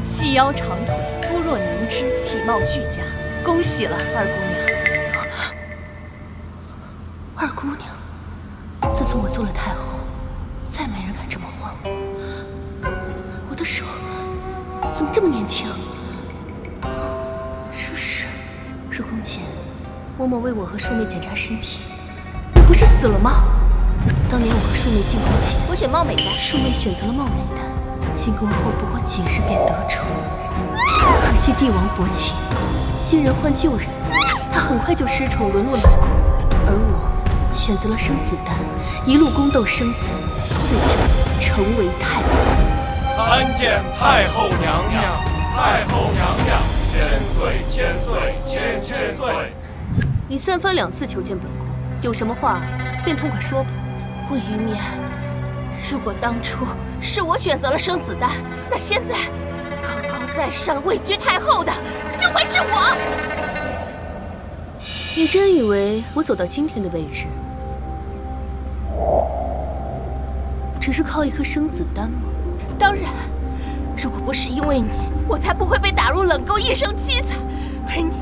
细腰长腿，肤若凝脂，体貌俱佳，恭喜了二姑娘。二姑娘，自从我做了太后，再没人敢这么唤我。我的手怎么这么年轻？这是入宫前，嬷嬷为我和庶妹检查身体，我不是死了吗？当年我和庶妹进宫前，我选貌美丹，庶妹选择了貌美丹。进宫后不过几日便得宠，可惜帝王薄情，新人换旧人，她很快就失宠沦落冷宫，而我选择了生子丹，一路宫斗生子，最终成为太后。参见太后娘娘，太后娘娘，千岁千岁千千岁。你三番两次求见本宫，有什么话便痛快说吧。魏余眠，如果当初是我选择了生子丹，那现在高高在上位居太后的就会是我。你真以为我走到今天的位置，只是靠一颗生子丹吗？当然，如果不是因为你，我才不会被打入冷宫，一生凄惨，而你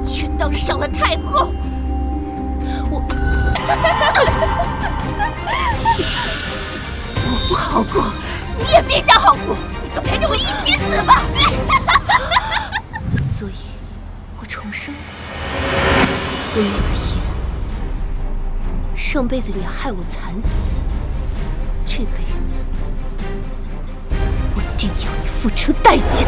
却当上了太后。我不好过，你也别想好过，你就陪着我一起死吧。所以，我重生了。温柔的夜，上辈子你害我惨死，这辈子我定要你付出代价。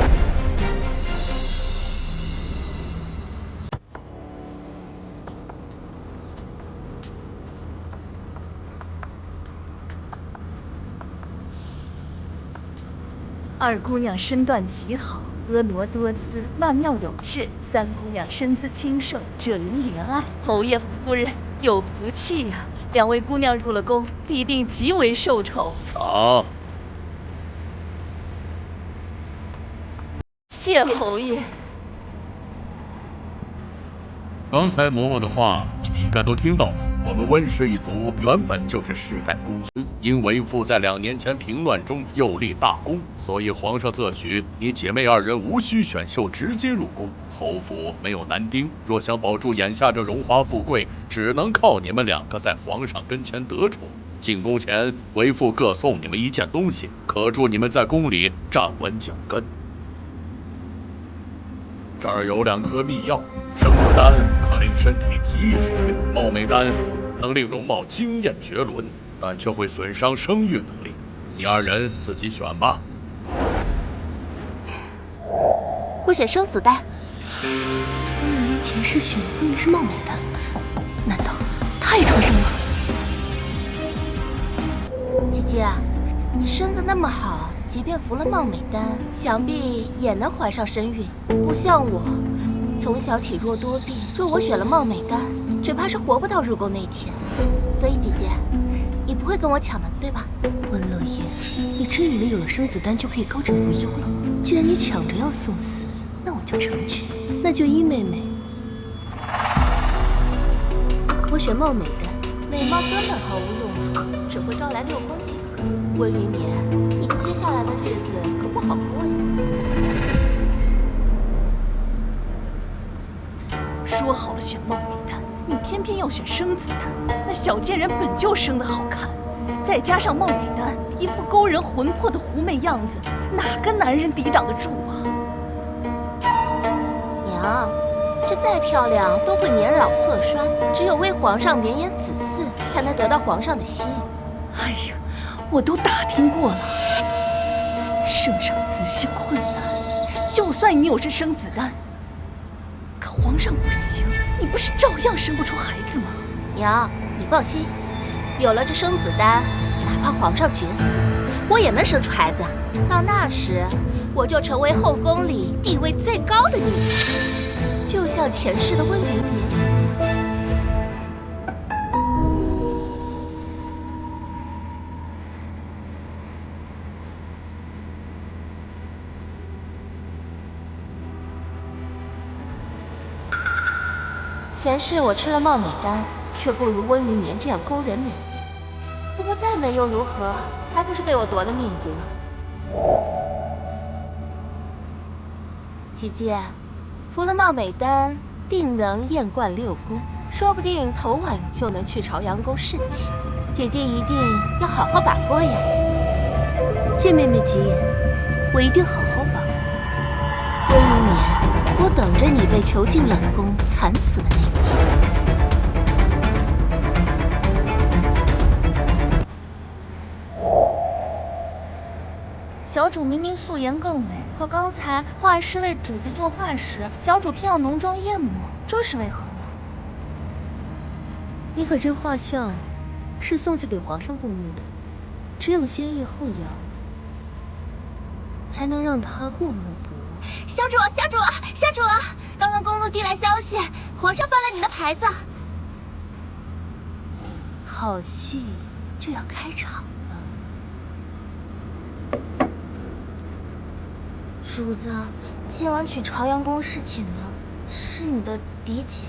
二姑娘身段极好，婀娜多姿，曼妙有致；三姑娘身姿清瘦，惹人怜爱。侯爷夫人有福气呀，两位姑娘入了宫，必定极为受宠。啊！谢侯爷。刚才嬷嬷的话，你们应该都听到了。我们温氏一族原本就是世代功勋，因为父在2年前平乱中又立大功，所以皇上特许你姐妹二人无需选秀直接入宫。侯府没有男丁，若想保住眼下这荣华富贵，只能靠你们2个在皇上跟前得宠。进宫前，为父各送你们一件东西，可助你们在宫里站稳脚跟。这儿有2颗秘药，生子丹可令身体极易受孕，貌美丹能令容貌惊艳绝伦，但却会损伤生育能力。你2人自己选吧。我选生子丹。前世选的分明是貌美丹，难道她也重生了？姐姐，你身子那么好，即便服了貌美丹，想必也能怀上身孕。不像我，从小体弱多病，若我选了貌美丹，只怕是活不到入宫那一天。所以姐姐，你不会跟我抢的，对吧？温乐言，你真以为有了生子丹就可以高枕无忧了？既然你抢着要送死，那我就成全。那就依妹妹，我选貌美丹。美貌根本毫无用处，只会招来6宫几何。温余眠，你接下来的日子可不好过呀。说好了选貌美丹，你偏偏要选生子丹。那小贱人本就生得好看，再加上貌美丹一副勾人魂魄的狐媚样子，哪个男人抵挡得住啊？娘，这再漂亮都会年老色衰，只有为皇上绵延子嗣，才能得到皇上的心。哎呀，我都打听过了，圣上子息困难，就算你有这生子丹，可皇上不行，你不是照样生不出孩子吗？娘，你放心，有了这生子丹，哪怕皇上绝死，我也能生出孩子。到那时，我就成为后宫里地位最高的女人，就像前世的温云眠。前世我吃了貌美丹，却不如温云眠这样勾人美丽。不过再美又如何，还不是被我夺了命的。姐姐，服了貌美丹，定能艳冠6宫，说不定头晚就能去朝阳宫侍寝。姐姐一定要好好把握呀。见妹妹吉言，我一定好好把握。温如眠，我等着你被囚禁冷宫，惨死的那一天。小主明明素颜更美，可刚才画师为主子作画时，小主偏要浓妆艳抹，这是为何呢？你可这画像是送去给皇上过目的，只有先抑后扬，才能让他过目不忘。小主，刚刚公路递来消息，皇上翻了你的牌子。好戏就要开场了。主子，今晚去朝阳宫侍寝的是你的嫡姐。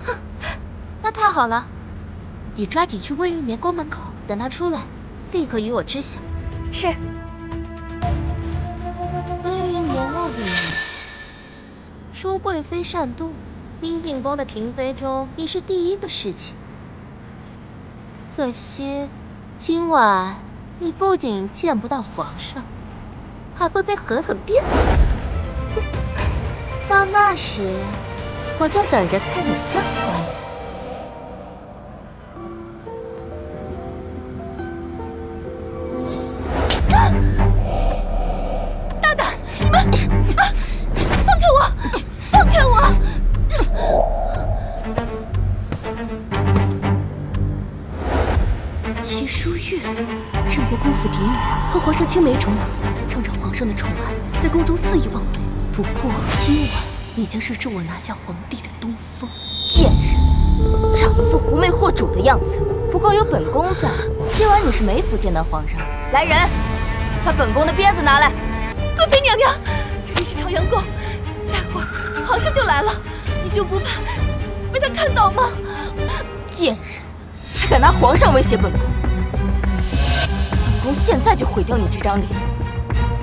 哼，那太好了，你抓紧去温玉眠宫门口，等他出来，立刻与我知晓。是。温玉眠那里，淑贵妃擅动，冰定宫的嫔妃中，你是第一个侍寝。可惜，今晚你不仅见不到皇上，还会被狠狠鞭打。到那时，我就等着看你笑话了。大胆！你们放开我！放开我！齐淑玉，镇国公府嫡女，和皇上青梅竹马，仗着皇上的宠爱，在宫中肆意妄为。不过今晚你将是助我拿下皇帝的东风。贱人，长一副狐媚惑主的样子。不过有本宫在，今晚你是没福见到皇上。来人，把本宫的鞭子拿来。贵妃娘娘，这里是朝阳宫，待会儿皇上就来了，你就不怕被他看到吗？贱人，还敢拿皇上威胁本宫！本宫现在就毁掉你这张脸，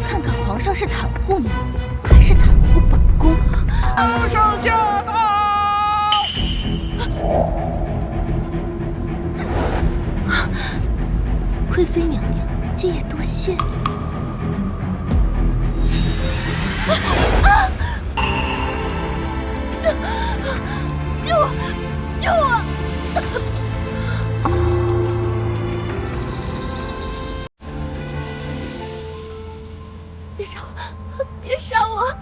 看看皇上是袒护你，还是袒护本宫。皇上驾到！贵妃娘娘，今夜多谢你。救我！救我！别杀我！别杀我！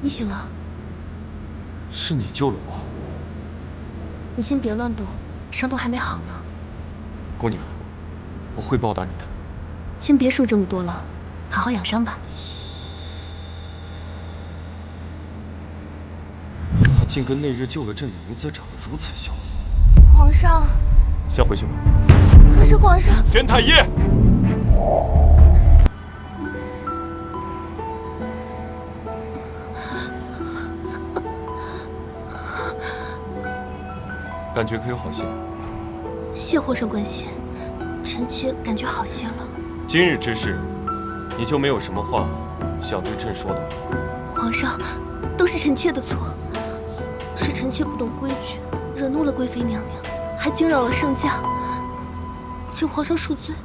你醒了？是你救了我。你先别乱动，伤都还没好呢。姑娘，我会报答你的。先别说这么多了，好好养伤吧。他竟跟那日救了朕的女子长得如此相似。皇上，先回去吧。可是皇上，宣太医，感觉可有好些？谢皇上关心，臣妾感觉好些了。今日之事，你就没有什么话想对朕说的吗？皇上，都是臣妾的错，是臣妾不懂规矩，惹怒了贵妃娘娘，还惊扰了圣驾，请皇上恕罪。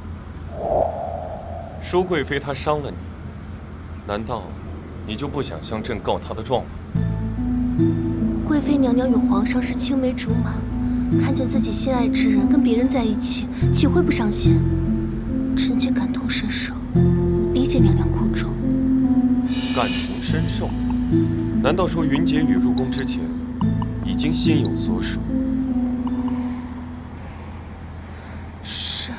淑贵妃她伤了你，难道你就不想向朕告她的状吗？贵妃娘娘与皇上是青梅竹马，看见自己心爱之人跟别人在一起，岂会不伤心？臣妾感同身受，理解娘娘苦衷。感同身受？难道说云婕妤入宫之前已经心有所属？是。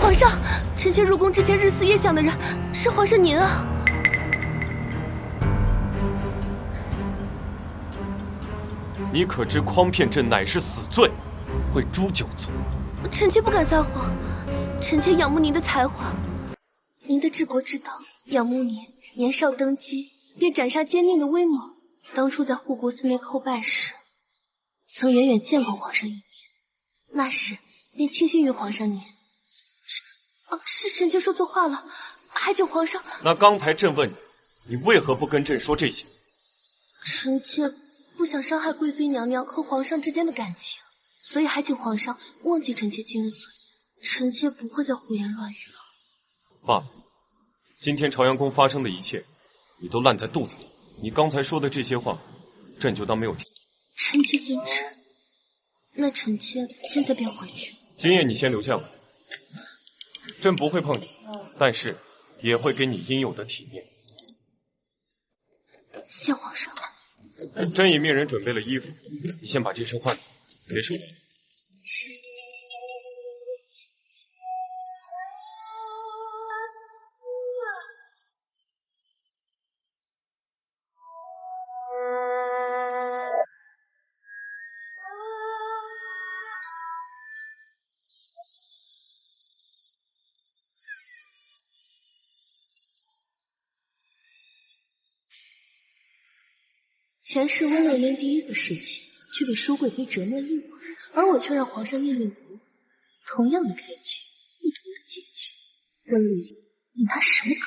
皇上，臣妾入宫之前日思夜想的人是皇上您啊！你可知诓骗朕乃是死罪，会诛九族。臣妾不敢撒谎，臣妾仰慕您的才华，您的治国之道，仰慕您年少登基，便斩杀奸佞的威猛。当初在护国寺内叩拜时，曾远远见过皇上一面，那时便倾心于皇上您。是臣妾说错话了，还请皇上。那刚才朕问你，你为何不跟朕说这些？臣妾不想伤害贵妃娘娘和皇上之间的感情，所以还请皇上忘记臣妾今日所言。臣妾不会再胡言乱语了。罢了，今天朝阳宫发生的一切，你都烂在肚子里。你刚才说的这些话，朕就当没有听。臣妾遵旨。那臣妾现在便回去。今夜你先留下来，朕不会碰你，但是也会给你应有的体面。谢皇上。朕已命人准备了衣服，你先把这身换了，别受凉。前世温柔莲第一个侍妾，却被舒贵妃折磨一晚，而我却让皇上念念不忘。同样的开局，不同的结局。温柔莲，你拿什么可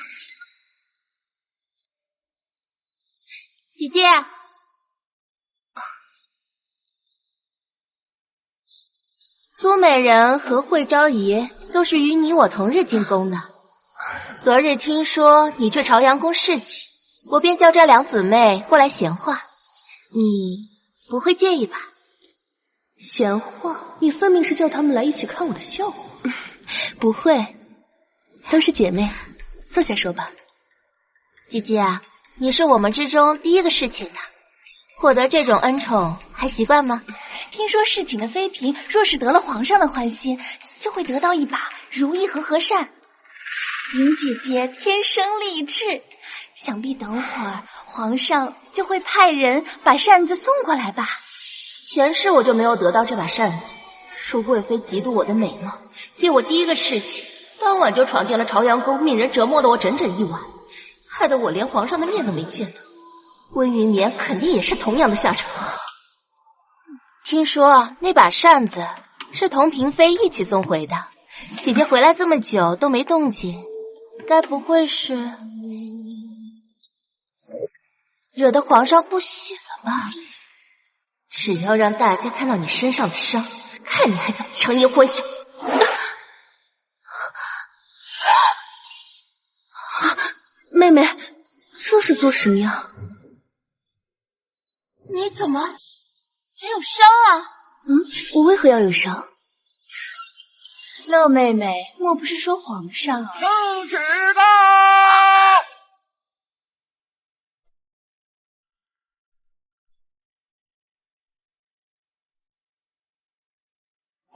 比？姐姐，苏美人和惠昭仪都是与你我同日进宫的。昨日听说你去朝阳宫侍寝，我便叫这两姊妹过来闲话。你不会介意吧？闲话？你分明是叫他们来一起看我的笑话。不会，都是姐妹，坐下说吧。姐姐啊，你是我们之中第一个侍寝的，获得这种恩宠还习惯吗？听说侍寝的妃嫔若是得了皇上的欢心，就会得到一把如意和和扇。林姐姐天生丽质，想必等会儿皇上就会派人把扇子送过来吧。前世我就没有得到这把扇子，舒贵妃嫉妒我的美貌，借我第一个侍寝，当晚就闯进了朝阳宫，命人折磨了我整整一晚，害得我连皇上的面都没见到。温云眠肯定也是同样的下场。听说那把扇子是同嫔妃一起送回的，姐姐回来这么久都没动静，该不会是惹得皇上不喜了吧？只要让大家看到你身上的伤，看你还怎么强颜欢笑。妹妹，这是做什么呀？你怎么还有伤啊？我为何要有伤？乐妹妹，莫不是说皇上圣旨到！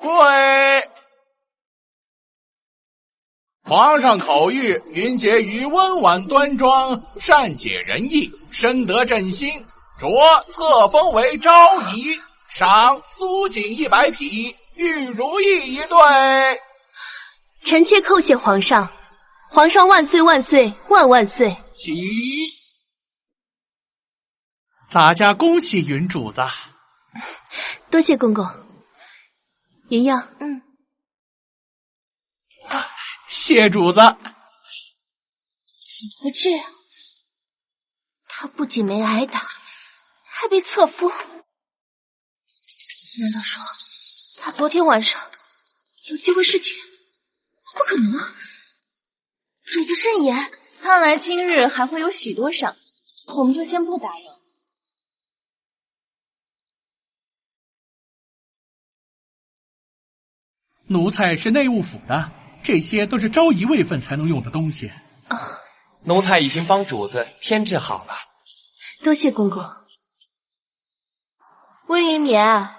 对，皇上口谕，云姐语温婉端庄，善解人意，深得朕心，着册封为昭仪，赏苏锦100匹，玉如意1对。臣妾叩谢皇上，皇上万岁万岁万万岁！起，咱家恭喜云主子。多谢公公。云样，谢主子。怎么会这样？他不仅没挨打，还被册封。难道说他昨天晚上有机会侍寝？不可能啊！主子慎言。看来今日还会有许多赏赐，我们就先不打扰。奴才是内务府的，这些都是昭仪位分才能用的东西。奴才已经帮主子添置好了。多谢公公。温云眠，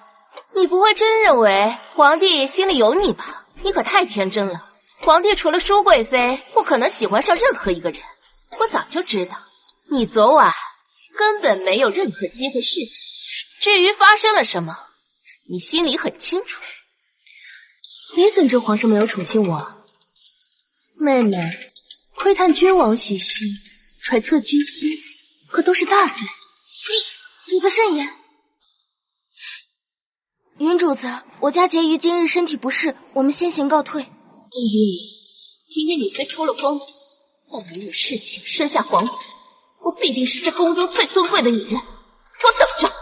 你不会真认为皇帝心里有你吧？你可太天真了。皇帝除了舒贵妃，不可能喜欢上任何一个人。我早就知道，你昨晚根本没有任何机会侍寝。至于发生了什么，你心里很清楚。你怎知皇上没有宠幸我？妹妹，窥探君王习性，揣测居心，可都是大罪。主子慎言。云主子，我家婕妤今日身体不适，我们先行告退。今天你虽出了风，但明日事情生下皇子，我必定是这宫中最尊贵的女人。给我等着！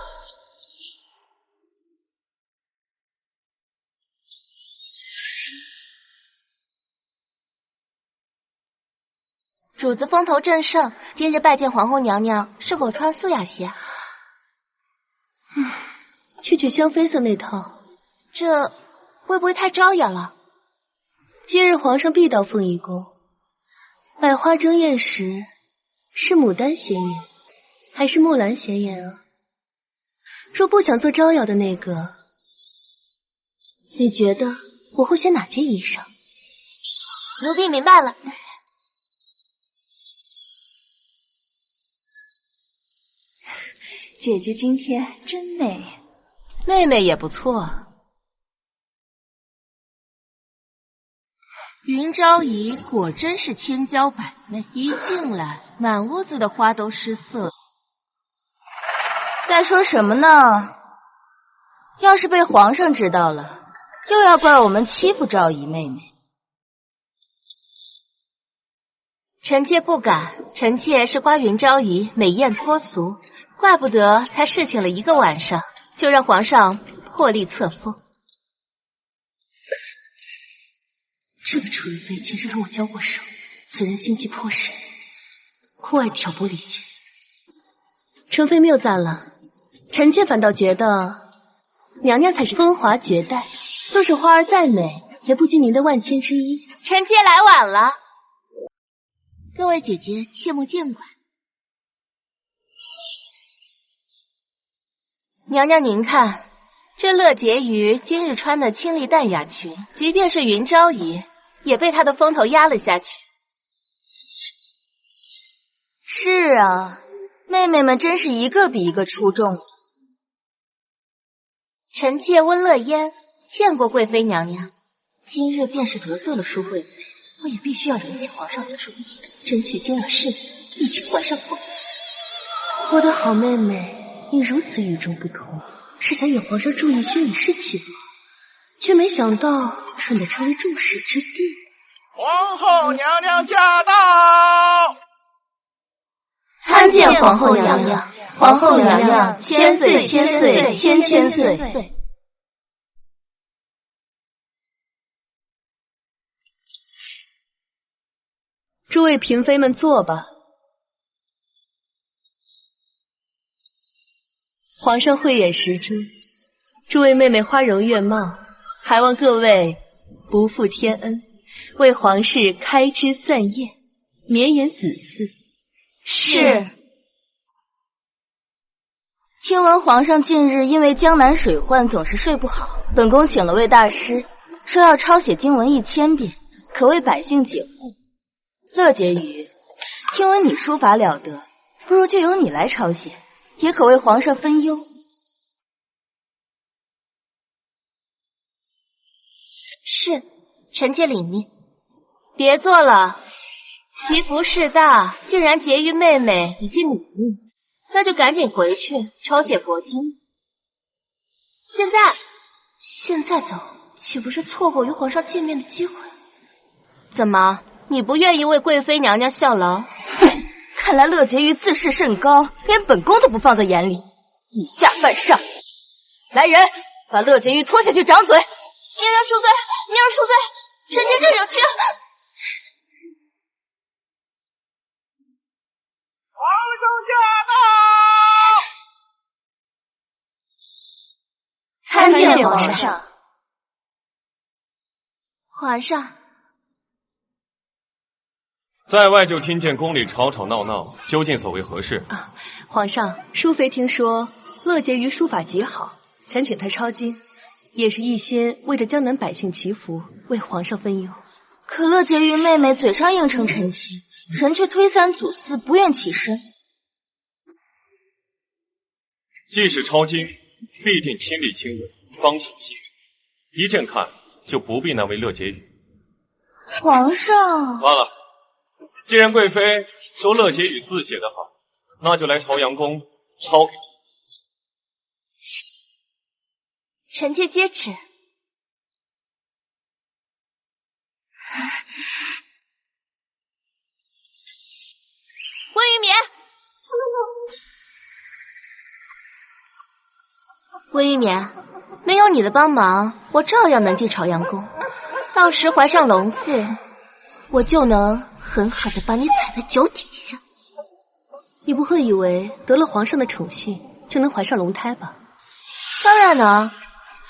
主子风头正盛，今日拜见皇后娘娘，是否穿素雅些？去香妃色那套，这会不会太招摇了？今日皇上必到凤仪宫，百花争艳时，是牡丹显眼，还是木兰显眼啊？若不想做招摇的那个，你觉得我会选哪件衣裳？奴婢明白了。姐姐今天真美，妹妹也不错。云昭仪果真是千娇百媚，一进来，满屋子的花都失色。在说什么呢？要是被皇上知道了，又要怪我们欺负昭仪妹妹。臣妾不敢，臣妾是夸云昭仪美艳脱俗，怪不得才侍寝了1个晚上，就让皇上破例册封。这个纯妃前世跟我交过手，此人心机颇深，酷爱挑拨离间。纯妃谬赞了，臣妾反倒觉得娘娘才是风华绝代，就是花儿再美，也不及您的万千之一。臣妾来晚了，各位姐姐切莫见怪。娘娘您看，这乐婕妤今日穿的清丽淡雅裙，即便是云昭仪也被她的风头压了下去。是啊，妹妹们真是一个比一个出众。臣妾温乐嫣见过贵妃娘娘，今日便是得罪了淑贵妃，我也必须要引起皇上的注意，争取今晚事情一举还上风。我的好妹妹，你如此与众不同，是想引皇上注意宣你侍寝吗？却没想到蠢得成为众矢之的。皇后娘娘驾到！参见皇后娘娘，皇后娘娘千岁千岁千千岁。诸位嫔妃们坐吧。皇上慧眼识珠，诸位妹妹花容月貌，还望各位不负天恩，为皇室开枝散叶，绵延子嗣。是。听闻皇上近日因为江南水患总是睡不好，本宫请了位大师，说要抄写经文1000遍，可为百姓解惑。乐婕妤，听闻你书法了得，不如就由你来抄写，也可为皇上分忧。是，臣妾领命。别坐了，祈福事大，既然婕妤妹妹已经领命，那就赶紧回去抄写佛经。现在走，岂不是错过与皇上见面的机会？怎么，你不愿意为贵妃娘娘效劳？看来乐婕妤自视甚高，连本宫都不放在眼里，以下犯上。来人，把乐婕妤拖下去掌嘴。娘娘恕罪，娘娘恕罪，臣妾这有情。皇上驾到！参见皇上。皇上。在外就听见宫里吵吵闹闹，究竟所为何事？皇上，淑妃听说乐婕妤书法极好，想请她抄经，也是一心为着江南百姓祈福，为皇上分忧。可乐婕妤妹妹嘴上应承臣妾，人却推三阻四，不愿起身。即使抄经，必定亲力亲为，方请息。一阵看就不必难为乐婕妤。皇上，罢了，既然贵妃说乐解语字写得好，那就来朝阳宫抄给你。臣妾接旨。温云眠，温云眠，没有你的帮忙，我照样能进朝阳宫。到时怀上龙嗣，我就能狠狠地把你踩在脚底下。你不会以为得了皇上的宠幸就能怀上龙胎吧？当然能，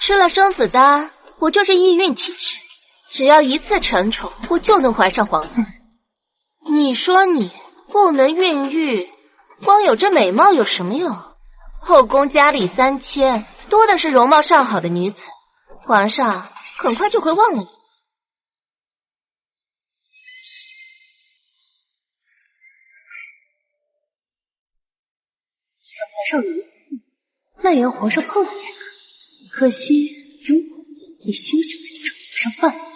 吃了生子丹，我就是易孕体质，只要一次承宠，我就能怀上皇嗣。你说你不能孕育，光有这美貌有什么用？后宫佳丽3000，多的是容貌上好的女子，皇上很快就会忘了你。想怀上龙嗣，那也要皇上碰才可。可惜如果你休想在这府上犯法。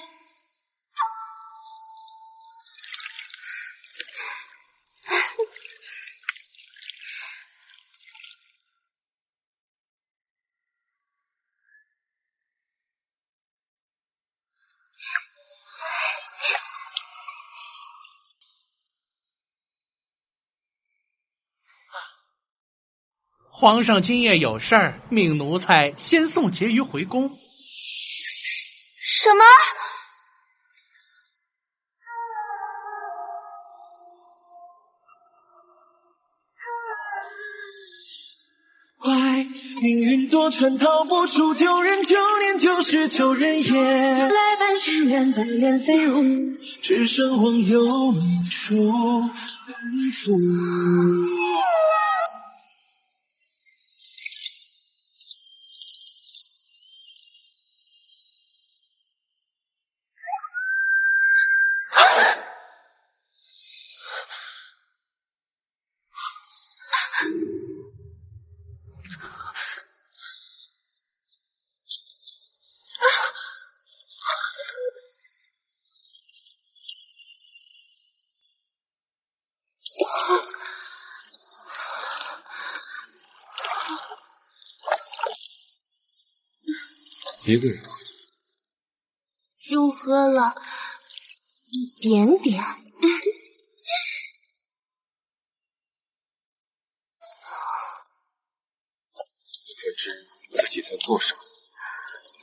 皇上今夜有事儿，命奴才先送婕妤回宫。什么？怪命运多舛，逃不出旧人旧年旧事旧人言。来半生缘，半脸飞舞，只剩忘忧命数奔赴。一个人喝酒，又喝了一点点。你可知自己在做什么？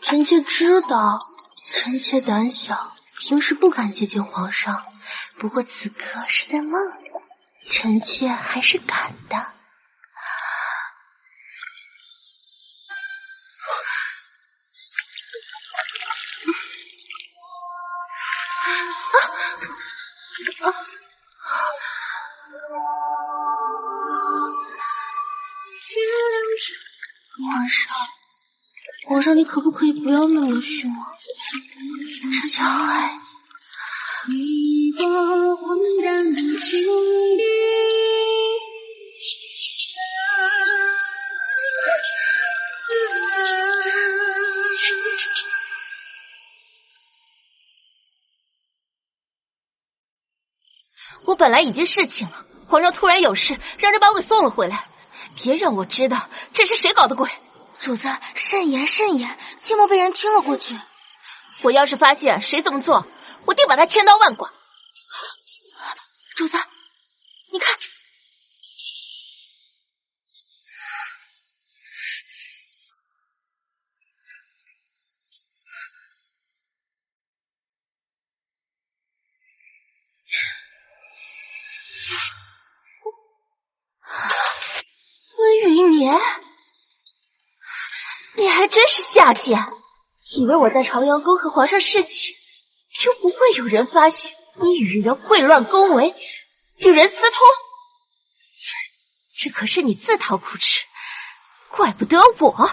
臣妾知道，臣妾胆小，平时不敢接近皇上。不过此刻是在梦里，臣妾还是敢的。皇上，你可不可以不要那么凶啊？臣妾好爱你。恍然的情敌，我本来已经侍寝了，皇上突然有事，让人把我给送了回来。别让我知道这是谁搞的鬼！主子，慎言慎言，切莫被人听了过去。我要是发现谁这么做，我定把他千刀万剐。主子，你看，温云眠，你还真是下贱！以为我在朝阳宫和皇上侍寝，就不会有人发现你与人秽乱宫闱，与人私通。这可是你自讨苦吃，怪不得我。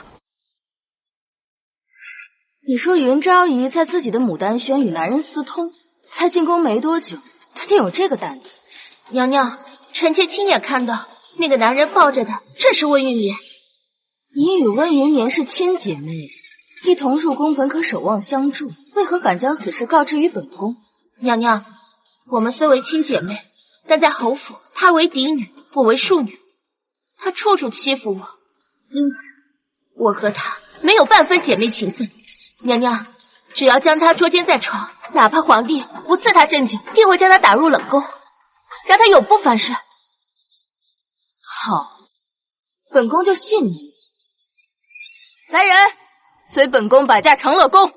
你说云昭仪在自己的牡丹轩与男人私通，才进宫没多久，她竟有这个胆子。娘娘，臣妾亲眼看到那个男人抱着的正是温云眠。你与温云眠是亲姐妹，一同入宫本可守望相助，为何敢将此事告知于本宫？娘娘，我们虽为亲姐妹，但在侯府，她为嫡女，我为庶女，她处处欺负我，因此我和她没有半分姐妹情分。娘娘，只要将她捉奸在床，哪怕皇帝不赐她正酒，定会将她打入冷宫，让她永不翻身。好，本宫就信你。来人，随本宫摆驾长乐宫。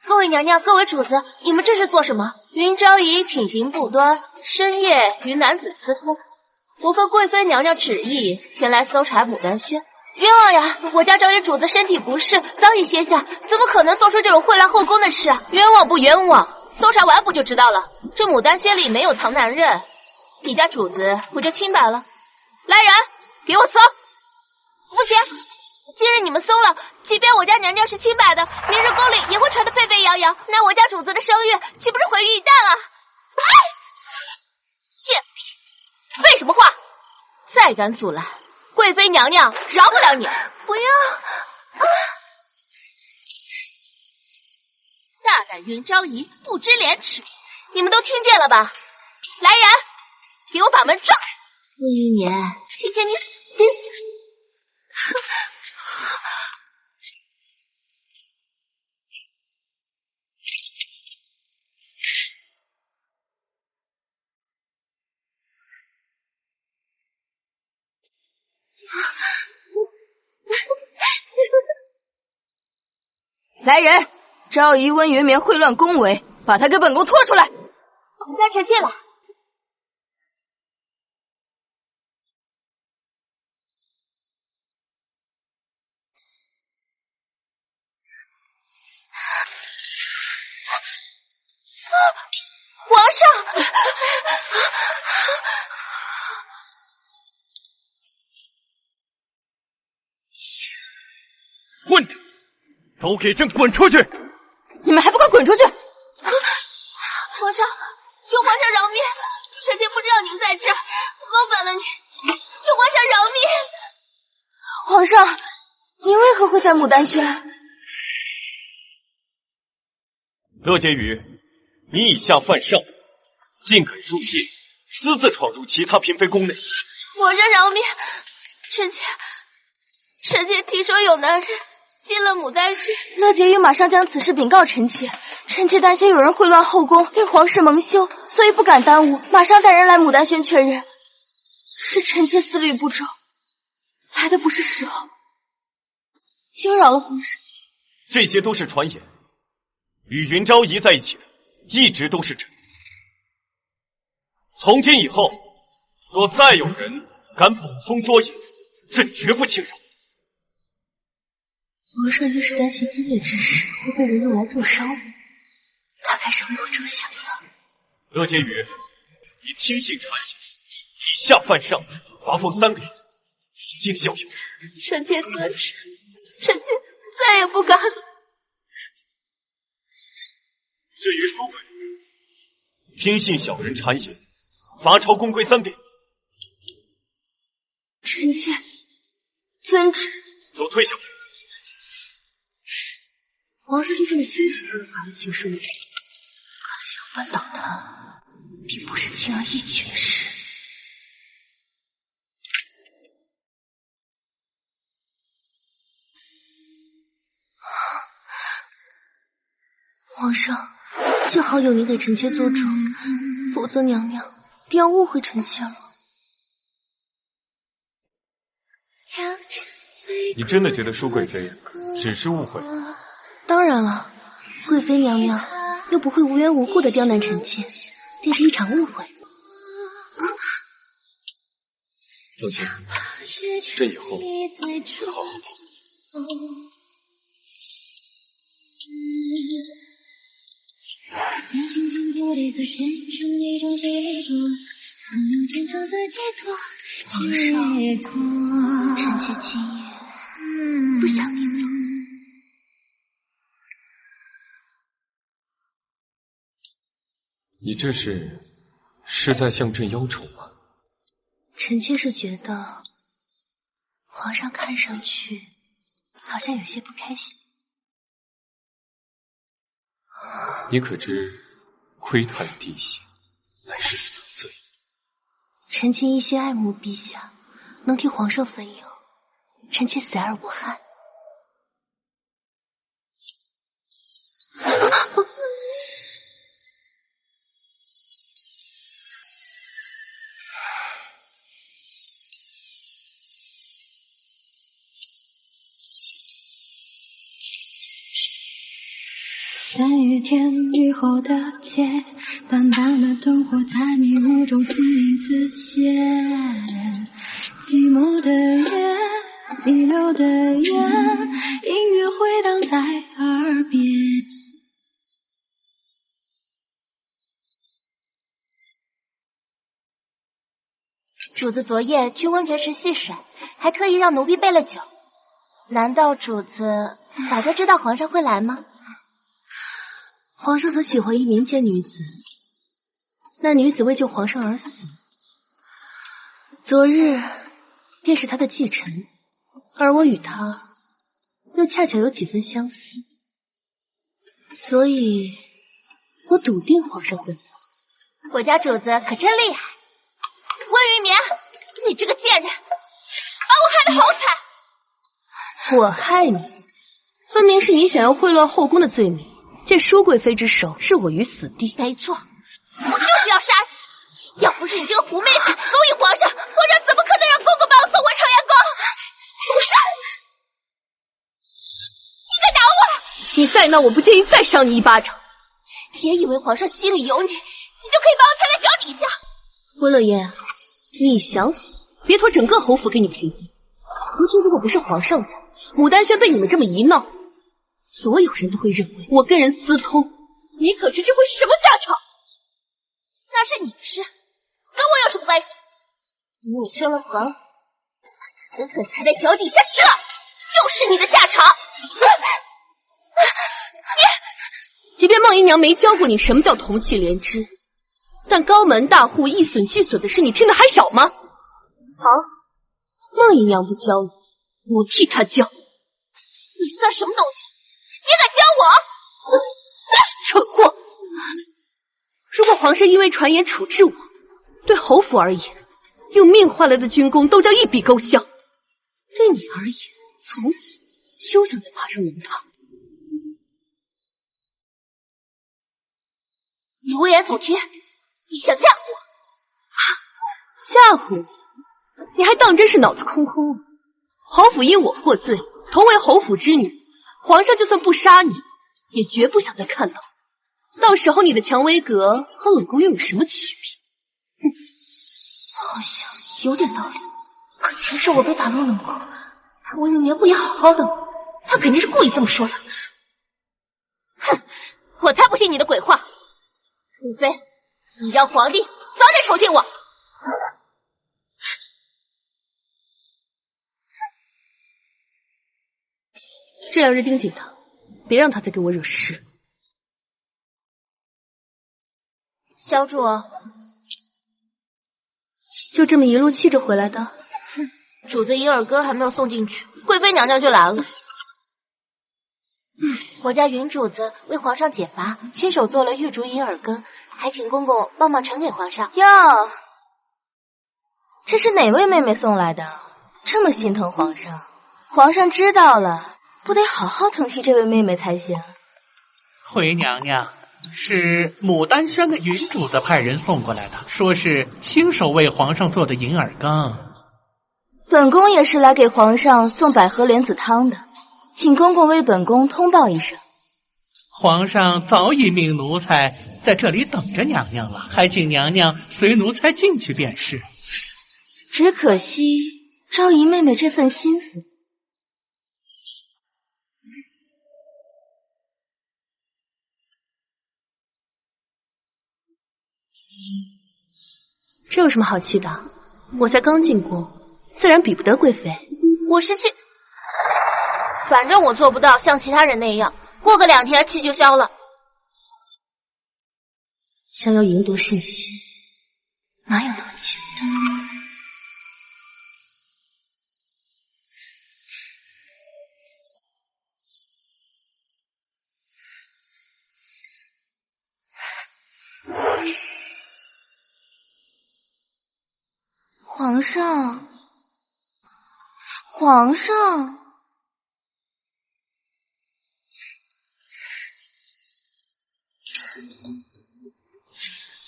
各位娘娘，各位主子，你们这是做什么？云昭仪品行不端，深夜与男子私通，不奉贵妃娘娘旨意前来搜查牡丹轩。冤枉呀！我家昭仪主子身体不适，早已歇下，怎么可能做出这种秽乱后宫的事啊？冤枉不冤枉？搜查完不就知道了？这牡丹轩里没有藏男人，你家主子不就清白了？来人，给我搜！不行，今日你们搜了，即便我家娘娘是清白的，明日宫里也会传得沸沸扬扬，那我家主子的声誉岂不是毁于一旦啊？贱婢，废什么话？再敢阻拦，贵妃娘娘饶不了你！不要！大胆云昭仪，不知廉耻！你们都听见了吧？来人，给我把门撞开！温一年，今天你死定了！来人，昭仪温云眠秽乱宫闱，把他给本宫拖出来！我家臣妾了。皇上！混账！都给朕滚出去！你们还不快滚出去！皇上，求皇上饶命！臣妾不知道您在这儿，冒犯了您，求皇上饶命！皇上，您为何会在牡丹轩？乐婕妤，你以下犯上，竟敢入夜，私自闯入其他嫔妃宫内。皇上饶命！臣妾听说有男人进了牡丹轩，乐婕妤马上将此事禀告臣妾。臣妾担心有人秽乱后宫，令皇室蒙羞，所以不敢耽误，马上带人来牡丹轩确认。是臣妾思虑不周，来的不是时候，惊扰了皇上。这些都是传言，与云昭仪在一起的一直都是朕。从今以后，若再有人敢捕风捉影，朕绝不轻饶。皇上越是担心今夜之事会被人用来重伤我，大概是为我着想了。乐婕妤，你听信谗言，以下犯上，罚俸3个月，以儆效尤。臣妾遵旨，臣妾再也不敢了。至于书本，听信小人谗言，罚抄宫规3遍。臣妾遵旨。都退下。皇上就这么轻易地罚了刑事误，看来想扳倒他，并不是轻而易举的事。皇上，幸好有您给臣妾做主，否则娘娘定要误会臣妾了。你真的觉得舒贵妃只是误会？当然了，贵妃娘娘又不会无缘无故的刁难臣妾，定是一场误会。放心，朕以后会好好保护。皇上，臣妾今夜不想您了。你这是是在向朕邀宠吗？臣妾是觉得皇上看上去好像有些不开心。你可知窥探地形乃是死罪？臣妾一心爱慕陛下，能替皇上分忧，臣妾死而无憾。三月天雨后的街，淡淡的灯火在迷雾中自隐自现。寂寞的夜，弥留的夜，音乐回荡在耳边。主子昨夜去温泉池戏水，还特意让奴婢备了酒。难道主子早就知道皇上会来吗？皇上曾喜欢一民间女子，那女子为救皇上而死，昨日便是她的继承，而我与她又恰巧有几分相似，所以我笃定皇上会来。我家主子可真厉害。温云眠，你这个贱人，把我害得好惨！我害你，分明是你想要贿赂后宫的罪名，借舒贵妃之手置我于死地。没错，我就是要杀你！要不是你这个狐媚子勾引皇上，皇上怎么可能让公公把我送回朝阳宫？你敢打我！你再闹，我不介意再赏你一巴掌。别以为皇上心里有你，你就可以把我踩在脚底下。温乐言，你想死，别托整个侯府给你赔罪。昨天如果不是皇上在，牡丹轩被你们这么一闹，所有人都会认为我跟人私通，你可知这会是什么下场？那是你的事，跟我有什么关系？你生了皇子，狠狠踩在脚底下，这就是你的下场。即便孟姨娘没教过你什么叫同气连枝，但高门大户一损俱损的事，你听得还少吗？好，孟姨娘不教你，我替她教。你算什么东西？你敢教我？蠢货！如果皇上因为传言处置我，对侯府而言，用命换来的军功都叫一笔勾销；对你而言，从此休想再爬上龙堂。你危言耸听，你想吓唬我？吓唬我？你还当真是脑子空空啊？侯府因我获罪，同为侯府之女，皇上就算不杀你，也绝不想再看到。到时候你的蔷薇阁和冷宫又有什么区别？好像有点道理。可前世我被打入冷宫，温云眠不也好好的吗？他肯定是故意这么说的。哼，我才不信你的鬼话。除非你让皇帝早点宠幸我。这2日盯紧他，别让他再给我惹事。萧主，就这么一路气着回来的？主子银耳羹还没有送进去，贵妃娘娘就来了。我家云主子为皇上解乏，亲手做了玉竹银耳羹，还请公公帮忙呈给皇上。哟，这是哪位妹妹送来的？这么心疼皇上，皇上知道了，不得好好疼惜这位妹妹才行。回娘娘，是牡丹轩的云主子派人送过来的，说是亲手为皇上做的银耳羹。本宫也是来给皇上送百合莲子汤的，请公公为本宫通报一声。皇上早已命奴才在这里等着娘娘了，还请娘娘随奴才进去便是。只可惜昭仪妹妹这份心思。这有什么好气的？我才刚进宫，自然比不得贵妃。我是气，反正我做不到像其他人那样，过个2天气就消了。想要赢得圣心，哪有那么简单？皇上，皇上，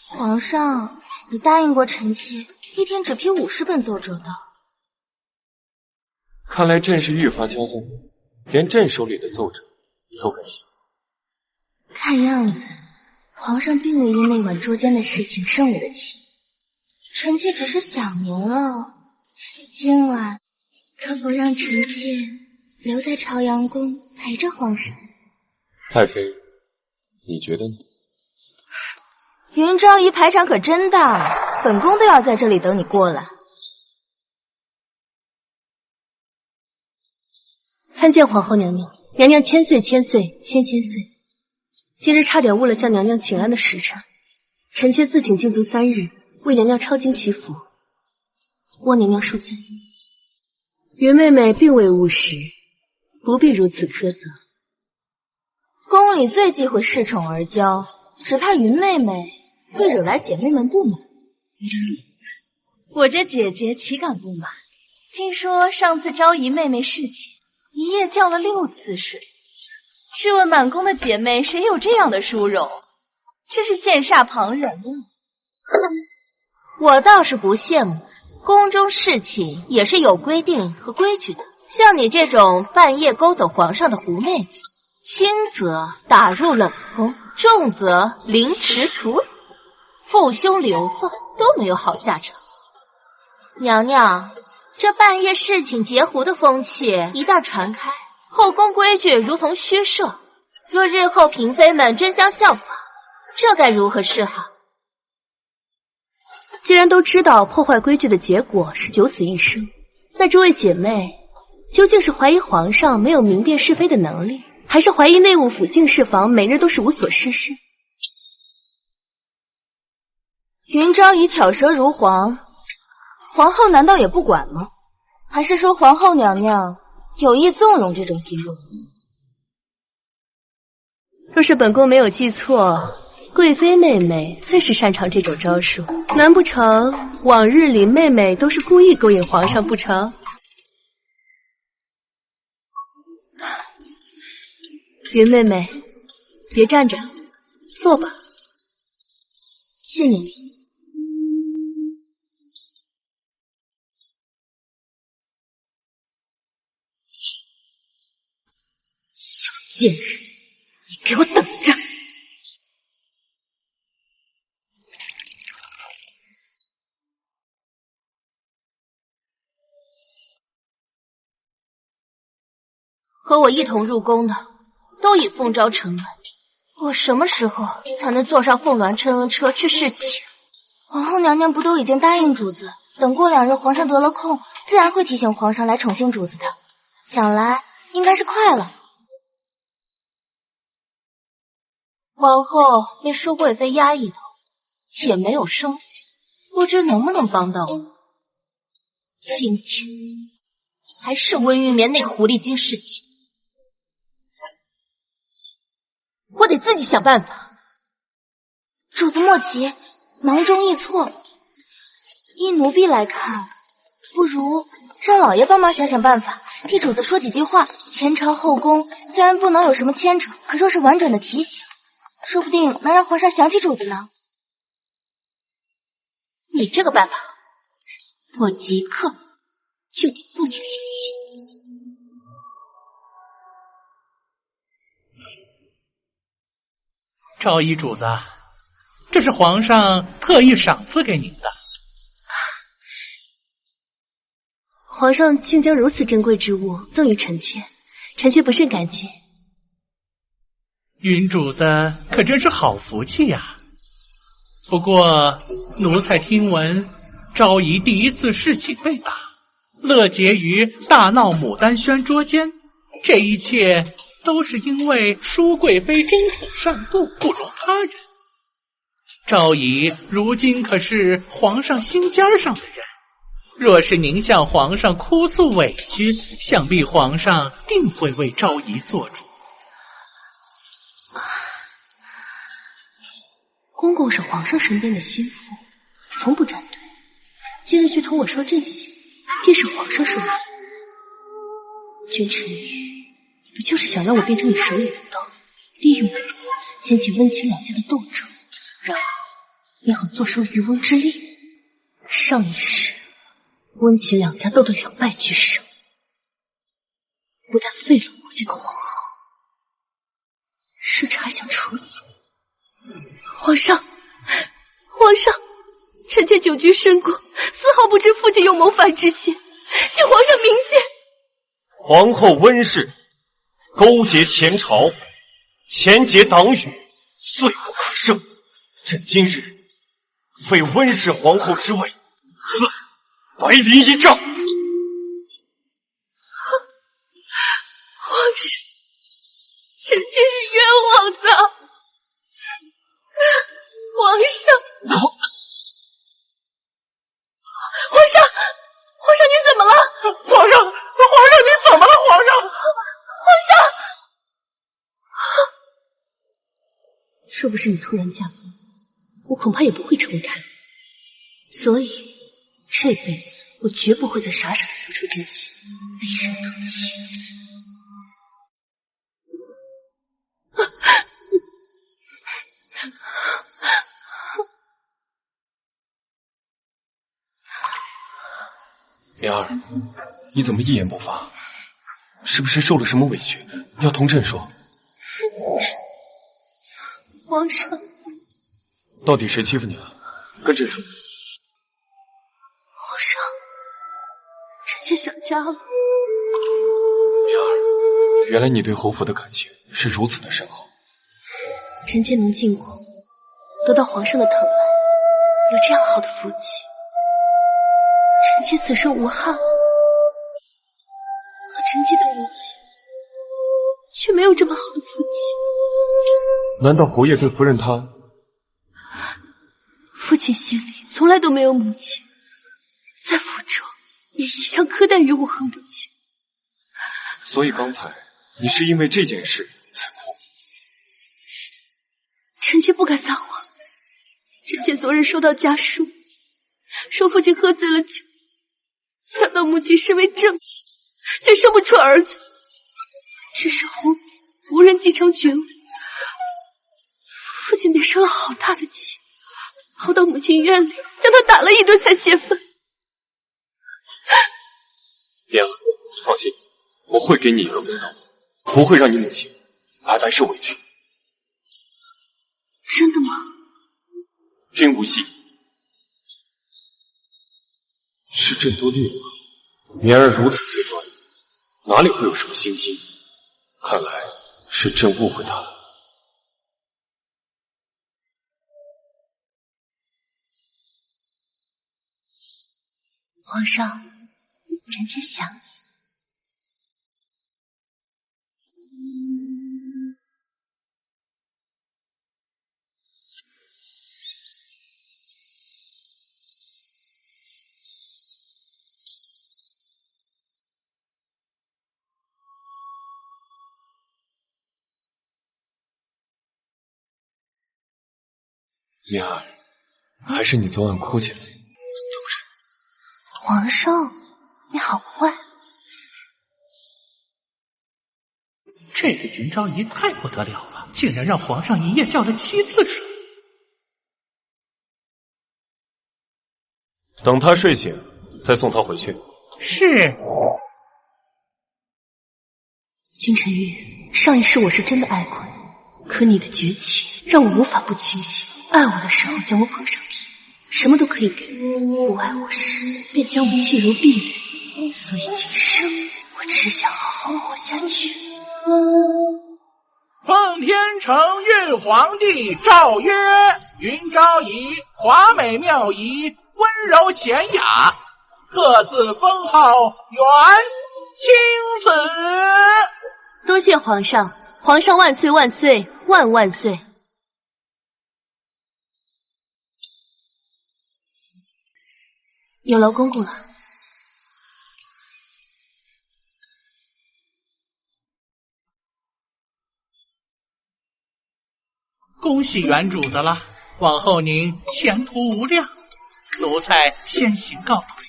皇上，你答应过臣妾，一天只批50本奏折的。看来朕是愈发骄纵，连朕手里的奏折都敢写。看样子，皇上并未因那晚捉奸的事情生我的气。臣妾只是想您了，今晚可否让臣妾留在朝阳宫陪着皇上？太妃，你觉得呢？云昭仪排场可真大，本宫都要在这里等你过来。参见皇后娘娘，娘娘千岁千岁千千岁。今日差点误了向娘娘请安的时辰，臣妾自请禁足3日，为娘娘抄经祈福，望娘娘恕罪。云妹妹并未误时，不必如此苛责。宫里最忌讳恃宠而骄，只怕云妹妹会惹来姐妹们不满。我这姐姐岂敢不满？听说上次昭仪妹妹侍寝，一夜叫了6次睡。试问满宫的姐妹，谁有这样的殊荣？真是羡煞旁人了。我倒是不羡慕，宫中侍寝也是有规定和规矩的。像你这种半夜勾走皇上的狐妹子，轻则打入冷宫，重则凌迟处死，父兄流放都没有好下场。娘娘，这半夜侍寝截胡的风气一旦传开，后宫规矩如同虚设，若日后嫔妃们争相效仿，这该如何是好？既然都知道破坏规矩的结果是九死一生，那诸位姐妹究竟是怀疑皇上没有明辨是非的能力，还是怀疑内务府净室房每日都是无所事事？云昭仪巧舌如簧，皇后难道也不管吗？还是说皇后娘娘有意纵容这种行为？若是本宫没有记错，贵妃妹妹最是擅长这种招数，难不成往日里妹妹都是故意勾引皇上不成？云妹妹，别站着，坐吧。谢娘娘。小贱人，你给我等着！和我一同入宫的都已奉召成文，我什么时候才能坐上凤鸾乘恩车去侍寝？皇后娘娘不都已经答应主子，等过2日皇上得了空，自然会提醒皇上来宠幸主子的。想来应该是快了。皇后被舒贵妃压一头，也没有生息，不知能不能帮到我。今天还是温玉眠那个狐狸精侍寝，我得自己想办法。主子莫急，囊中易错。依奴婢来看，不如让老爷帮忙想想办法，替主子说几句话。前朝后宫虽然不能有什么牵扯，可若是婉转的提醒，说不定能让皇上想起主子呢。你这个办法，我即刻就得付请行刑。昭仪主子，这是皇上特意赏赐给您的。皇上竟将如此珍贵之物赠予臣妾，臣妾不甚感激。云主子可真是好福气呀！不过奴才听闻昭仪第1次侍寝被打，乐结于大闹牡丹轩捉奸，这一切都是因为舒贵妃争宠上度，不容他人。昭仪如今可是皇上心尖上的人，若是您向皇上哭诉委屈，想必皇上定会为昭仪做主。公公是皇上身边的心腹，从不站队。今日却同我说这些，便是皇上说的。君臣玉，不就是想让我变成你手里的刀，利用我掀起温情两家的斗争，然后你好坐收渔翁之利？上一世温情两家斗得两败俱伤，不但废了我这个皇后，甚至还想处死我。皇上，皇上，臣妾久居深宫，丝毫不知父亲有谋反之心，请皇上明鉴。皇后温氏勾结前朝，前结党羽，罪不可赦。朕今日废温氏皇后之位，赐白绫1丈。皇上，臣妾是冤枉的。皇上，皇上，您怎么了？皇上，您怎么了？皇上，若不是你突然驾崩，我恐怕也不会成为太后。所以这辈子我绝不会再傻傻的付出真心，被人当弃子。莲儿，你怎么一言不发？是不是受了什么委屈？要同朕说。皇上，到底谁欺负你了？跟朕说。皇上，臣妾想家了。莲儿，原来你对侯府的感情是如此的深厚。臣妾能进宫，得到皇上的疼爱，有这样好的福气，臣妾此生无憾。可臣妾的母亲却没有这么好的福气。难道侯爷对夫人她？父亲心里从来都没有母亲，在府中也一向苛待于我和母亲。所以刚才你是因为这件事才哭？臣妾不敢撒谎。臣妾昨日收到家书，说父亲喝醉了酒，想到母亲身为正妻，却生不出儿子，只是侯无人继承爵位，父亲便生了好大的气，跑到母亲院里将他打了一顿才泄愤。莲儿，放心，我会给你一个公道，不会让你母亲白受委屈。真的吗？君无戏，是朕多虑了。莲儿如此脆弱，哪里会有什么心机？看来是朕误会她了。皇上，臣妾想你。莲儿，还是你昨晚哭起来。皇上，你好坏。这个云昭仪太不得了了，竟然让皇上一夜叫了7次水。等他睡醒，再送他回去。是。君臣玉，上一世我是真的爱过你，可你的绝情让我无法不倾心。爱我的时候将我捧上天，什么都可以给我；不爱我时便将我弃如敝履。所以今生我只想好好活下去。奉天承运皇帝诏曰：云昭仪华美妙仪，温柔娴雅，特赐封号元清子。多谢皇上，皇上万岁万岁万万岁。有劳公公了。恭喜原主子了，往后您前途无量。奴才先行告退。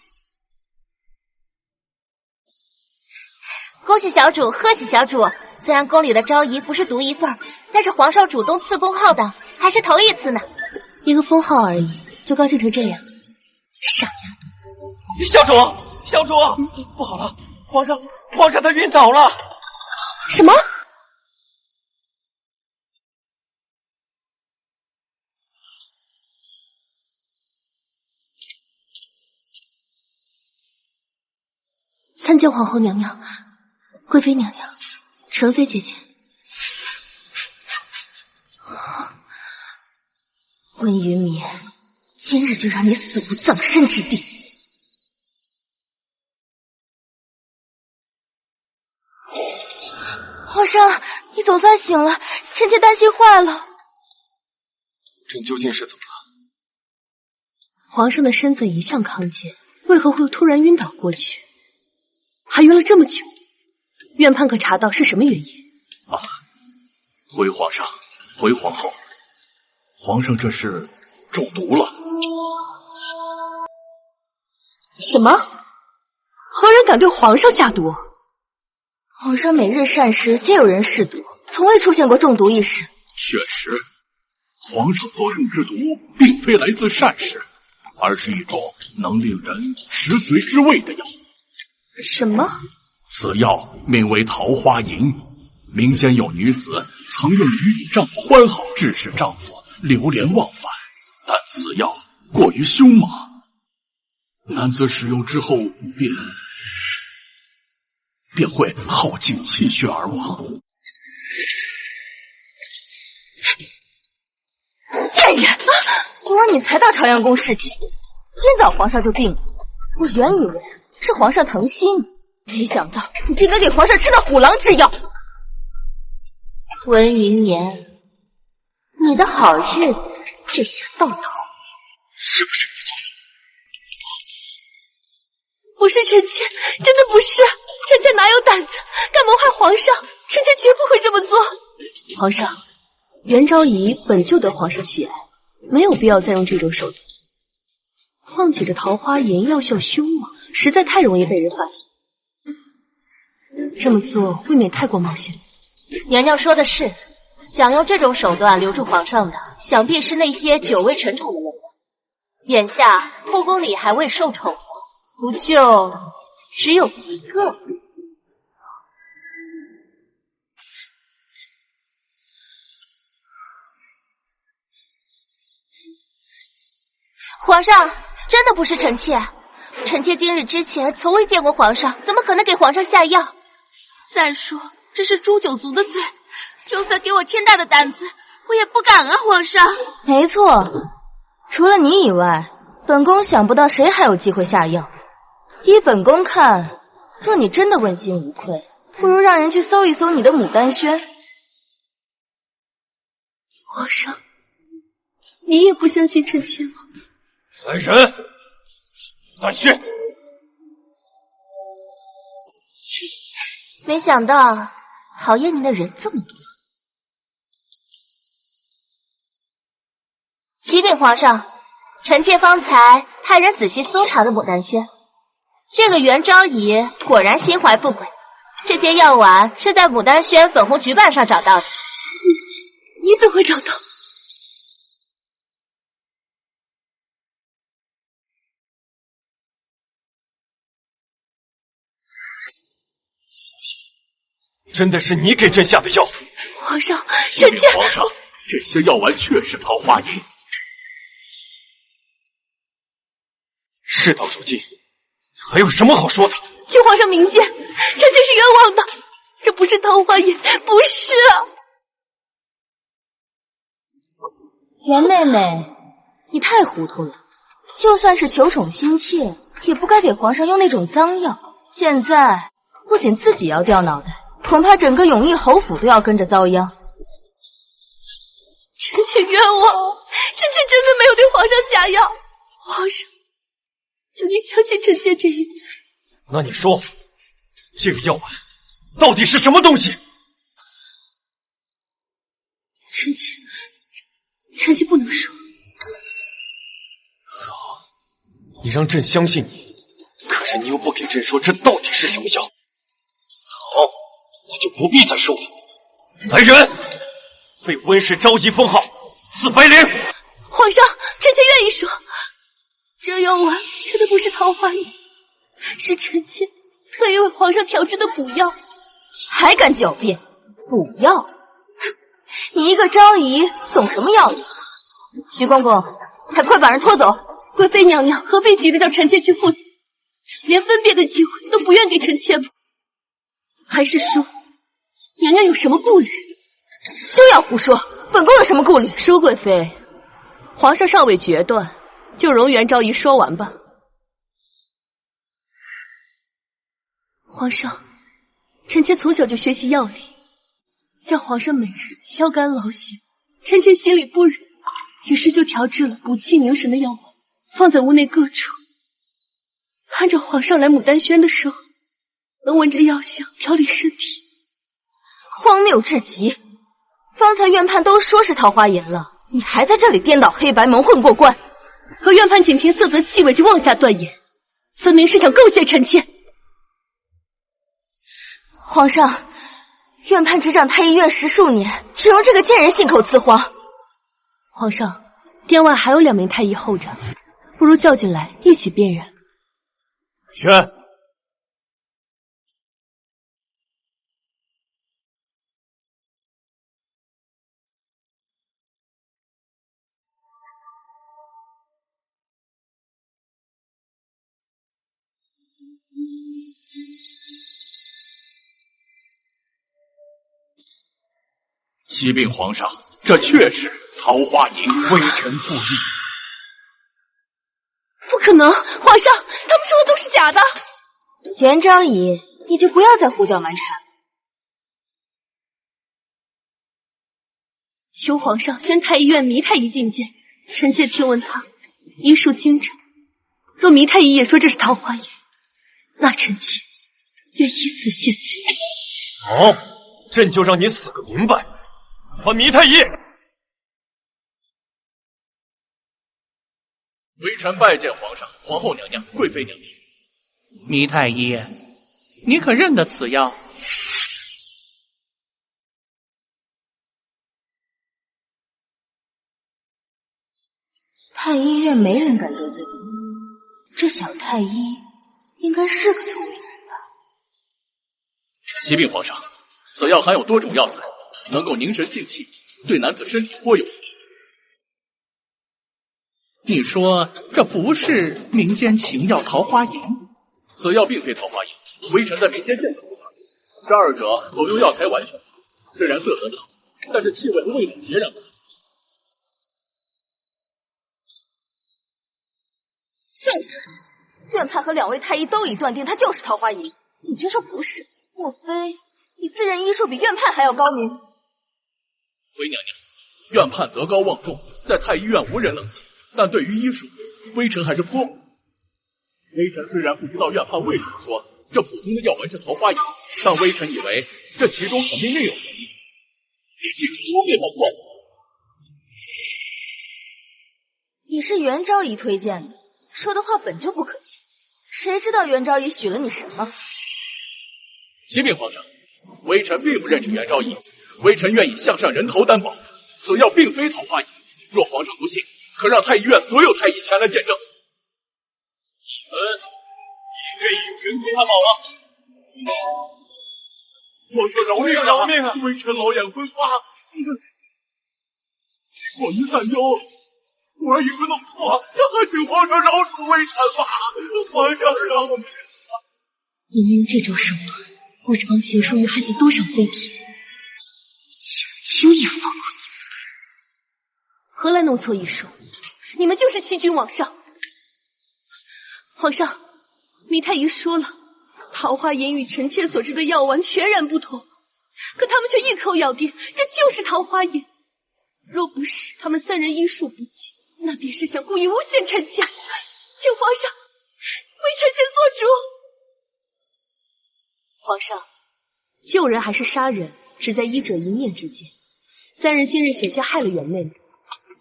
恭喜小主，贺喜小主！虽然宫里的昭仪不是独一份，但是皇上主动赐封号的还是头一次呢。一个封号而已，就高兴成这样，傻丫头！小主，不好了，皇上他晕倒了！什么？参见皇后娘娘、贵妃娘娘、纯妃姐姐。温云眠，今日就让你死无葬身之地！皇上，你总算醒了，臣妾担心坏了。朕究竟是怎么了？皇上的身子一向康健，为何会突然晕倒过去？还晕了这么久，院判可查到是什么原因？回皇上，回皇后，皇上这是中毒了。什么？何人敢对皇上下毒？皇上每日膳食皆有人试毒，从未出现过中毒一事。确实，皇上所用之毒并非来自膳食，而是一种能令人食髓知味的药。什么？此药名为桃花银，民间有女子曾用于与丈夫欢好，致使丈夫流连忘返，但此药过于凶猛，男子使用之后便会耗尽气血而亡。贱人！昨晚你才到朝阳宫侍寝，今早皇上就病了。我原以为是皇上疼惜你，没想到你竟敢给皇上吃那虎狼之药。温云眠，你的好日子这下到头，是不是你做的？不是臣妾，真的不是，臣妾哪有胆子敢谋害皇上，臣妾绝不会这么做。皇上，元昭仪本就得皇上喜爱，没有必要再用这种手段。况且这桃花银药效凶猛，实在太容易被人发现，这么做未免太过冒险。娘娘说的是，想用这种手段留住皇上的，想必是那些久未承宠的人了。眼下后宫里还未受宠，不就只有一个？皇上，真的不是臣妾，臣妾今日之前从未见过皇上，怎么可能给皇上下药？再说这是诛九族的罪，就算给我天大的胆子，我也不敢啊！皇上，没错，除了你以外，本宫想不到谁还有机会下药。依本宫看，若你真的问心无愧，不如让人去搜一搜你的牡丹轩。皇上，你也不相信臣妾吗？来人，丹轩！没想到讨厌您的人这么多。启禀皇上，臣妾方才派人仔细搜查了牡丹轩，这个元昭仪果然心怀不轨，这些药丸是在牡丹轩粉红菊瓣上找到的。你怎么会找到？真的是你给朕下的药？皇上，臣妾……皇上，这些药丸确是桃花银。事到如今，还有什么好说的？请皇上明鉴，臣妾是冤枉的，这不是桃花银，不是啊！袁妹妹，你太糊涂了，就算是求宠心切，也不该给皇上用那种脏药。现在不仅自己要掉脑袋，恐怕整个永义侯府都要跟着遭殃。臣妾冤枉，臣妾真的没有对皇上下药。皇上，求你相信臣妾这一次。那你说，这个药丸到底是什么东西？臣妾不能说。好，你让朕相信你，可是你又不给朕说这到底是什么药。好，那就不必再说了。来人，为温氏召集封号4白莲。皇上，臣妾愿意说，这药丸真的不是桃花饮，是臣妾特意为皇上调制的补药。还敢狡辩？补药？你一个昭仪懂什么药理？徐公公，还快把人拖走！贵妃娘娘何必急着叫臣妾去赴死，连分辨的机会都不愿给臣妾吗？还是说，娘娘有什么顾虑？休要胡说！本宫有什么顾虑？舒贵妃，皇上尚未决断，就容元昭仪说完吧。皇上，臣妾从小就学习药理，叫皇上每日消肝劳形，臣妾心里不忍，于是就调制了补气凝神的药丸，放在屋内各处，盼着皇上来牡丹轩的时候，能闻着药香调理身体。荒谬至极！方才院判都说是桃花饮了，你还在这里颠倒黑白，蒙混过关。可院判仅凭色泽气味就妄下断言，分明是想构陷臣妾。皇上，院判执掌太医院10数年，岂容这个贱人信口雌黄？皇上，殿外还有2名太医候着，不如叫进来一起辨认。宣。启禀皇上，这确是桃花饮，微臣附议。不可能，皇上，他们说的都是假的。元昭仪，你就不要再胡搅蛮缠。求皇上宣太医院糜太医觐见，臣妾听闻他医术精湛，若糜太医也说这是桃花饮，那臣妾愿以死谢罪。好，朕就让你死个明白。传糜太医。微臣拜见皇上、皇后娘娘、贵妃娘娘。糜太医，你可认得此药？太医院没人敢得罪我，这小太医应该是个聪明人吧？启禀皇上，此药含有多种药材，能够凝神静气，对男子身体颇有益。你说这不是民间情药桃花饮？此药并非桃花饮，微臣在民间见过这二者所用药材完全，虽然色泽差，但是气味和味道截然不同。院判和2位太医都已断定它就是桃花饮，你却说不是？莫非你自认医术比院判还要高明？回娘娘，院判德高望重，在太医院无人能及，但对于医术，微臣还是颇。微臣虽然不知道院判为什么说这普通的药丸是桃花饮，但微臣以为这其中肯定另有原因。你记住，不必冒犯我。你是元昭仪推荐的，说的话本就不可信，谁知道元昭仪许了你什么？启禀皇上，微臣并不认识元昭仪，微臣愿以项上人头担保，此药并非桃花饮。若皇上不信，可让太医院所有太医前来见证。你愿意人头担保了？皇上饶命啊！饶命啊！微臣老眼昏花，我于担忧，我儿一时弄错，还请皇上饶恕微臣吧！皇上饶命！你们用这种手段，不知帮秦淑玉害死多少妃嫔，轻易放过你们，何来弄错医术？你们就是欺君罔上！皇上，糜太医说了，桃花饮与臣妾所制的药丸全然不同，可他们却一口咬定这就是桃花饮。若不是他们3人医术不济，那便是想故意诬陷臣妾。请皇上臣前做主。皇上，救人还是杀人，只在医者一念之间。三人今日险些害了袁妹妹，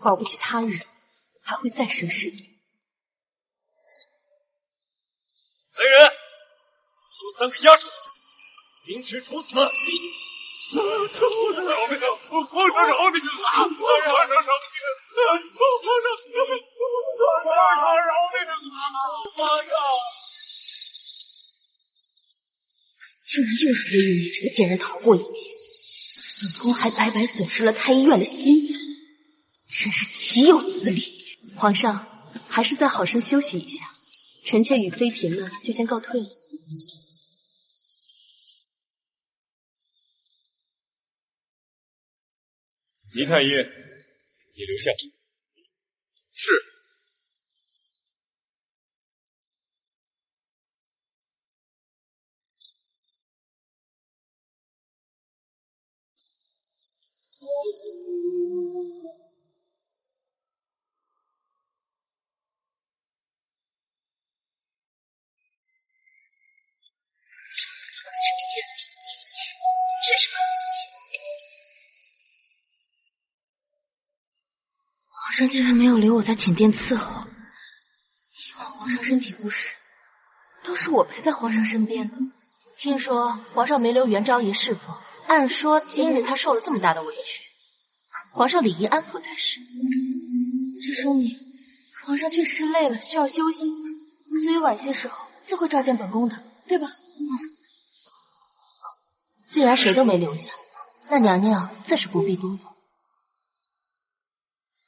保不齐他日还会再生事端。来人，搜3个押手，凌迟处死。饶命！皇上饶命！皇上饶命！皇上饶命！皇上！竟然又是为你这个贱人逃过一劫，本宫还白白损失了太医院的心思，真是岂有此理！皇上，还是再好生休息一下，臣妾与妃嫔们就先告退了。倪太医，你留下。是。皇上竟然没有留我在寝殿伺候，以往皇上身体不适，都是我陪在皇上身边的。听说皇上没留元昭仪侍奉，按说今日他受了这么大的委屈，皇上理应安抚才是。这说明皇上确实是累了，需要休息，所以晚些时候自会召见本宫的，对吧？既然谁都没留下，那娘娘自是不必多问。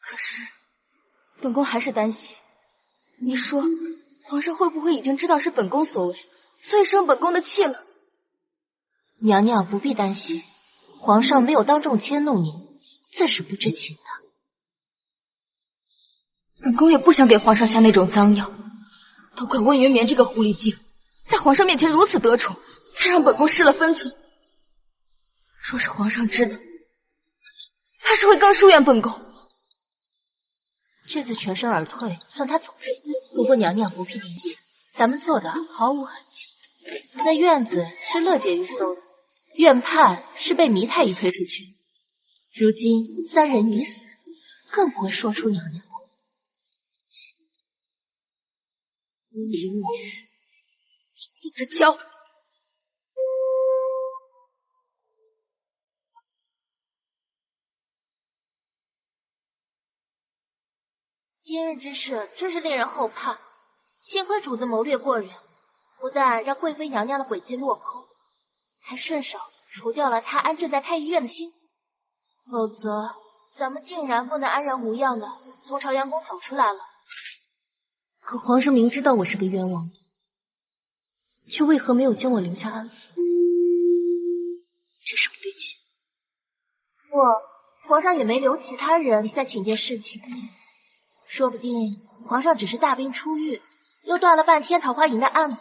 可是本宫还是担心，你说皇上会不会已经知道是本宫所为，所以生本宫的气了？娘娘不必担心，皇上没有当众迁怒您，自是不知情的。本宫也不想给皇上下那种脏药，都怪温元绵这个狐狸精，在皇上面前如此得宠，才让本宫失了分寸。若是皇上知道，怕是会更疏远本宫。这次全身而退，算他走运。不过娘娘不必担心，咱们做的毫无痕迹。那院子是乐婕妤搜的，院判是被糜太医推出去。如今三人已死，更不会说出娘娘。你走着瞧。今日之事真是令人后怕，幸亏主子谋略过人，不但让贵妃娘娘的诡计落空，还顺手除掉了她安置在太医院的心思，否则咱们定然不能安然无恙的从朝阳宫走出来了。可皇上明知道我是个冤枉的，却为何没有将我留下安抚？这是不对劲。皇上也没留其他人在寝殿侍寝，说不定皇上只是大病初愈，又断了半天桃花营的案子，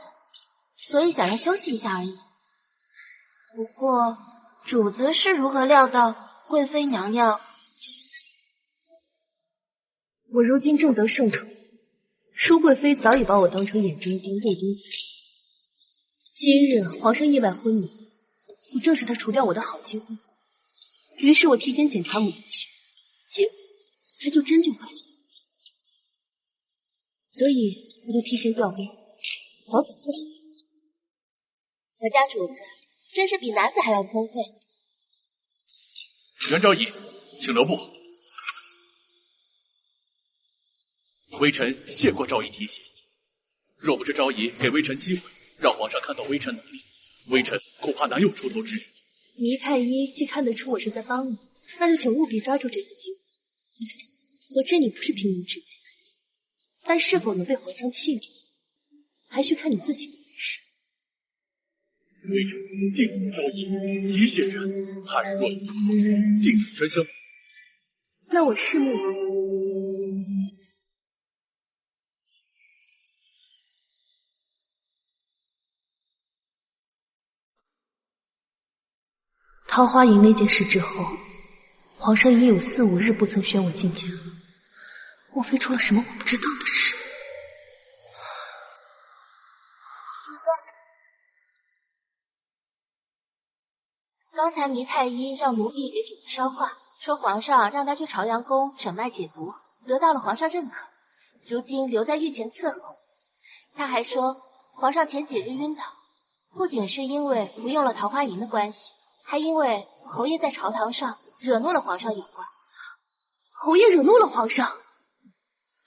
所以想要休息一下而已。不过主子是如何料到贵妃娘娘？我如今正得圣宠，舒贵妃早已把我当成眼中钉、肉中刺。今日皇上意外昏迷，我正是他除掉我的好机会。于是我提前检查母亲血，结果他就真就怀孕，所以我就提前调兵，早早做好。我家主子真是比男子还要聪慧。袁昭仪，请留步。微臣谢过昭仪提醒，若不是昭仪给微臣机会，让皇上看到微臣能力，微臣恐怕难有出头之日。倪太医既看得出我是在帮你，那就请务必抓住这次机会。我知你不是平民之辈，但是否能被皇上弃立，还需看你自己的本事。微臣定服昭仪，提谢着，他日若有出头之日，定死全生。那我拭目以待。桃花营那件事之后，皇上已有4、5日不曾宣我进谏了，莫非出了什么我不知道的事？刚才弥太医让奴婢给主子捎话，说皇上让他去朝阳宫诊脉解毒，得到了皇上认可，如今留在御前伺候。他还说，皇上前几日晕倒，不仅是因为服用了桃花银的关系，还因为侯爷在朝堂上惹怒了皇上有关。侯爷惹怒了皇上？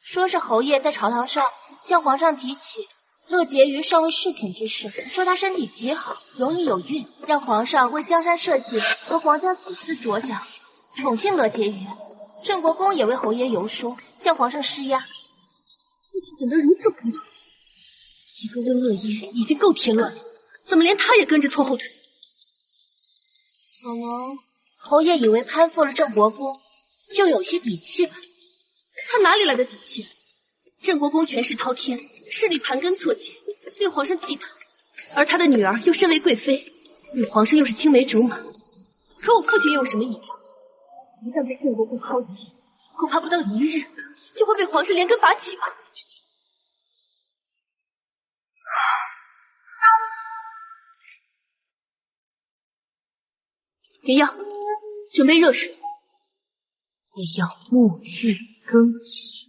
说是侯爷在朝堂上向皇上提起乐婕妤尚未侍寝之事，说她身体极好，容易有孕，让皇上为江山社稷和皇家子嗣着想，宠幸乐婕妤。镇国公也为侯爷游说，向皇上施压。父亲怎能如此糊涂？一个温乐爷已经够添乱了，怎么连他也跟着拖后腿？可能侯爷以为攀附了镇国公，就有些底气吧。他哪里来的底气？镇国公权势滔天，势力盘根错节，令皇上忌惮。而他的女儿又身为贵妃，与皇上又是青梅竹马。可我父亲又有什么异样？一旦被镇国公抛弃，恐怕不到一日就会被皇上连根拔起吧。别药，准备热水。我要沐浴更衣。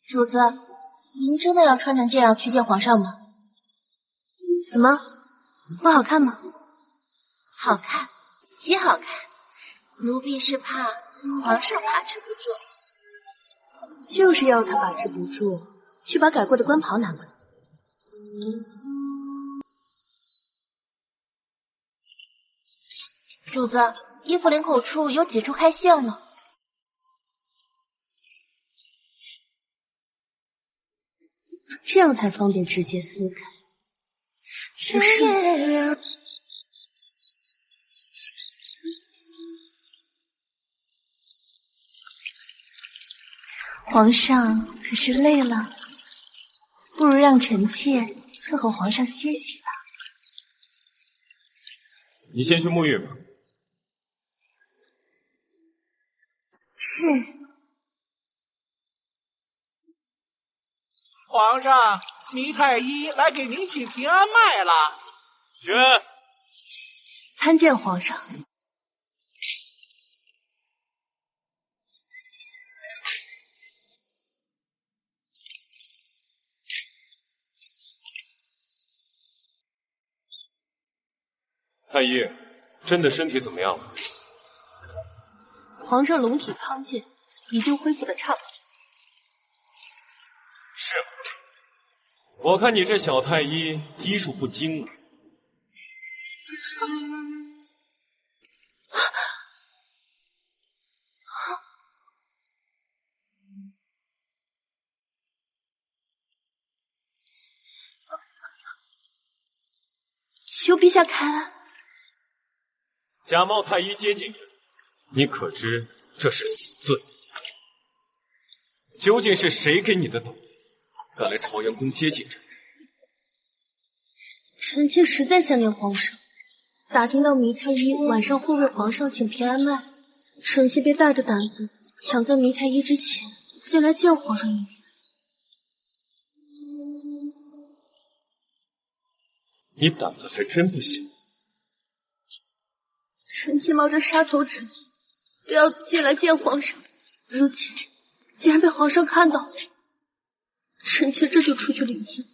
主子，您真的要穿成这样去见皇上吗？怎么，不好看吗？好看，极好看。奴婢是怕皇上把持不住。就是要他把持不住，去把改过的官袍拿过来。主子，衣服领口处有几处开线了。这样才方便直接撕开。只是皇上可是累了，不如让臣妾伺候皇上歇息吧。你先去沐浴吧。是。皇上，弥太医来给您请平安脉了。宣，参见皇上。太医，朕的身体怎么样了？皇上龙体康健，已经恢复的差不多。是，我看你这小太医医术不精啊。求陛下开恩。假冒太医接近朕，你可知这是死罪？究竟是谁给你的胆子，敢来朝阳宫接近朕？臣妾实在想念皇上，打听到弥太医晚上会为皇上请平安脉，臣妾便大着胆子抢在弥太医之前先来见皇上一面。你胆子还真不小。臣妾冒着杀头之意都要进来见皇上，如今竟然被皇上看到，臣妾这就出去领罪。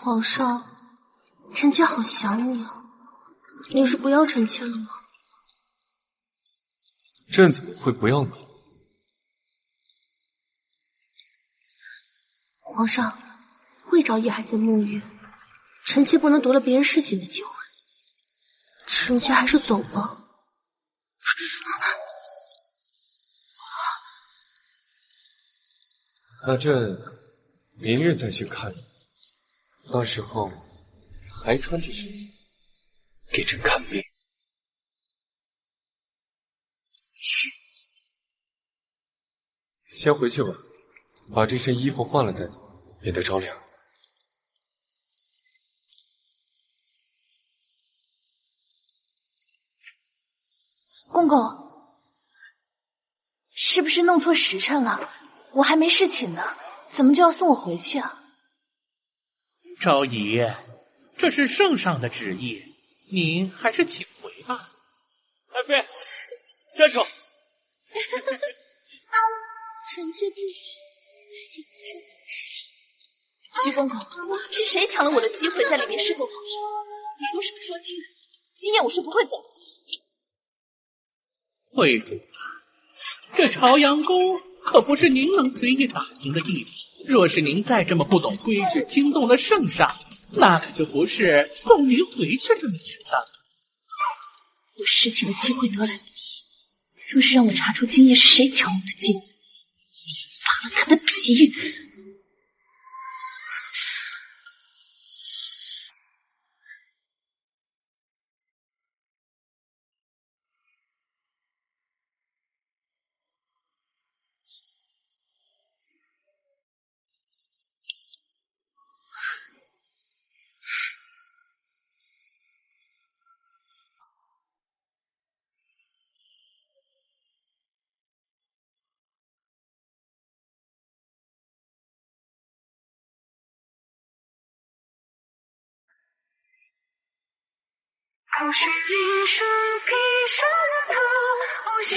皇上，臣妾好想你啊！你是不要臣妾了吗？朕怎么会不要你？皇上，魏昭义还在沐浴，臣妾不能夺了别人侍寝的机会。臣妾还是走吧。那朕明日再去看你，到时候还穿这身衣给朕看病。是。先回去吧，把这身衣服换了再走，免得着凉。公公，是不是弄错时辰了？我还没侍寝呢，怎么就要送我回去啊？昭仪，这是圣上的旨意，您还是请回吧。爱妃，站住！臣妾不许。徐公公，是谁抢了我的机会在里面侍奉皇上？你有什么说清楚，今夜我是不会走。惠主，这朝阳宫可不是您能随意打听的地方。若是您再这么不懂规矩，惊动了圣上，那可就不是送您回去这么简单了。我侍寝的机会得来不易，若是让我查出今夜是谁抢我的机会，扒了他的皮！不是银水披上了头，不是。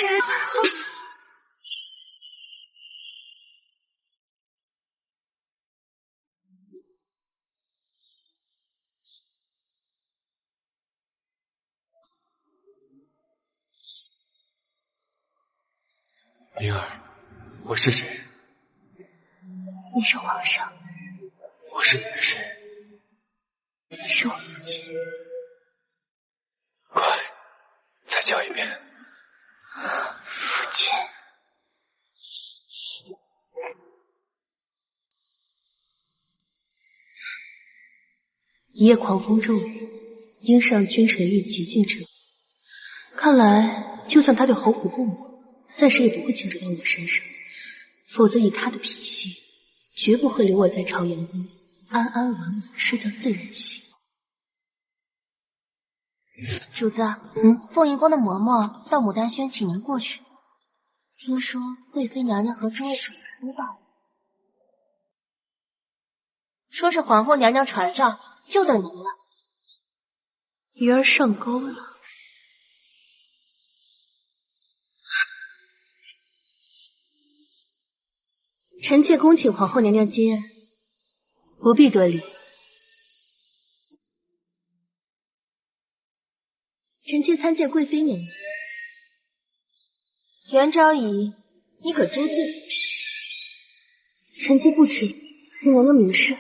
灵儿，我是谁？你是皇上，我是你的谁？你是我父亲。快，再叫一遍。父亲。一夜狂风骤雨，因上君臣欲极尽之。看来，就算他对侯府不满，暂时也不会牵扯到我身上。否则以他的脾性，绝不会留我在朝阳宫安安稳稳睡到自然醒。主子，凤仪宫的嬷嬷到牡丹轩请您过去。听说贵妃娘娘和诸位主子知道了，说是皇后娘娘传召，就等您了。鱼儿上钩了。臣妾恭请皇后娘娘接恩，不必多礼。臣妾参见贵妃娘娘。元昭仪，你可知罪？臣妾不知，请娘娘明示。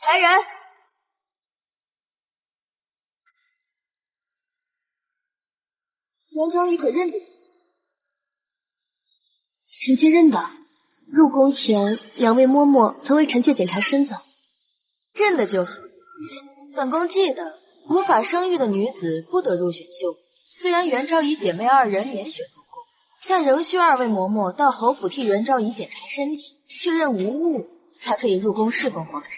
来人！元昭仪可认得你？臣妾认得。入宫前，两位嬷嬷曾为臣妾检查身子。认得就好。本宫记得，无法生育的女子不得入选秀。虽然元昭仪姐妹二人连选入宫，但仍需二位嬷嬷到侯府替元昭仪检查身体，确认无误，才可以入宫侍奉皇上。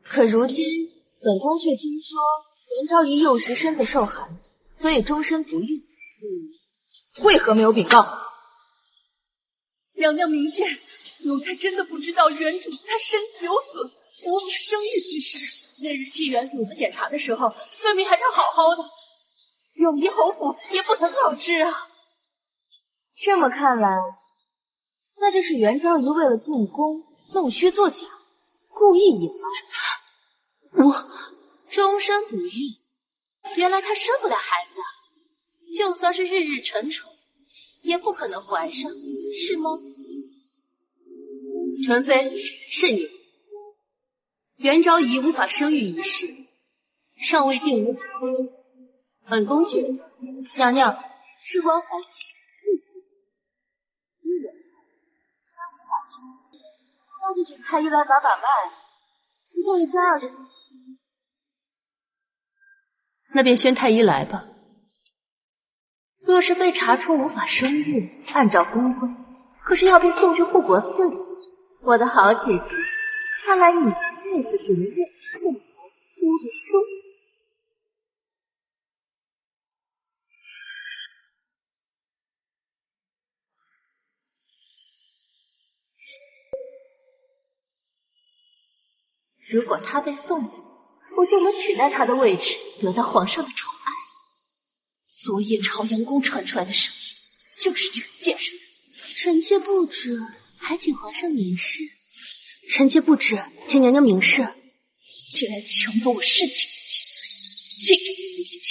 可如今，本宫却听说元昭仪幼时身子受寒，所以终身不孕。为何没有禀告？娘娘明鉴，奴才真的不知道元主子他身体有损，无法生育之事。那日替元主子检查的时候，分明还是好好的，永仪侯府也不曾告知啊。这么看来，那就是元昭仪为了进宫弄虚作假，故意隐瞒。我终身不孕，原来她生不了孩子啊！就算是日日沉宠，也不可能怀上，是吗？纯妃，慎言。元昭仪无法生育一事，尚未定论。本宫觉得，娘娘，事关皇。那就请太医来把脉，不就1加2这。那便宣太医来吧。若是被查出无法生育，按照公规，可是要被送去护国寺里。我的好姐姐，看来你这辈子只能认父母不读书。如果他被送死，我就能取代他的位置，得到皇上的宠爱。昨夜朝阳宫传出来的声音，就是这个贱人的。臣妾不知，还请皇上明示。臣妾不知，请娘娘明示。竟然抢走我侍寝的妻子，这种卑劣妻子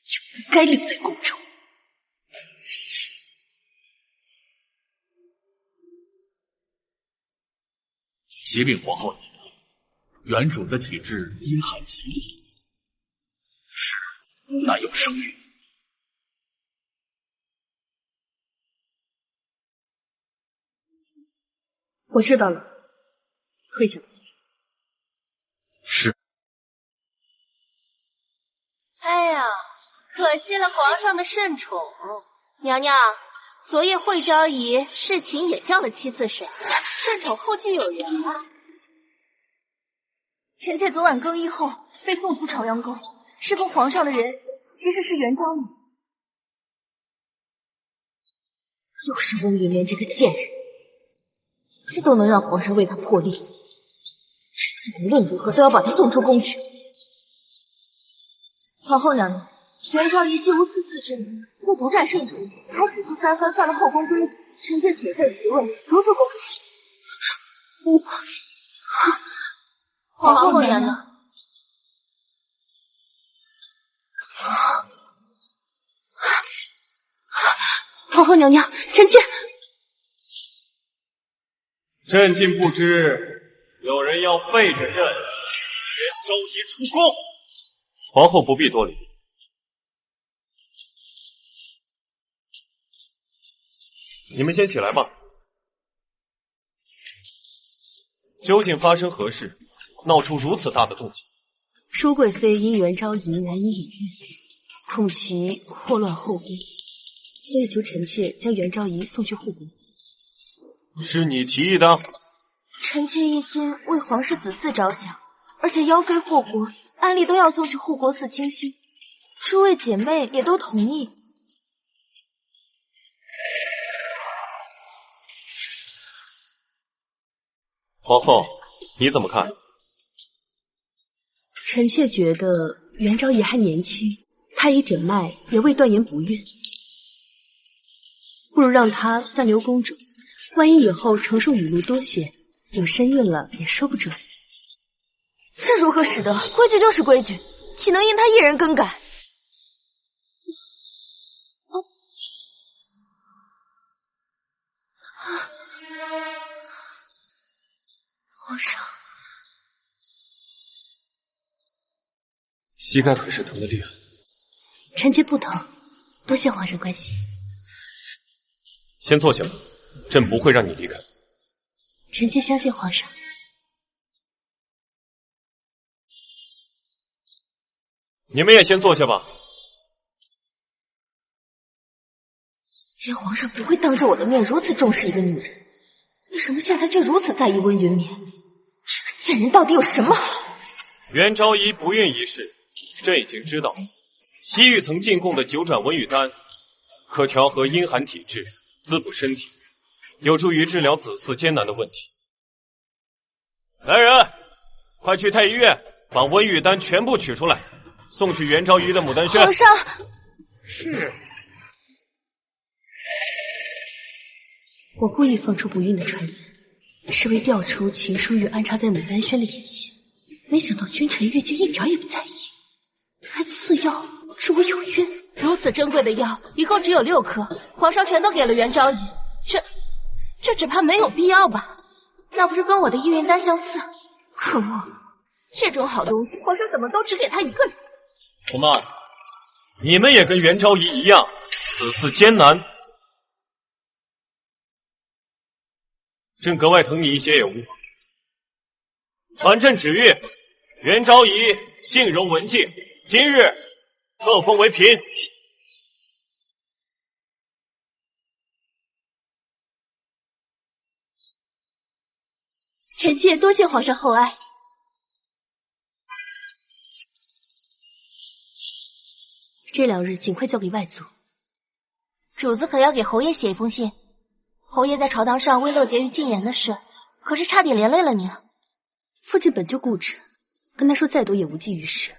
就不该留在宫中。启禀皇后，原主的体质阴寒极厉，是难有生育。我知道了，退下。是。哎呀，可惜了皇上的圣宠。娘娘，昨夜惠昭仪侍寝也叫了7次水，圣宠后继有人啊。臣妾昨晚更衣后被送出朝阳宫，侍奉皇上的人其实是元昭仪。又是温云莲这个贱人，每次都能让皇上为他破例。臣妾无论如何都要把他送出宫去。皇后娘娘，元昭仪既无4次之名，又独占圣宠，还几次3番犯了后宫规矩，臣妾谨废其位，逐出宫室。皇后娘娘，皇后娘娘，臣妾。朕竟不知有人要废着朕，元昭仪出宫。皇后不必多礼。你们先起来吧。究竟发生何事，闹出如此大的动静？淑贵妃因元昭仪难以隐喻，恐其祸乱后宫，所以求臣妾将元昭仪送去护国寺。是你提议的？臣妾一心为皇室子嗣着想，而且邀妃祸国，安丽都要送去护国寺精修，诸位姐妹也都同意。皇后，你怎么看？臣妾觉得元昭仪还年轻，太医诊脉也未断言不孕，不如让她暂留宫中，万一以后承受雨露多些，有身孕了也说不准。这如何使得？规矩就是规矩，岂能因他一人更改？皇上，膝盖可是疼得厉害。臣妾不疼，多谢皇上关心。先坐下吧，朕不会让你离开。臣妾相信皇上。你们也先坐下吧。见皇上不会当着我的面如此重视一个女人，为什么现在却如此在意温云眠？这个贱人到底有什么好？元昭仪不孕一事，朕已经知道。西域曾进贡的9转文羽丹，可调和阴寒体质，滋补身体，有助于治疗子嗣艰难的问题。来人，快去太医院把文羽丹全部取出来，送去元昭仪的牡丹轩。皇上，是。我故意放出不孕的传言，是为调出秦淑玉安插在牡丹轩的眼线，没想到君臣玉竟一点也不在意，还赐药助我有孕。如此珍贵的药，一共只有6颗，皇上全都给了元昭仪，这只怕没有必要吧？那不是跟我的意孕丹相似？可恶，这种好东西，皇上怎么都只给他一个人？同曼，你们也跟元昭仪一样，子嗣艰难。朕格外疼你一些也无妨，传朕旨谕，袁昭仪性柔文静，今日册封为嫔。臣妾多谢皇上厚爱。这2日尽快交给外祖。主子可要给侯爷写一封信。侯爷在朝堂上为乐婕妤进言的事，可是差点连累了您。父亲本就固执，跟他说再多也无济于事。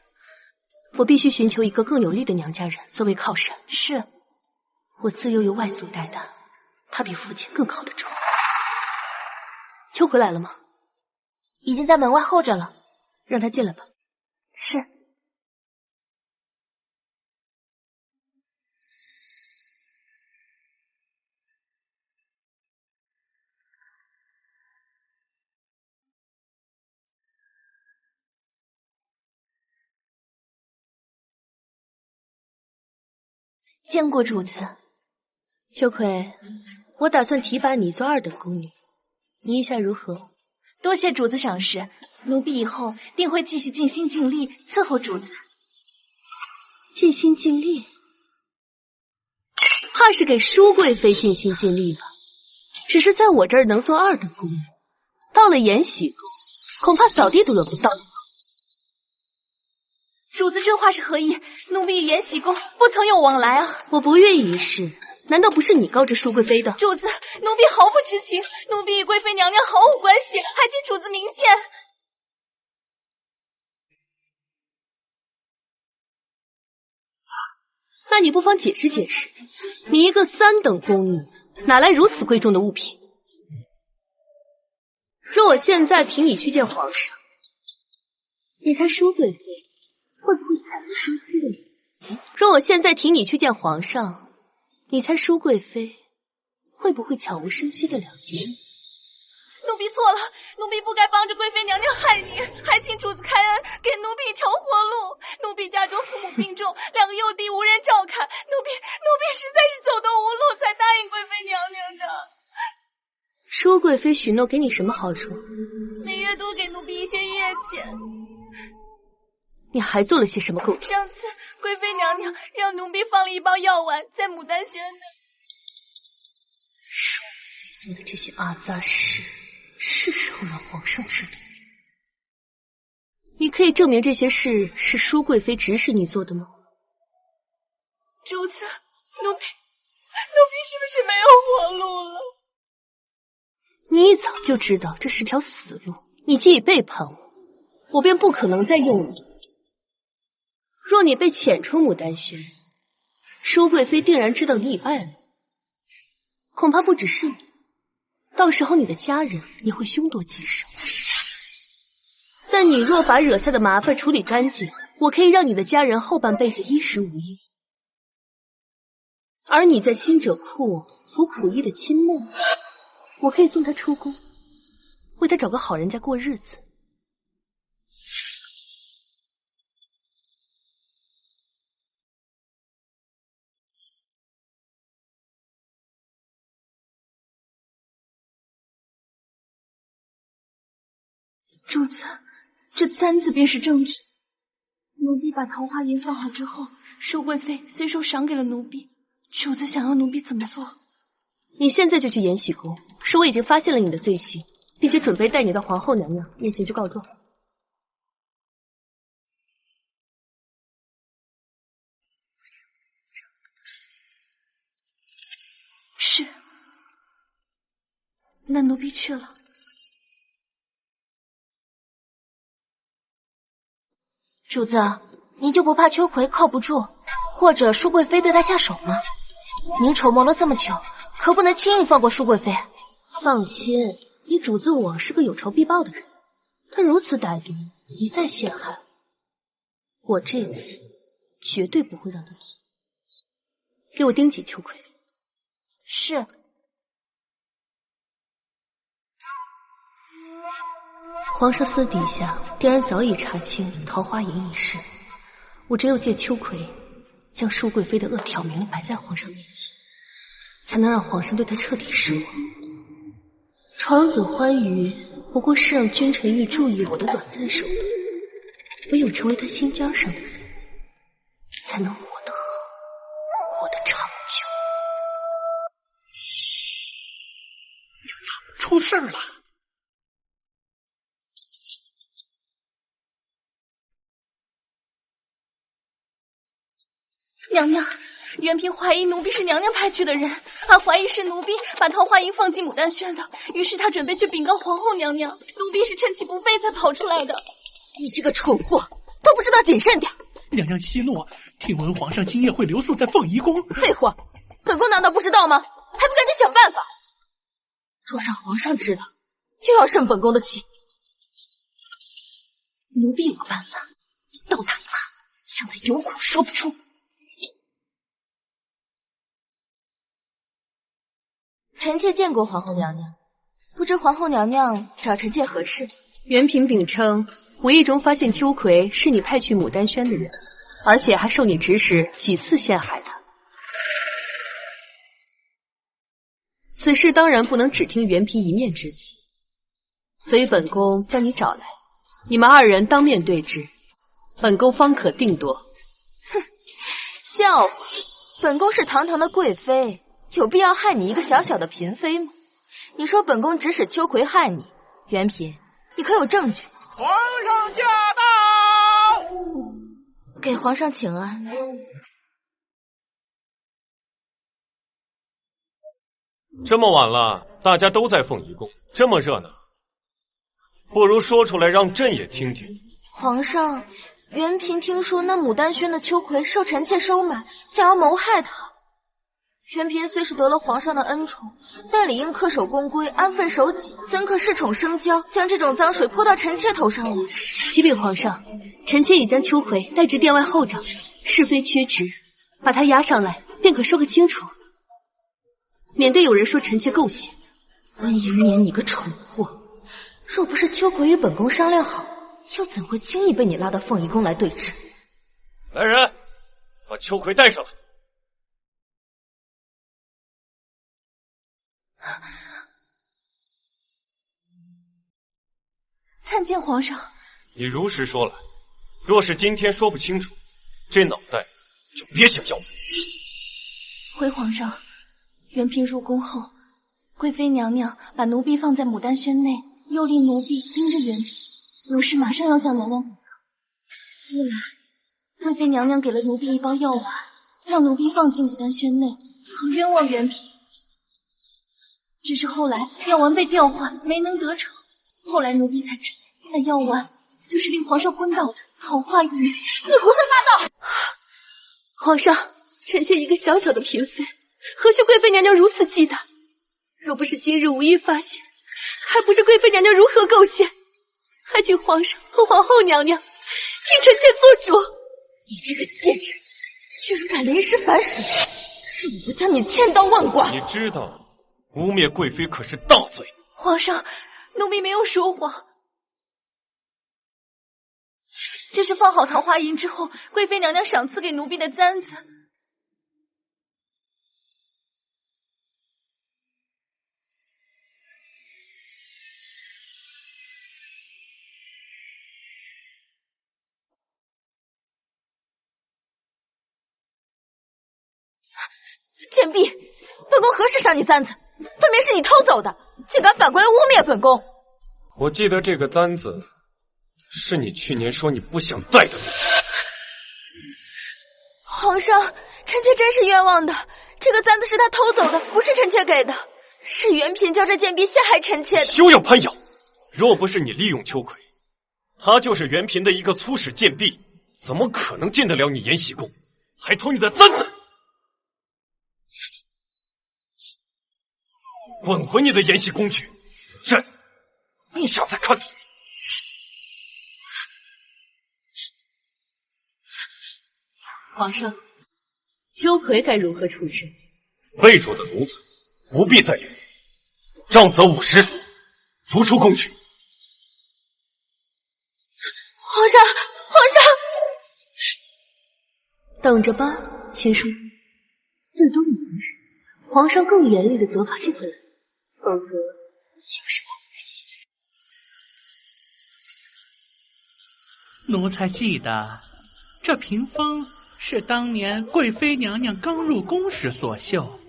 我必须寻求一个更有力的娘家人作为靠山。是，我自幼由外祖带大，他比父亲更靠得住。秋葵来了吗？已经在门外候着了。让他进来吧。是。见过主子。秋葵，我打算提拔你做2等宫女，你意下如何？多谢主子赏识，奴婢以后定会继续尽心尽力伺候主子。尽心尽力？怕是给舒贵妃尽心尽力吧。只是在我这儿能做2等宫女，到了延禧宫，恐怕扫地都轮不到。主子这话是何意？奴婢与延禧宫不曾有往来啊！我不愿一事，难道不是你告知舒贵妃的？主子，奴婢毫不知情，奴婢与贵妃娘娘毫无关系，还请主子明鉴。那你不妨解释解释，你一个3等宫女，哪来如此贵重的物品？若我现在凭你去见皇上，你猜舒贵妃会不会悄无声息的了结？若我现在请你去见皇上，你猜舒贵妃会不会悄无声息的了结？奴婢错了，奴婢不该帮着贵妃娘娘害你，还请主子开恩，给奴婢一条活路。奴婢家中父母病重，2个幼弟无人照看，奴婢实在是走投无路，才答应贵妃娘娘的。舒贵妃许诺给你什么好处？每月多给奴婢一些夜钱。你还做了些什么勾当？上次贵妃娘娘让奴婢放了一包药丸在牡丹仙的。舒贵妃做的这些阿杂事，是时候让皇上知道。你可以证明这些事是舒贵妃指使你做的吗？主子，奴婢是不是没有活路了？你一早就知道这是条死路，你既已背叛我，我便不可能再用你。若你被遣出牡丹轩，舒贵妃定然知道你已败露，恐怕不只是你，到时候你的家人也会凶多吉少。但你若把惹下的麻烦处理干净，我可以让你的家人后半辈子衣食无忧。而你在新者库服苦役的亲梦，我可以送他出宫，为他找个好人家过日子。主子，这3字便是证据。奴婢把桃花银放好之后，舒贵妃随手赏给了奴婢。主子想要奴婢怎么做？你现在就去延禧宫，是我已经发现了你的罪行，并且准备带你到皇后娘娘面前去告状。是，那奴婢去了。主子，您就不怕秋葵靠不住，或者舒贵妃对她下手吗？您筹谋了这么久，可不能轻易放过舒贵妃。放心，你主子我是个有仇必报的人，他如此歹毒，一再陷害我这次绝对不会让他走。给我盯紧秋葵。是。皇上私底下定然早已查清桃花银一事，我只有借秋葵将舒贵妃的恶挑明摆在皇上面前，才能让皇上对她彻底失望。床子欢愉，不过是让君臣玉注意我的短暂手段。唯有成为他心尖上的人，才能活得好，活得长久。出事了！娘娘，元嫔怀疑奴婢是娘娘派去的人，俺怀疑是奴婢把桃花印放进牡丹轩的，于是他准备去禀告皇后娘娘，奴婢是趁其不备才跑出来的。你这个蠢货，都不知道谨慎点！娘娘息怒，听闻皇上今夜会留宿在凤仪宫。废话，本宫难道不知道吗？还不赶紧想办法！若让皇上知道，又要生本宫的气。奴婢有个办法，倒打一耙，让他有苦说不出。臣妾见过皇后娘娘，不知皇后娘娘找臣妾何事？元嫔禀称，无意中发现秋葵是你派去牡丹轩的人，而且还受你指使几次陷害他。此事当然不能只听元嫔一面之词，所以本宫将你找来，你们二人当面对质，本宫方可定夺。哼，笑话！本宫是堂堂的贵妃，有必要害你一个小小的嫔妃吗？你说本宫指使秋葵害你，元嫔，你可有证据？皇上驾到！给皇上请安。这么晚了，大家都在凤仪宫，这么热闹，不如说出来让朕也听听。皇上，元嫔听说那牡丹轩的秋葵受臣妾收买，想要谋害他。元嫔虽是得了皇上的恩宠，但理应恪守宫规，安分守己，怎可恃宠生骄，将这种脏水泼到臣妾头上呢？启禀皇上，臣妾已将秋葵带至殿外候长，是非曲直，把他押上来，便可说个清楚，免得有人说臣妾构陷。温延年，你个蠢货！若不是秋葵与本宫商量好，又怎会轻易被你拉到凤仪宫来对质？来人，把秋葵带上来。参见皇上。你如实说来，若是今天说不清楚，这脑袋就别想要。回皇上，元嫔入宫后，贵妃娘娘把奴婢放在牡丹轩内，又令奴婢盯着元嫔，有事马上要向娘娘禀告。后来，贵妃娘娘给了奴婢一包药丸，让奴婢放进牡丹轩内，好冤枉元嫔。只是后来药丸被调换，没能得逞。后来奴婢才知道，那药丸就是令皇上昏倒的桃花印。你胡说八道！皇上，臣妾一个小小的嫔妃，何须贵妃娘娘如此忌惮？若不是今日无意发现，还不知贵妃娘娘如何构陷。还请皇上和皇后娘娘替臣妾做主。你这个贱人，居然敢临时反水，让我将你千刀万剐！你知道污蔑贵妃可是大罪。皇上，奴婢没有说谎，这是放好桃花印之后，贵妃娘娘赏赐给奴婢的簪子。贱婢，本宫何时赏你簪子？分明是你偷走的，竟敢反过来污蔑本宫！我记得这个簪子是你去年说你不想戴的那个。皇上，臣妾真是冤枉的，这个簪子是他偷走的，不是臣妾给的，是元嫔叫这贱婢陷害臣妾的。休要攀咬！若不是你利用秋葵，她就是元嫔的一个粗使贱婢，怎么可能进得了你延禧宫，还偷你的簪子？滚回你的延禧宫去！朕不想再看到你。皇上，秋葵该如何处置？魏主的奴才不必再留，杖责50，逐出宫去。皇上，皇上，等着吧，秦叔。最多你能忍，皇上更严厉的责罚这个人，否则就是把你的心。奴才记得，这屏风是当年贵妃娘娘刚入宫时所绣。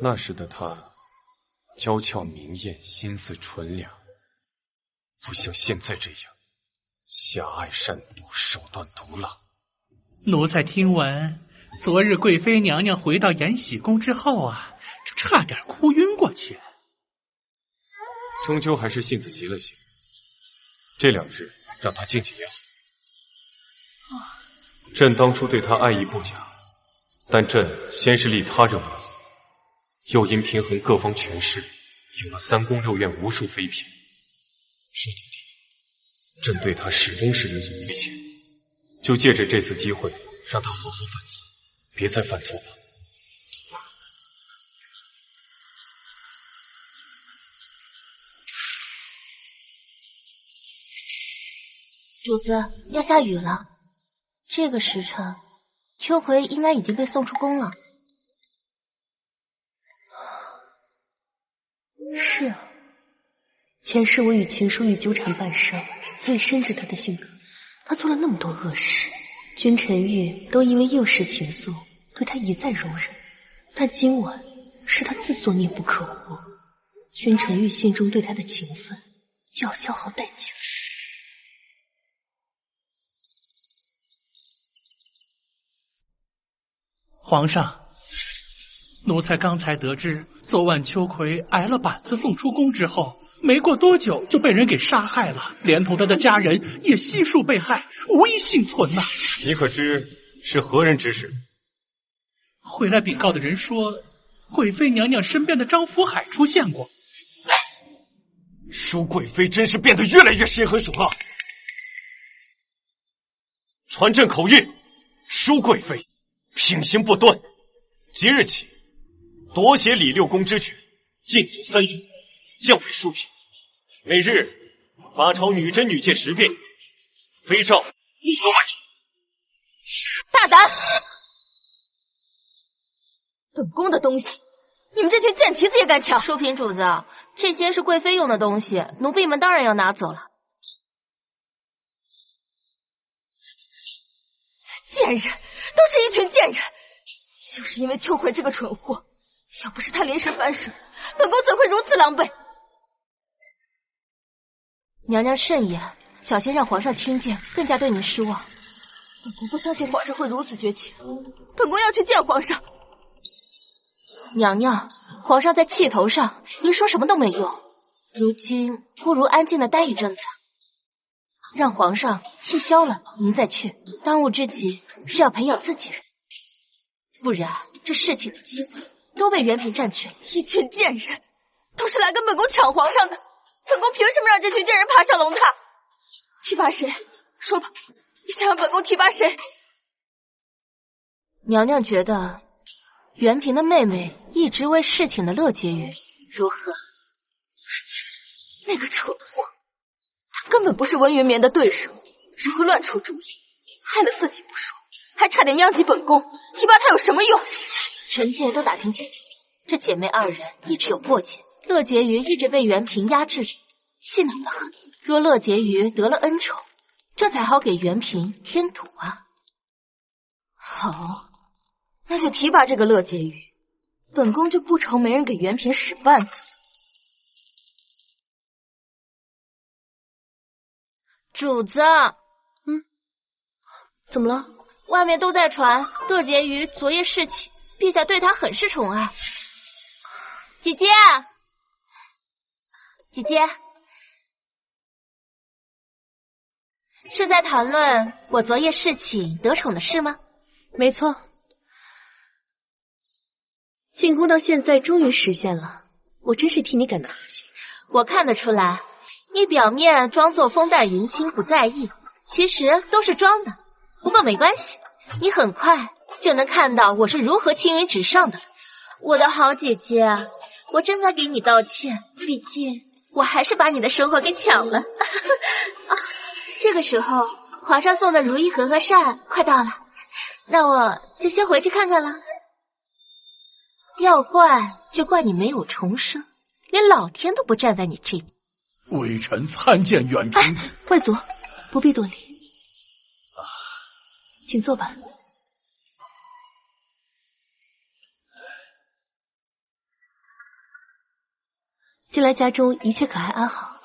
那时的她娇俏明艳，心思纯良，不像现在这样狭隘善毒，手段毒辣。奴才听闻，昨日贵妃娘娘回到延禧宫之后啊，就差点哭晕过去。终究还是性子急了些，这2日让她静静也好。朕当初对她爱意不假，但朕先是立他人为后，又因平衡各方权势，有了3宫6院无数妃嫔。说到底，朕对她始终是有所亏欠，就借着这次机会，让她好好反思，别再犯错了。主子，要下雨了。这个时辰，秋葵应该已经被送出宫了。是啊，前世我与秦淑玉纠缠半生，所以深知他的性格。他做了那么多恶事，君臣玉都因为幼时情愫，对他一再容忍。但今晚是他自作孽不可活，君臣玉心中对他的情分就要消耗殆尽。皇上，奴才刚才得知，昨晚秋葵挨了板子送出宫之后，没过多久就被人给杀害了，连同他的家人也悉数被害，无一幸存呐。你可知是何人指使？回来禀告的人说，贵妃娘娘身边的张福海出现过。舒贵妃真是变得越来越心狠手辣。传朕口谕，舒贵妃品行不端，即日起夺挟李6宫之权，禁足3月，降为庶嫔。每日罚抄女真女诫10遍，非诏不得外出。大胆！本宫的东西，你们这群贱蹄子也敢抢？淑嫔主子，这些是贵妃用的东西，奴婢们当然要拿走了。贱人，都是一群贱人！就是因为秋葵这个蠢货，要不是他临时翻身，本宫怎会如此狼狈？娘娘慎言，小心让皇上听见，更加对您失望。本宫不相信皇上会如此绝情，本宫要去见皇上。娘娘，皇上在气头上，您说什么都没用。如今不如安静的待一阵子，让皇上气消了，您再去。当务之急是要培养自己人，不然这事情的机会都被袁平占去了。一群贱人，都是来跟本宫抢皇上的，本宫凭什么让这群贱人爬上龙榻？提拔谁？说吧，你想让本宫提拔谁？娘娘觉得袁平的妹妹一直为侍寝的乐婕妤如何？那个蠢货，他根本不是温云眠的对手，只会乱出主意，害了自己不说，还差点殃及本宫。提拔他有什么用？臣妾都打听清楚，这姐妹2人一直有过节，乐婕妤一直被袁平压制着，气恼的很。若乐婕妤得了恩宠，这才好给袁平添堵啊。好，那就提拔这个乐婕妤，本宫就不愁没人给袁平使绊子。主子，怎么了？外面都在传乐婕妤昨夜侍寝，陛下对她很是宠爱。姐姐，姐姐，是在谈论我昨夜侍寝得宠的事吗？没错，进宫到现在终于实现了，我真是替你感到高兴。我看得出来，你表面装作风淡云轻不在意，其实都是装的。不过没关系，你很快就能看到我是如何青云直上的。我的好姐姐，我真该给你道歉，毕竟我还是把你的生活给抢了。这个时候，皇上送的如意和合扇快到了，那我就先回去看看了。要怪就怪你没有重生，连老天都不站在你这边。微臣参见远平。外祖，不必多礼。请坐吧。近来家中一切可还安好？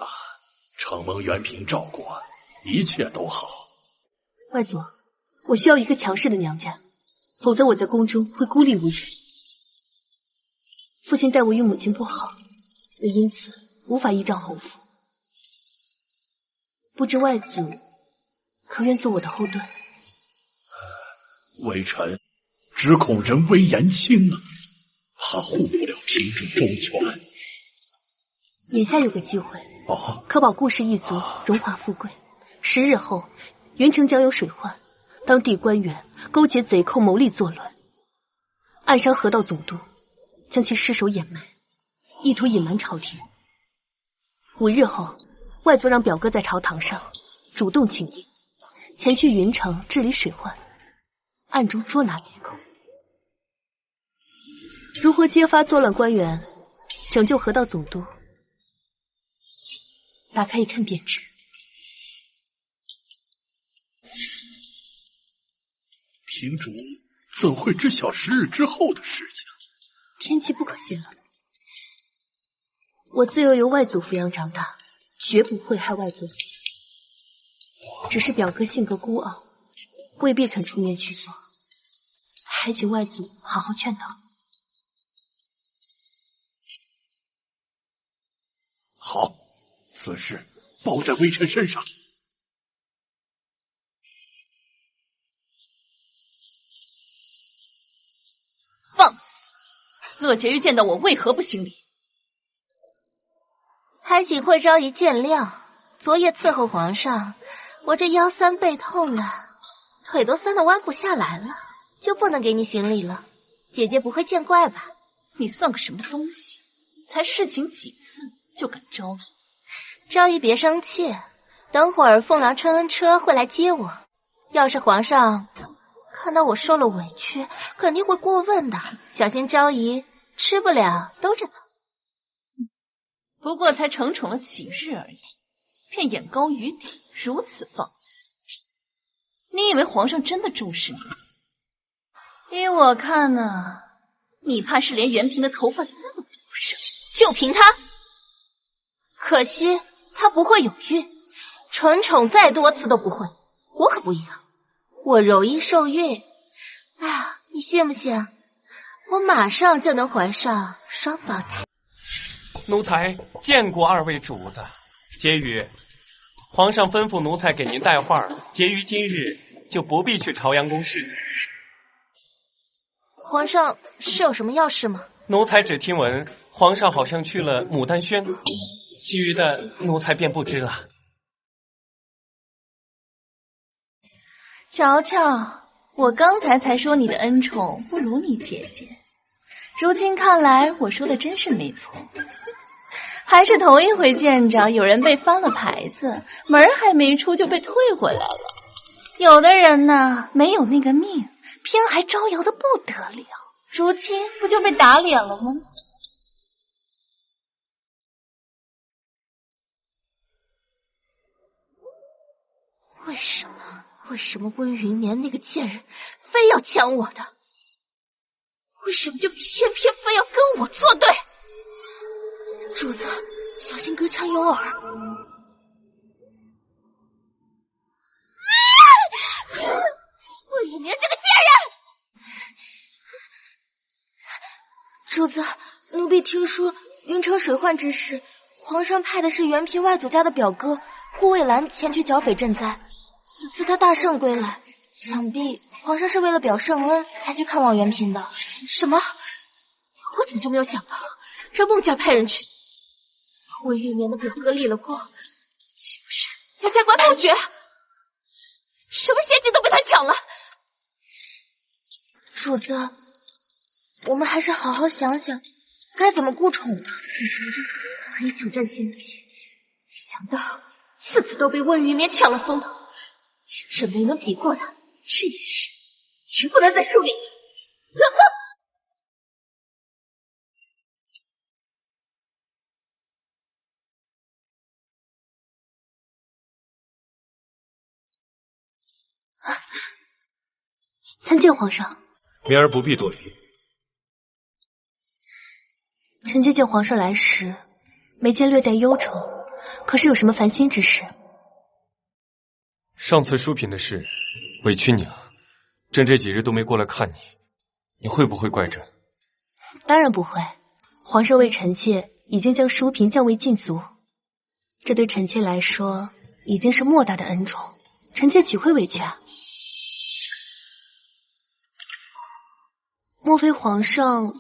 承蒙元平照顾，一切都好。外祖，我需要一个强势的娘家，否则我在宫中会孤立无援。父亲待我与母亲不好，也因此无法依仗侯府。不知外祖可愿做我的后盾？微臣只恐人微言轻啊，怕护不了庭主周全。眼下有个机会，可保顾氏一族荣华富贵。10日后，云城将有水患，当地官员勾结贼寇谋利作乱，暗伤河道总督，将其尸首掩埋，意图隐瞒朝廷。5日后，外族让表哥在朝堂上主动请缨，前去云城治理水患，暗中捉拿贼寇。如何揭发作乱官员，拯救河道总督？打开一看便知。庭主怎会知晓10日之后的事情？天机不可泄露。我自幼由外祖抚养长大，绝不会害外祖。只是表哥性格孤傲，未必肯出面去做，还请外祖好好劝导。好，此事报在微臣身上。放肆！乐婕妤见到我为何不行礼？还请惠昭仪见谅。昨夜伺候皇上，我这腰酸背痛的，腿都酸得弯不下来了，就不能给你行礼了。姐姐不会见怪吧？你算个什么东西？才侍寝几次就敢招你？昭仪别生气，等会儿凤良春恩车会来接我。要是皇上看到我受了委屈，肯定会过问的。小心昭仪吃不了兜着走。不过才承宠了几日而已，便眼高于底，如此放肆。你以为皇上真的重视你？依我看呢，你怕是连元平的头发丝都不剩。就凭他，可惜他不会有孕，承宠再多次都不会。我可不一样，我柔阴受孕。哎呀，你信不信？我马上就能怀上双胞胎。奴才见过2位主子。婕妤，皇上吩咐奴才给您带话，婕妤今日就不必去朝阳宫侍寝。皇上是有什么要事吗？奴才只听闻皇上好像去了牡丹轩，其余的奴才便不知了。瞧瞧，我刚才说你的恩宠不如你姐姐，如今看来我说的真是没错。还是头一回见着有人被翻了牌子，门还没出就被退回来了。有的人呢，没有那个命，偏还招摇的不得了，如今不就被打脸了吗？为什么温云眠那个贱人非要抢我的？为什么就偏偏非要跟我作对？主子，小心隔墙有耳。温云眠这个贱人！主子，奴婢听说云城水患之事，皇上派的是元平外祖家的表哥顾蔚兰前去剿匪赈灾。此次他大胜归来，想必皇上是为了表圣恩才去看望元平的。什么？我怎么就没有想到，让孟家派人去？温云眠的表哥立了功，岂不是要加官不爵？什么仙境都被他抢了。主子，我们还是好好想想该怎么顾宠吧。你瞧着可以抢占先机，想到次次都被温云眠抢了风头，竟是没能比过他，这一世绝不能再输给你。参见皇上。明儿不必多礼。臣妾见皇上来时，眉间略带忧愁，可是有什么烦心之事？上次淑嫔的事，委屈你了。朕这几日都没过来看你，你会不会怪朕？当然不会。皇上为臣妾已经将淑嫔降为禁足，这对臣妾来说已经是莫大的恩宠，臣妾岂会委屈啊？莫非皇上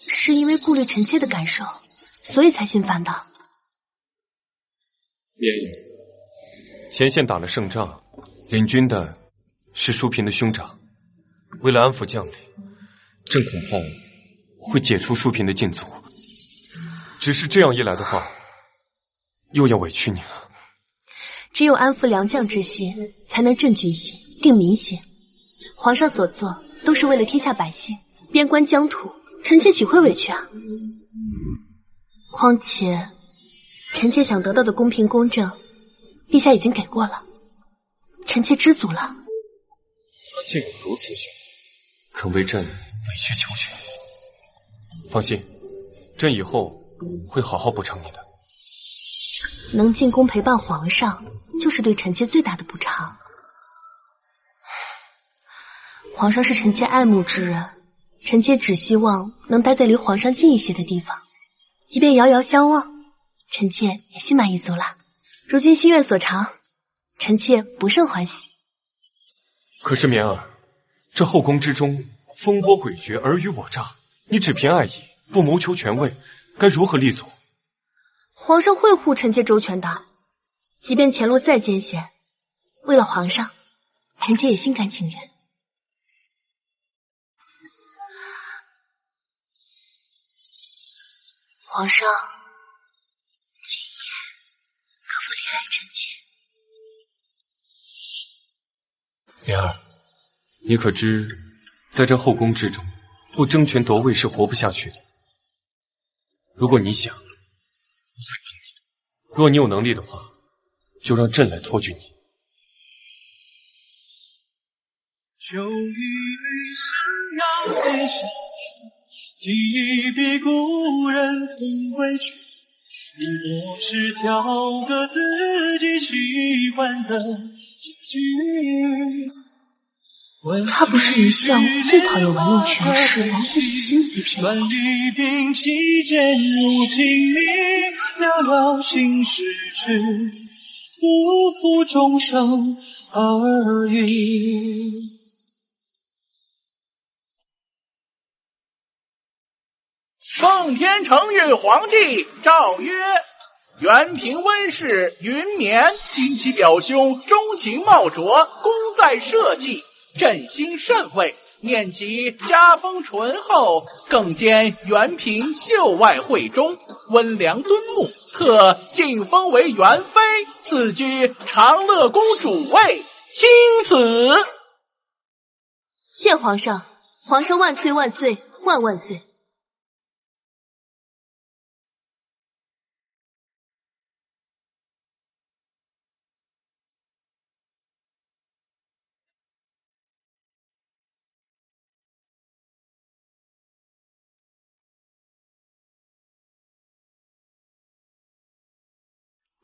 是因为顾虑臣妾的感受，所以才心烦的？莲影，前线打了胜仗，领军的是淑嫔的兄长。为了安抚将领，朕恐怕会解除淑嫔的禁足。只是这样一来的话，又要委屈你了。只有安抚良将之心，才能振军心、定民心。皇上所做都是为了天下百姓，边关疆土，臣妾岂会委屈啊？况且，臣妾想得到的公平公正，陛下已经给过了，臣妾知足了。他竟有如此想，肯为朕委曲求全。放心，朕以后会好好补偿你的。能进宫陪伴皇上，就是对臣妾最大的补偿。皇上是臣妾爱慕之人，臣妾只希望能待在离皇上近一些的地方，即便遥遥相望，臣妾也心满意足了。如今心愿所偿，臣妾不胜欢喜。可是绵儿，这后宫之中风波诡谲，尔虞我诈，你只凭爱意，不谋求权位，该如何立足？皇上会护臣妾周全的，即便前路再艰险，为了皇上，臣妾也心甘情愿。皇上，今夜可否怜爱臣妾？莲儿，你可知，在这后宫之中，不争权夺位是活不下去的。如果你想，我会帮你的。若你有能力的话，就让朕来托举你。秋雨里相邀几时？记一笔故人同归去。我是挑个自己喜欢的结局。他不是一向最讨厌玩弄权势、玩自己心思的偏乱离兵期间入情里，寥寥心事只不负众生而已。奉天承运皇帝诏曰：元平温氏云绵今其表兄钟情冒卓，功在社稷，朕心甚慰。念其家风淳厚，更兼元平秀外慧中，温良敦睦，特晋封为元妃，自居长乐宫主位，钦此。谢皇上，皇上万岁万岁万万岁！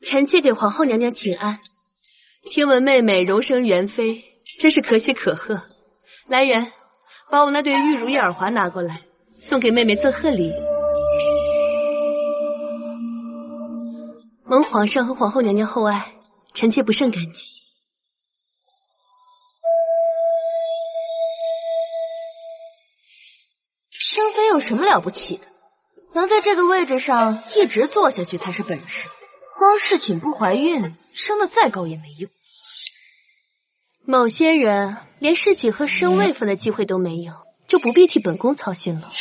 臣妾给皇后娘娘请安。听闻妹妹荣升元妃，真是可喜可贺。来人，把我那对玉如意耳环拿过来，送给妹妹做贺礼。蒙皇上和皇后娘娘厚爱，臣妾不胜感激。升妃有什么了不起的？能在这个位置上一直坐下去才是本事。光侍寝不怀孕，升得再高也没用。某些人连侍寝和升位分的机会都没有，就不必替本宫操心了。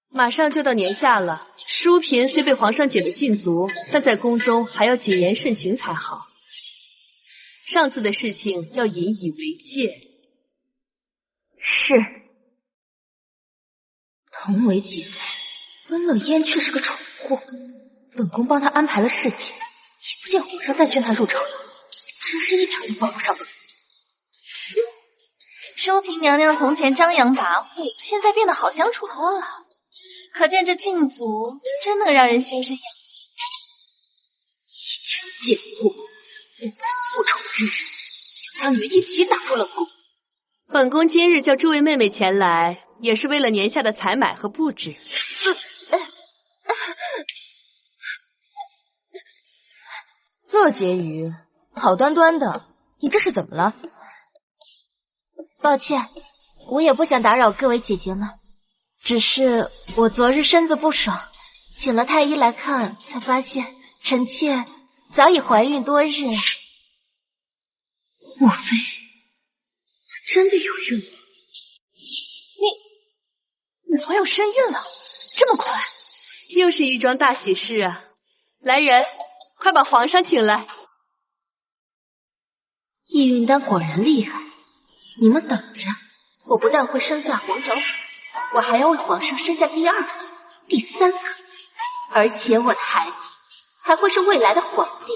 马上就到年下了，淑嫔虽被皇上解了禁足，但在宫中还要谨言慎行才好。上次的事情要引以为戒。是。同为己妃，温冷烟却是个蠢货。本宫帮她安排了事情，不见皇上再劝他入朝了，真是一点都帮不上忙。淑嫔娘娘从前张扬跋扈，现在变得好相处多了，可见这禁足真能让人修身养一群贱货，不报复仇之日，就将你们一起打入冷宫。本宫今日叫诸位妹妹前来，也是为了年下的采买和布置。乐婕妤，好端端的，你这是怎么了？抱歉，我也不想打扰各位姐姐们，只是我昨日身子不爽，请了太医来看，才发现臣妾早已怀孕多日。莫非真的有孕了？你怀有身孕了？这么快？又是一桩大喜事啊！来人，快把皇上请来。易孕丹果然厉害，你们等着，我不但会生下皇长子，我还要为皇上生下第二个、第三个，而且我的孩子还会是未来的皇帝。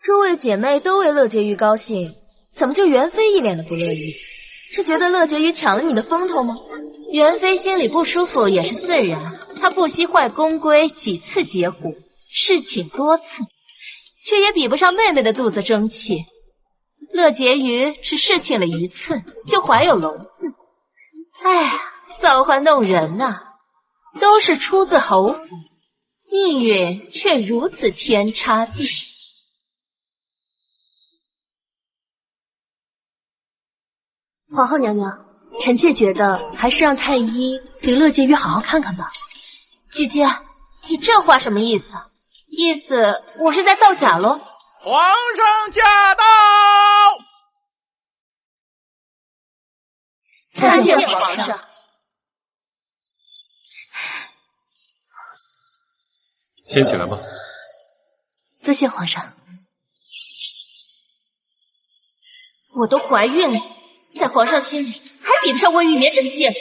诸位姐妹都为乐婕妤高兴，怎么就元妃一脸的不乐意？是觉得乐婕妤抢了你的风头吗？元妃心里不舒服也是自然，她不惜坏宫规，几次截胡，侍寝多次，却也比不上妹妹的肚子争气。乐婕妤是侍寝了一次，就怀有龙子。哎呀，造化弄人呐，都是出自侯府，命运却如此天差地别。皇后娘娘，臣妾觉得还是让太医给乐婕妤好好看看吧。姐姐，你这话什么意思？意思我是在造假喽？皇上驾到！参见皇上。先起来吧。多谢皇上。我都怀孕了，在皇上心里还比不上温玉绵臣妾。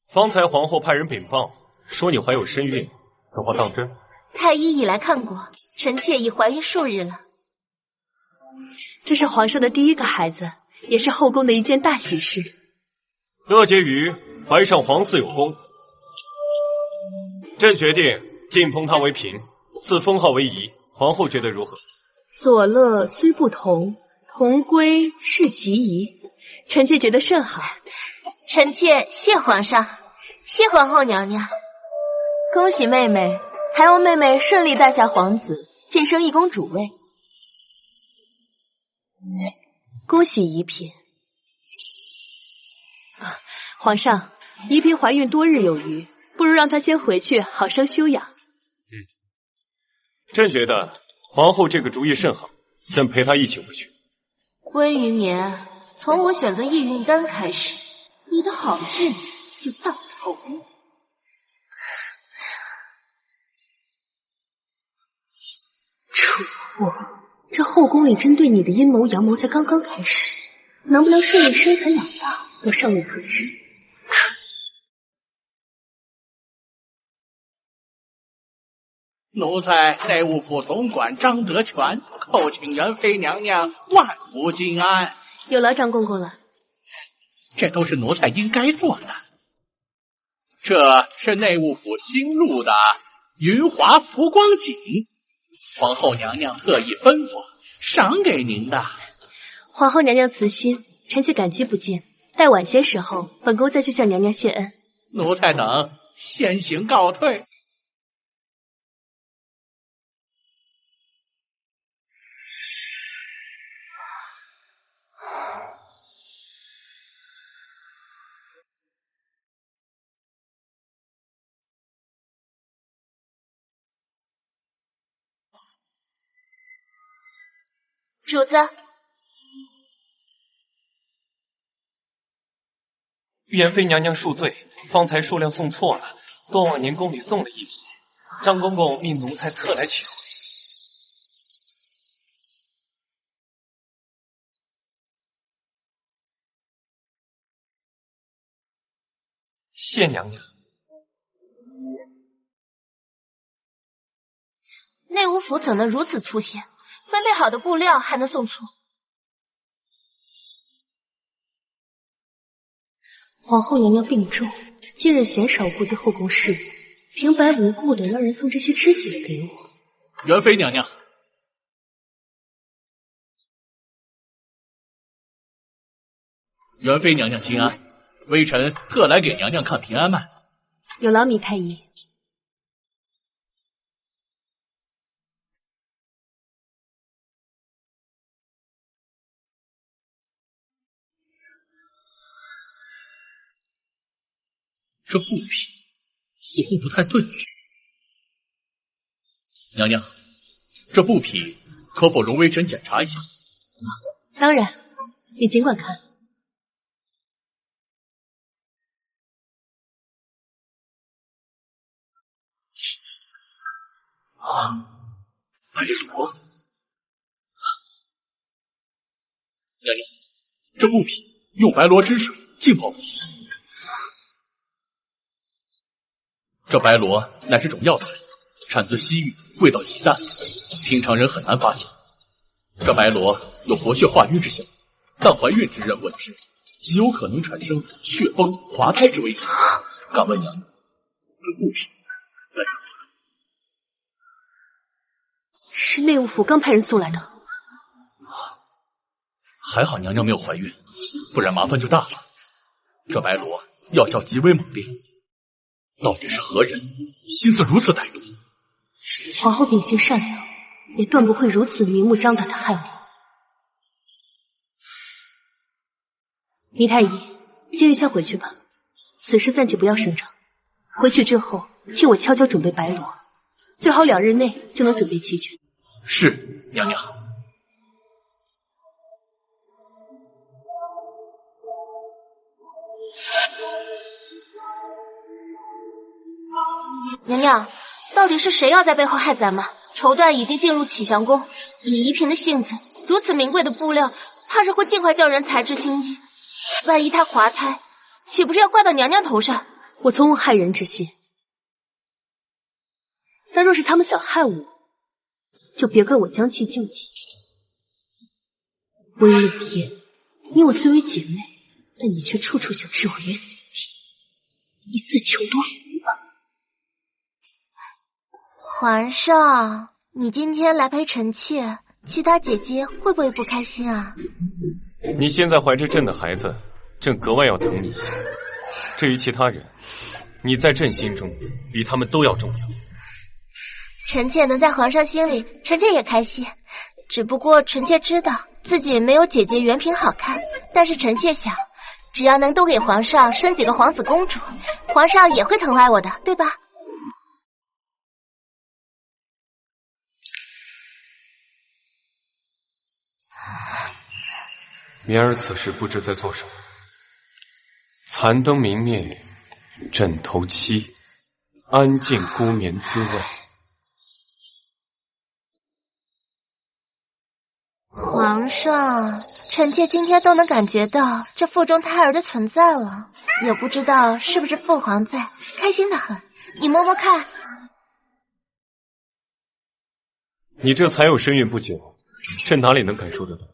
方才皇后派人禀报，说你怀有身孕，此话当真？太医已来看过，臣妾已怀孕数日了。这是皇上的第一个孩子，也是后宫的一件大喜事。乐婕妤怀上皇嗣有功，朕决定晋封她为嫔，赐封号为仪。皇后觉得如何？所乐虽不同，同归是其宜。臣妾觉得甚好。臣妾谢皇上，谢皇后娘娘。恭喜妹妹，还望妹妹顺利诞下皇子，晋升一宫主位。恭喜仪嫔。皇上，仪嫔怀孕多日有余，不如让她先回去，好生休养。朕觉得皇后这个主意甚好，朕陪她一起回去。温于绵，从我选择易孕丹开始，你的好日子就到头了。蠢货，这后宫里针对你的阴谋阳谋才刚刚开始，能不能顺利生产养大都尚未可知。可惜，奴才内务府总管张德全叩请元妃娘娘万福金安。有劳张公公了。这都是奴才应该做的。这是内务府新录的云华浮光锦，皇后娘娘特意吩咐赏给您的。皇后娘娘慈心，臣妾感激不尽。待晚些时候，本宫再去向娘娘谢恩。奴才等先行告退。主子，元妃娘娘恕罪，方才数量送错了，多往您宫里送了一匹。张公公命奴才特来取回。谢娘娘。内务府怎能如此粗心？分配好的布料还能送错？皇后娘娘病重，今日鲜少顾及后宫事务，平白无故的让人送这些织血给我。元妃娘娘，元妃娘娘请安，微臣特来给娘娘看平安脉。有劳糜太医。这布匹似乎不太对。娘娘，这布匹可否容微臣检查一下？当然，你尽管看。白罗，娘娘，这布匹用白罗之水浸泡过。这白罗乃是种药材，产自西域，味道极淡，平常人很难发现。这白罗有活血化瘀之效，但怀孕之人闻之，极有可能产生血崩、滑胎之危险。敢问娘娘，这布匹来自何处？是内务府刚派人送来的。还好娘娘没有怀孕，不然麻烦就大了。这白罗药效极为猛烈。到底是何人心思如此歹毒？皇后秉性善良，也断不会如此明目张胆的害我。糜太医，今日先回去吧，此事暂且不要声张。回去之后，替我悄悄准备白罗，最好2日内就能准备齐全。是，娘娘。娘娘，到底是谁要在背后害咱们？绸缎已经进入启祥宫，以宜嫔的性子，如此名贵的布料，怕是会尽快叫人裁制新衣。万一它滑胎，岂不是要怪到娘娘头上？我从无害人之心，但若是他们想害我，就别怪我将其就计。温若天，你我虽为姐妹，但你却处处想置我于死地，你自求多福吧。皇上，你今天来陪臣妾，其他姐姐会不会不开心啊？你现在怀着朕的孩子，朕格外要疼你一下。至于其他人，你在朕心中比他们都要重要。臣妾能在皇上心里，臣妾也开心。只不过臣妾知道自己没有姐姐元嫔好看，但是臣妾想，只要能多给皇上生几个皇子公主，皇上也会疼爱我的，对吧？棉儿此时不知在做什么，残灯明灭，枕头凄，安静孤眠滋味。皇上，臣妾今天都能感觉到这腹中胎儿的存在了，也不知道是不是父皇在，开心的很。你摸摸看。你这才有身孕不久，朕哪里能感受得到？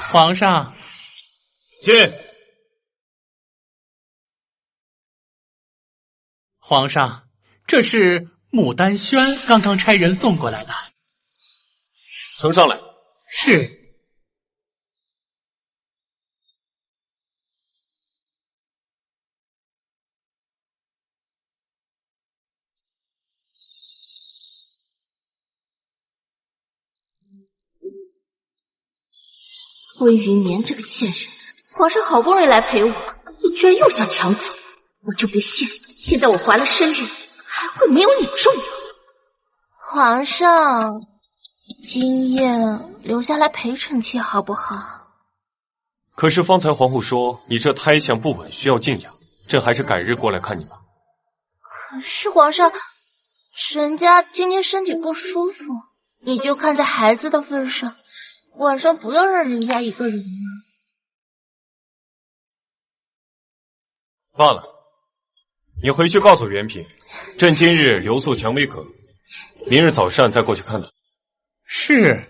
皇上，进。皇上，这是牡丹轩刚刚差人送过来的。呈上来。是。温云眠这个贱人，皇上好不容易来陪我，你居然又想抢走，我就不信现在我怀了身孕，还会没有你重要。皇上，今夜留下来陪臣妾好不好？可是方才皇后说你这胎相不稳，需要静养，朕还是改日过来看你吧。可是皇上，人家今天身体不舒服，你就看在孩子的份上，晚上不要让人家一个人了。罢了，你回去告诉元嫔，朕今日留宿蔷薇阁。明日早上再过去看看。是。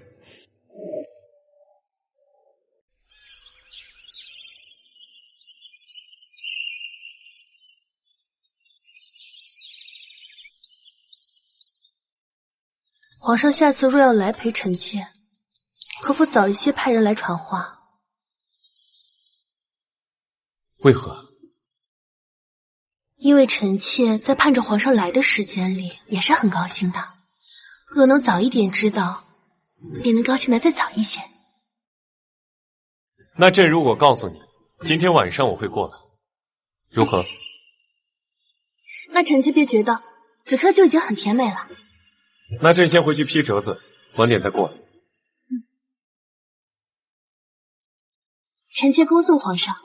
皇上下次若要来陪臣妾，可否早一些派人来传话？为何？因为臣妾在盼着皇上来的时间里也是很高兴的，若能早一点知道，也能高兴的再早一些。那朕如果告诉你，今天晚上我会过来，如何？那臣妾便觉得此刻就已经很甜美了。那朕先回去批折子，晚点再过来。臣妾恭送皇上。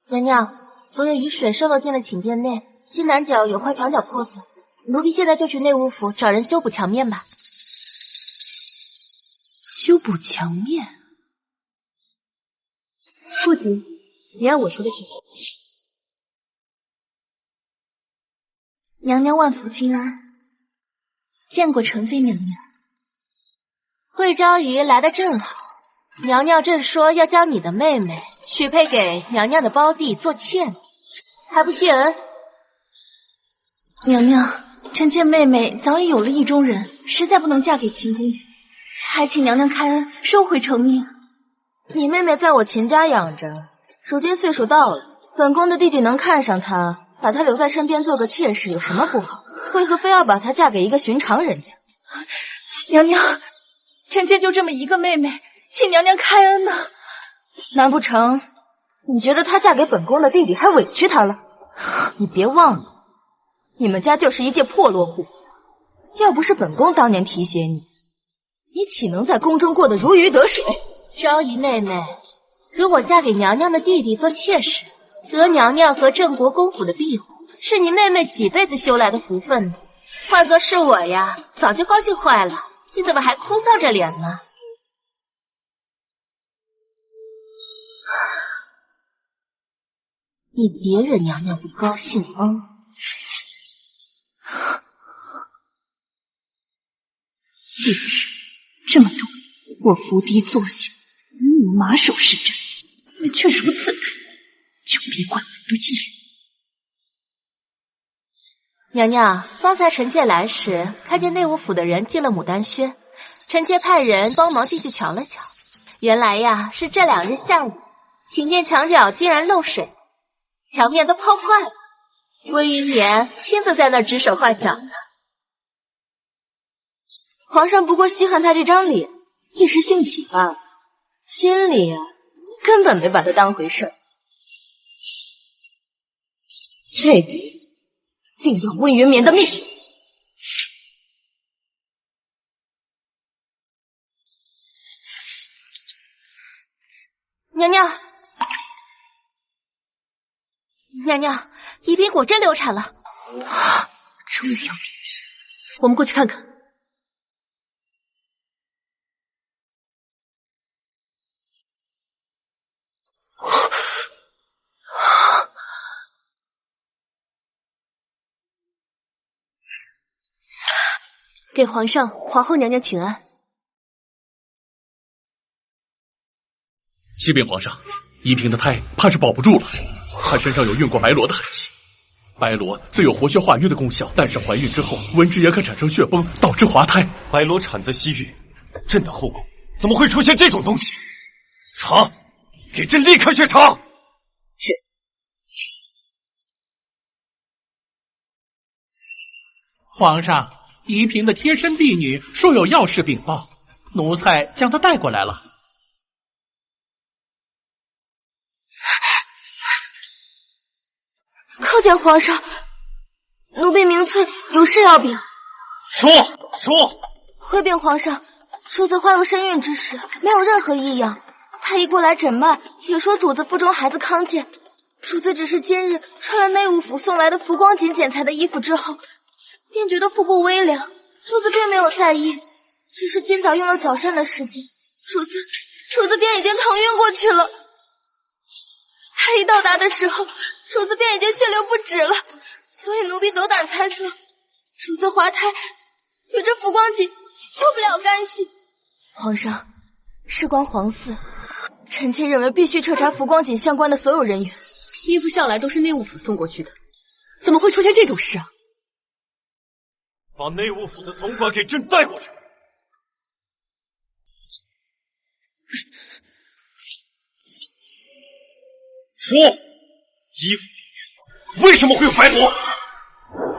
娘娘，昨夜雨水渗漏进了寝殿内，西南角有块墙角破损，奴婢现在就去内务府找人修补墙面吧。修补墙面？不急，你按我说的去做。娘娘万福金安，见过纯妃娘娘。桂昭仪来的正好，娘娘正说要将你的妹妹许配给娘娘的胞弟做妾，还不谢恩？娘娘，臣妾妹妹早已有了意中人，实在不能嫁给秦公子，还请娘娘开恩收回成命。你妹妹在我秦家养着，如今岁数到了，本宫的弟弟能看上她，把她留在身边做个妾室有什么不好？为何非要把她嫁给一个寻常人家？娘娘，臣妾就这么一个妹妹，请娘娘开恩呐。难不成你觉得她嫁给本宫的弟弟还委屈她了？你别忘了，你们家就是一介破落户，要不是本宫当年提携你，你岂能在宫中过得如鱼得水？昭仪妹妹，如果嫁给娘娘的弟弟做妾室，则娘娘和郑国公府的庇护，是你妹妹几辈子修来的福分呢。换作是我呀，早就高兴坏了，你怎么还哭丧着脸呢？你别惹娘娘不高兴啊！今日这么多，我伏低坐下，你马首是瞻。那却如此难，就别怪我不义。娘娘，方才臣妾来时，看见内务府的人进了牡丹轩，臣妾派人帮忙进去瞧了瞧。原来呀，是这2日下午，寝殿墙角竟然漏水，墙面都泡坏了。温云眠亲自在那儿指手画脚的。皇上不过稀罕他这张脸，一时兴起罢了，心里根本没把他当回事儿。这次定要温云眠的命！娘娘，娘娘，宜嫔果真流产了。终于有名，我们过去看看。给皇上、皇后娘娘请安。启禀皇上，宜嫔的胎怕是保不住了，她身上有用过白罗的痕迹。白罗虽有活血化瘀的功效，但是怀孕之后温之也可产生血崩，导致滑胎。白罗产自西域，朕的后宫怎么会出现这种东西？查，给朕立刻去查！是。皇上，宜嫔的贴身婢女说有要事禀报，奴才将她带过来了。叩见皇上，奴婢明翠有事要禀。说。回禀皇上，主子怀有身孕之时，没有任何异样。太医过来诊脉，也说主子腹中孩子康健。主子只是今日穿了内务府送来的浮光锦剪裁的衣服之后，便觉得腹部微凉。主子并没有在意，只是今早用了早膳的时间，主子便已经疼晕过去了。他一到达的时候，主子便已经血流不止了，所以奴婢斗胆猜测，主子滑胎与这浮光锦脱不了干系。皇上，事关皇嗣，臣妾认为必须彻查浮光锦相关的所有人员。衣服向来都是内务府送过去的，怎么会出现这种事啊？把内务府的总管给朕带过来。说，衣服里面为什么会有白螺？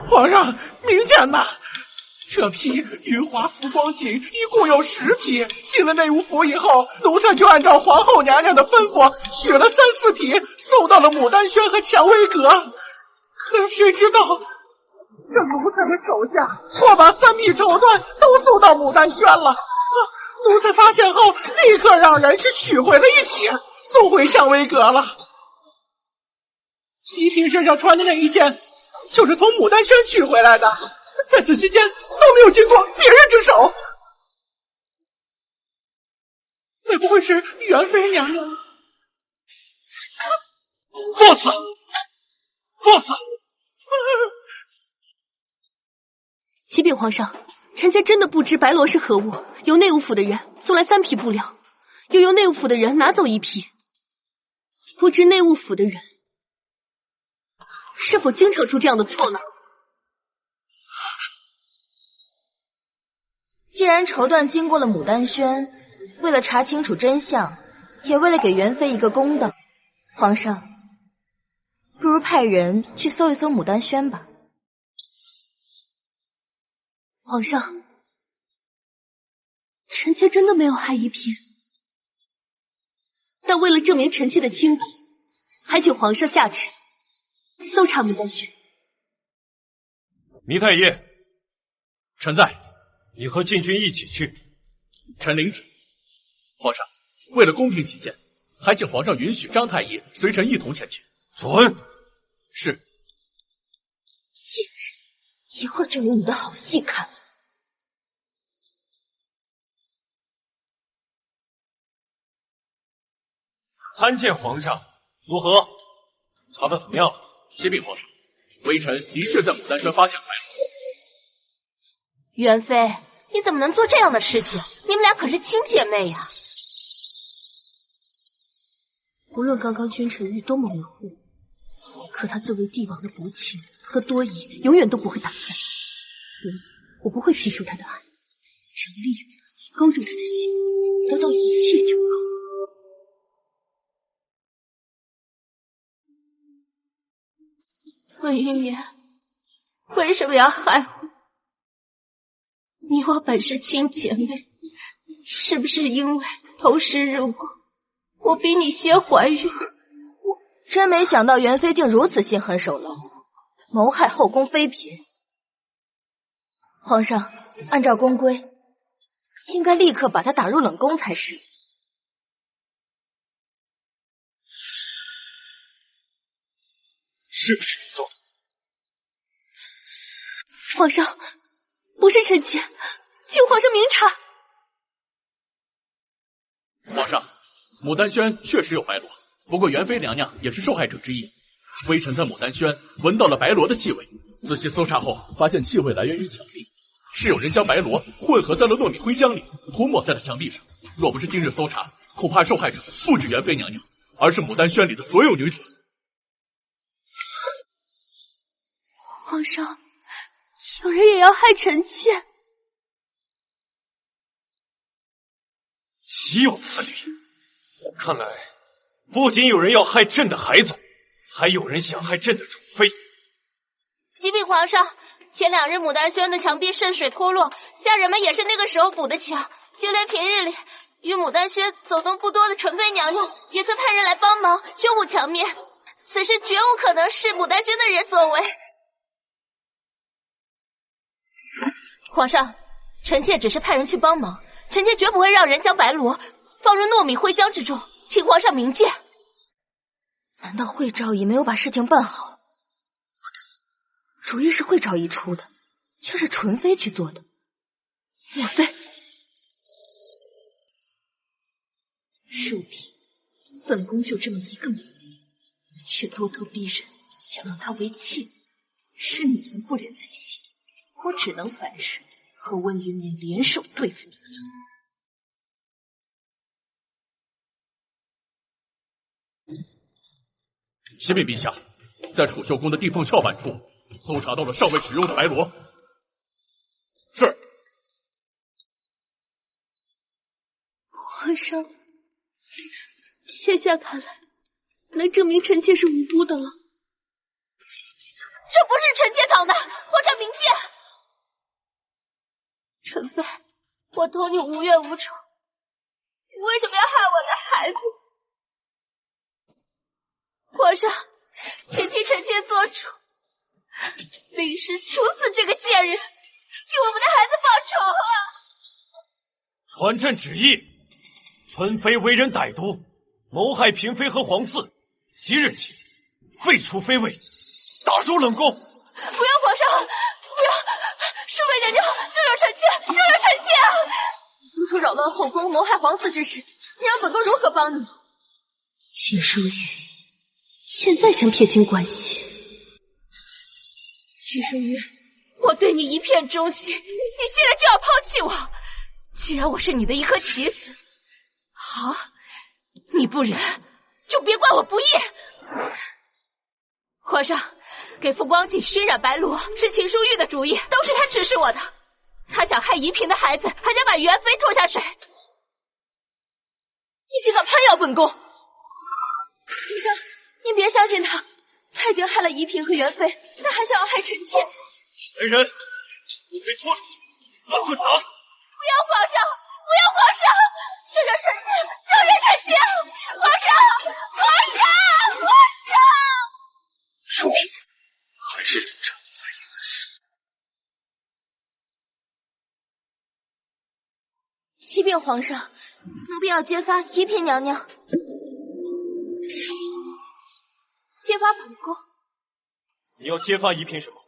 皇上，明鉴呐！这批云华浮光锦一共有10匹，进了内务府以后，奴才就按照皇后娘娘的吩咐，取了3、4匹，送到了牡丹轩和蔷薇阁。可谁知道，这奴才的手下错把3匹绸缎都送到牡丹轩了。奴才发现后，立刻让人去取回了1匹，送回蔷薇阁了。齐嫔身上穿的那一件，就是从牡丹轩取回来的。在此期间都没有经过别人之手，会不会是元妃娘娘？放肆！放肆！启禀皇上，臣妾真的不知白螺是何物，由内务府的人送来3匹布料，又由内务府的人拿走1匹，不知内务府的人是否经常出这样的错呢？既然绸缎经过了牡丹轩，为了查清楚真相，也为了给元妃一个公道，皇上，不如派人去搜一搜牡丹轩吧。皇上，臣妾真的没有害一嫔，但为了证明臣妾的清白，还请皇上下旨搜查牡丹轩。糜太医，臣在。你和禁军一起去。臣领旨。皇上，为了公平起见，还请皇上允许张太医随臣一同前去。准。是。贱人，一会儿就有你的好戏看了。参见皇上。如何？查得怎么样？启禀皇上，微臣的确在牡丹轩发现白螺。元妃，你怎么能做这样的事情？你们俩可是亲姐妹呀！无论刚刚君臣玉多么维护，可他作为帝王的薄情和多疑，永远都不会打散，所以我不会提出他的爱，只要利用他，勾住他的心，得到一切就够。温云眠，为什么要害我？你我本是亲姐妹，是不是因为同时入宫，我比你先怀孕？真没想到元妃竟如此心狠手辣，谋害后宫妃嫔。皇上，按照宫规，应该立刻把她打入冷宫才是。是不是你做的？皇上，不是臣妾，请皇上明察。皇上，牡丹轩确实有白螺，不过元妃娘娘也是受害者之一。微臣在牡丹轩闻到了白螺的气味，仔细搜查后发现气味来源于墙壁，是有人将白螺混合在了糯米灰浆里，涂抹在了墙壁上。若不是今日搜查，恐怕受害者不止元妃娘娘，而是牡丹轩里的所有女子。皇上，有人也要害臣妾。岂有此理！看来不仅有人要害朕的孩子，还有人想害朕的宠妃。启禀皇上，前2日牡丹轩的墙壁渗水脱落，下人们也是那个时候补的墙，就连平日里与牡丹轩走动不多的纯妃娘娘，也曾派人来帮忙修补墙面。此事绝无可能是牡丹轩的人所为。皇上，臣妾只是派人去帮忙，臣妾绝不会让人将白螺放入糯米灰浆之中，请皇上明鉴。难道惠昭仪没有把事情办好？主意是惠昭仪出的，却是纯妃去做的。莫非恕嫔，本宫就这么一个美女，却咄咄逼人，想让他为妾，是你们不忍在心，我只能反水和温云眠联手对付你们。启禀陛下，在储秀宫的地缝翘板处搜查到了尚未使用的白螺。是。皇上，现下看来，能证明臣妾是无辜的了。这不是臣妾藏的，皇上明鉴。臣妃，我同你无怨无仇，你为什么要害我的孩子？皇上，请替臣妾做主，临时处死这个贱人，替我们的孩子报仇啊！传朕旨意，存妃为人歹毒，谋害嫔妃和皇嗣，即日起废除妃位，打入冷宫。不要，皇上，不要！恕妃娘娘，救救臣妾，救救臣妾啊！苏楚扰乱后宫，谋害皇嗣之事，你让本宫如何帮你？秦淑玉现在想撇清关系。秦淑玉，我对你一片忠心，你现在就要抛弃我？既然我是你的一颗棋子，好，你不忍就别怪我不义。皇上，给傅光景熏染白螺是秦淑玉的主意，都是他指示我的。他想害宜嫔的孩子，还想把元妃拖下水。你竟敢攀咬本宫！皇上，您别相信他，他已经害了宜嫔和元妃，他还想要害臣妾。来人，不非拖出去，乱棍打死！不要皇上，不要皇上，救救臣妾，救救臣妾！皇上，皇上，皇上！淑嫔，还是臣在意此事。启禀皇上，奴婢要揭发宜嫔娘娘。揭发本宫？你要揭发宜嫔什么？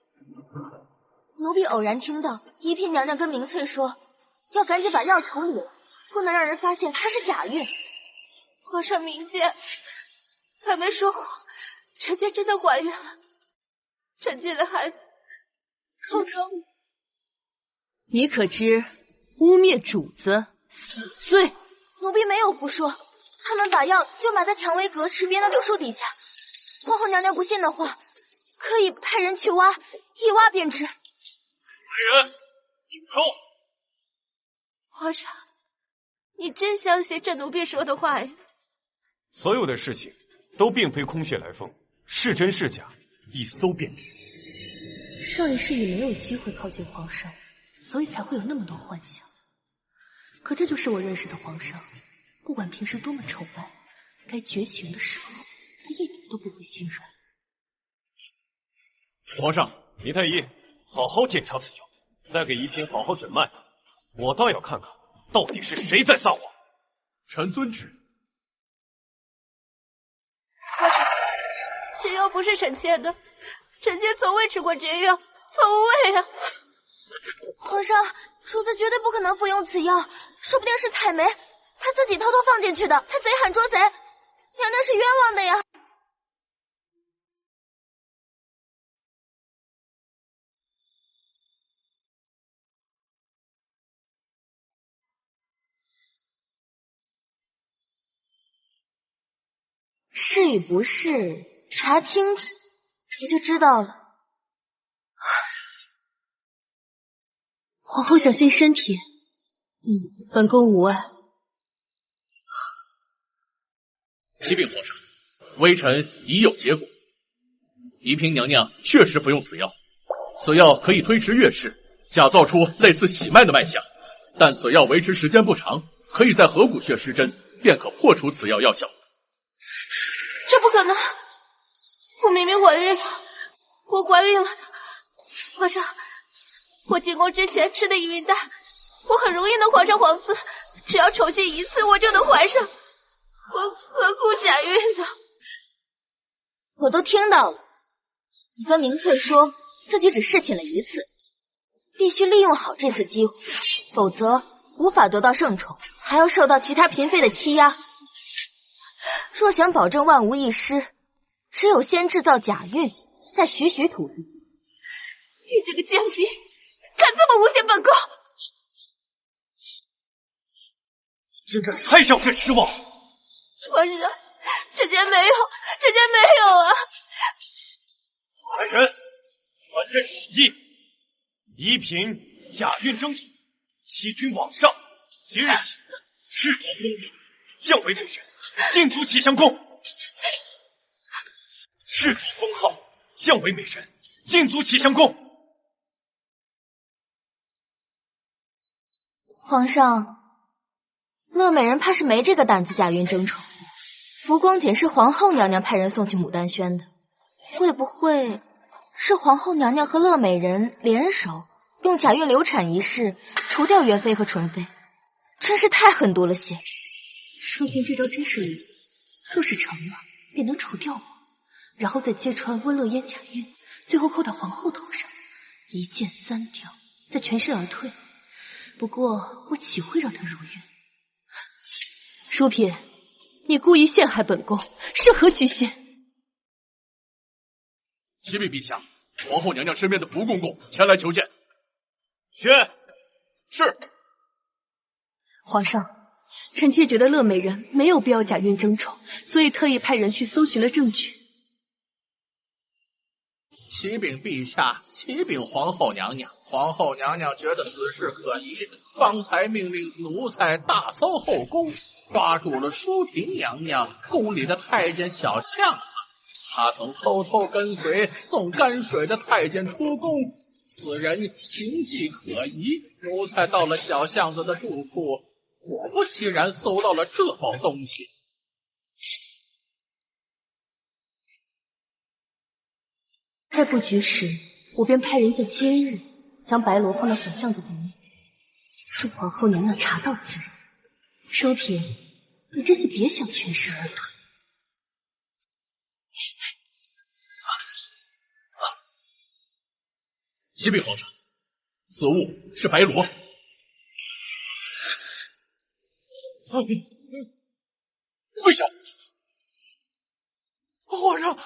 奴婢偶然听到宜嫔娘娘跟明翠说，要赶紧把药处理了，不能让人发现她是假孕。皇上明鉴，才没说谎，臣妾真的怀孕了，臣妾的孩子靠着我。你可知污蔑主子死罪？奴婢没有胡说，他们把药就埋在蔷薇阁池边的柳树底下。皇后娘娘不信的话，可以派人去挖，一挖便知。来人，请出！皇上，你真相信这奴婢说的话呀？所有的事情都并非空穴来风，是真是假，一搜便知。少爷是以没有机会靠近皇上，所以才会有那么多幻想。可这就是我认识的皇上，不管平时多么崇拜，该绝情的时候，他一点都不会心软。皇上，林太医，好好检查此药，再给宜嫔好好诊脉。我倒要看看，到底是谁在撒谎。臣遵旨。皇上，这药不是臣妾的，臣妾从未吃过这药，从未啊！皇上，主子绝对不可能服用此药，说不定是采梅他自己偷偷放进去的，他贼喊捉贼，娘娘是冤枉的呀！是与不是，查清楚，我就知道了。皇后小心身体。本宫无碍。启禀皇上，微臣已有结果。宜嫔娘娘确实服用此药，此药可以推迟月事，假造出类似喜脉的脉象，但此药维持时间不长，可以在合谷穴施针，便可破除此药药效。这不可能！我明明怀孕了，我怀孕了。皇上，我进宫之前吃的宜孕丹，我很容易能怀上皇嗣，只要重新一次，我就能怀上。我何苦假孕呢？我都听到了，你跟明翠说自己只侍寝了一次，必须利用好这次机会，否则无法得到圣宠，还要受到其他嫔妃的欺压。若想保证万无一失，只有先制造假孕，再许许土地。你这个贱婢，敢这么诬陷本宫！真是太让人失望。皇上，臣妾没有啊！来人，传朕旨意，一品假孕征宠，欺君罔上，即日起赤裸公主降为美人，禁足启相宫。赤裸封号，降为美人，禁足启相宫。皇上，乐美人怕是没这个胆子假孕争宠。浮光锦是皇后娘娘派人送去牡丹轩的，会不会是皇后娘娘和乐美人联手，用假孕流产一事除掉元妃和纯妃？真是太狠毒了些。淑嫔这招真是厉害，若是成了，便能除掉我，然后再揭穿温乐烟假孕，最后扣到皇后头上，一箭三雕，再全身而退。不过我岂会让她如愿？淑嫔，你故意陷害本宫，是何居心？启禀陛下，皇后娘娘身边的蒲公公前来求见。是。皇上，臣妾觉得乐美人没有必要假孕争宠，所以特意派人去搜寻了证据。启禀陛下，启禀皇后娘娘，皇后娘娘觉得此事可疑，方才命令奴才大搜后宫，抓住了淑嫔娘娘宫里的太监小巷子。他曾偷偷跟随送泔水的太监出宫，此人行迹可疑。奴才到了小巷子的住处，果不其然搜到了这包东西。在布局时，我便派人在今日将白罗放到小巷子里面，祝皇后娘娘查到此人。淑嫔，你这次别想全身而退。启禀皇上，此物是白罗。跪下！皇上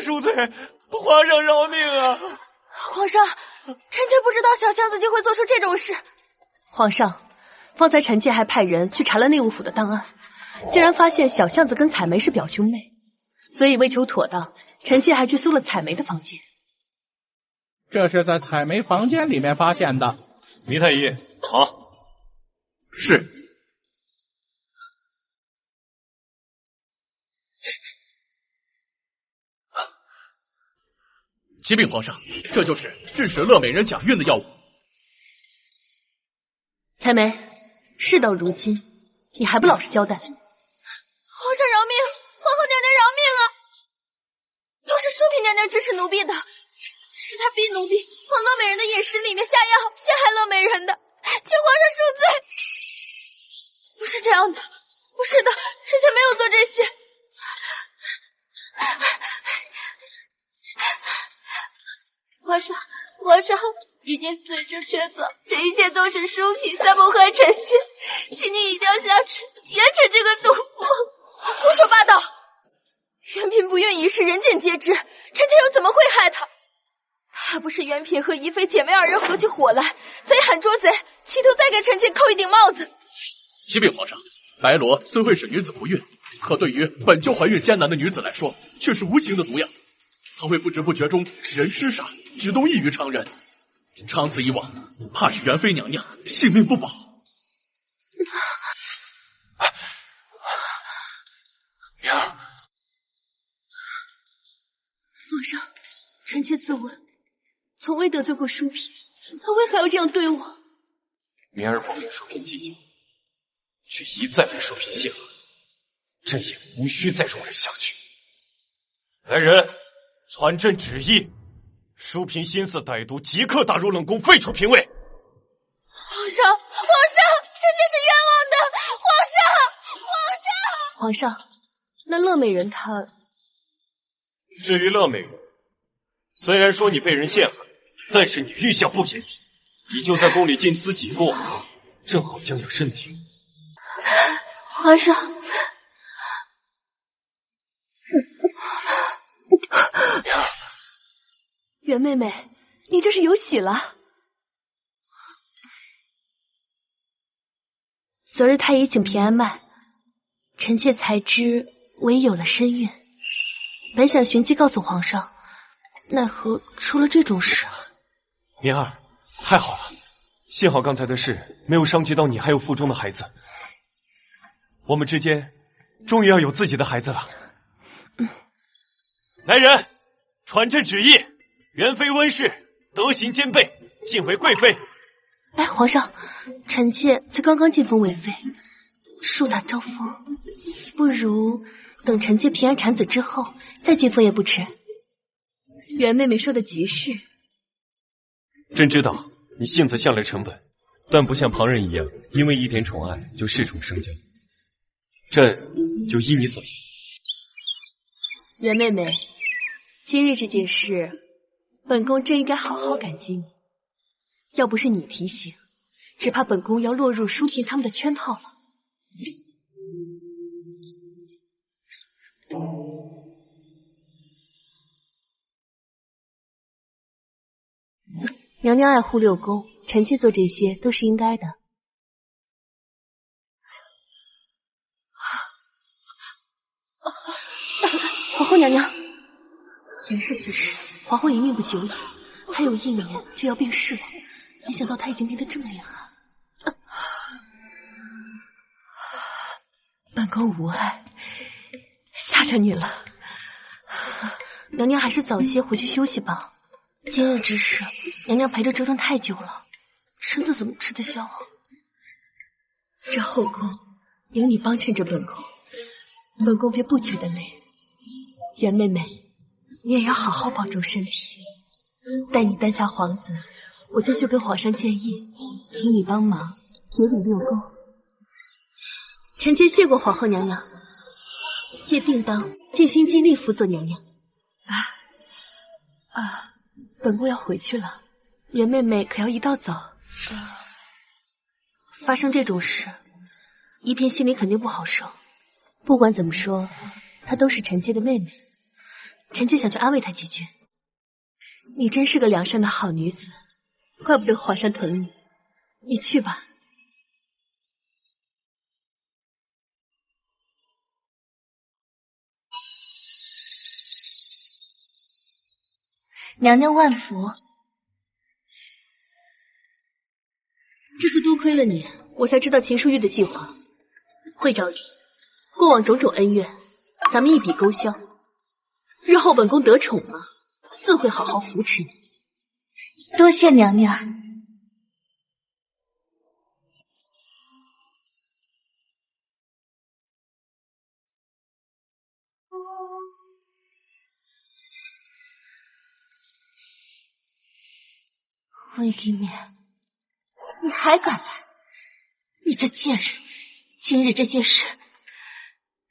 恕罪，皇上饶命啊！皇上，臣妾不知道小巷子就会做出这种事。皇上，方才臣妾还派人去查了内务府的档案，竟然发现小巷子跟彩梅是表兄妹，所以为求妥当，臣妾还去搜了彩梅的房间。这是在彩梅房间里面发现的。糜太医，好。是。启禀皇上，这就是致使乐美人假孕的药物。彩梅，事到如今，你还不老实交代？皇上饶命！皇后娘娘饶命啊！都是淑嫔娘娘指使奴婢的，是她逼奴婢往乐美人的饮食里面下药，陷害乐美人的，请皇上恕罪。不是这样的，不是的，臣妾没有做这些。皇上，已经罪之确凿，这一切都是淑嫔在谋害臣妾，请你一定要下旨严惩这个毒妇。胡说八道！元嫔不孕一事，人尽皆知，臣妾又怎么会害她？还不是元嫔和宜妃姐妹二人合起伙来，贼喊捉贼，企图再给臣妾扣一顶帽子。启禀皇上，白罗虽会使女子不孕，可对于本就怀孕艰难的女子来说，却是无形的毒药。它会不知不觉中使人痴傻，举动异于常人。长此以往，怕是元妃娘娘性命不保。明儿，皇上，臣妾自问，从未得罪过淑嫔，她为何要这样对我？明儿不令淑嫔计较，却一再被淑嫔陷害，朕也无需再容忍下去。来人，传朕旨意，淑嫔心思歹毒，即刻打入冷宫，废除嫔位。皇上，臣妾是冤枉的。皇上，那乐美人她……至于乐美人，虽然说你被人陷害，但是你欲效不严，你就在宫里尽思己过，正好将养身体。皇上，袁妹妹，你这是有喜了。昨日太医请平安脉，臣妾才知唯有了身孕，本想寻机告诉皇上，奈何出了这种事。明儿，太好了，幸好刚才的事没有伤及到你还有腹中的孩子，我们之间终于要有自己的孩子了。来人，传朕旨意，元妃温氏德行兼备，晋为贵妃。哎，皇上，臣妾才刚刚晋封为妃，树大招风，不如等臣妾平安产子之后再晋封也不迟。袁妹妹说的极是。朕知道你性子向来沉稳，但不像旁人一样，因为一点宠爱就恃宠生骄。朕就依你所言。袁妹妹，今日这件事，本宫真应该好好感激你。要不是你提醒，只怕本宫要落入淑嫔他们的圈套了。娘娘爱护六宫，臣妾做这些都是应该的。皇后娘娘，原是此事，皇后一命不久矣，还有1年就要病逝了，没想到她已经病得这么厉害。本宫无碍，吓着你了。娘娘还是早些回去休息吧。今日之事，娘娘陪着折腾太久了，身子怎么吃得消啊？这后宫有你帮衬着本宫，本宫便不觉得累。袁妹妹，你也要好好保重身体。待你诞下皇子，我就去跟皇上建议，请你帮忙协理六宫。臣妾谢过皇后娘娘，妾定当尽心尽力辅佐娘娘。本宫要回去了，袁妹妹可要一道走。发生这种事，一嫔心里肯定不好受。不管怎么说，她都是臣妾的妹妹，臣妾想去安慰她几句。你真是个良善的好女子，怪不得皇上疼你。你去吧。娘娘万福。这次多亏了你，我才知道秦淑玉的计划。会长，过往种种恩怨，咱们一笔勾销。日后本宫得宠了，自会好好扶持你。多谢娘娘。温一面，你还敢来？你这贱人！今日这些事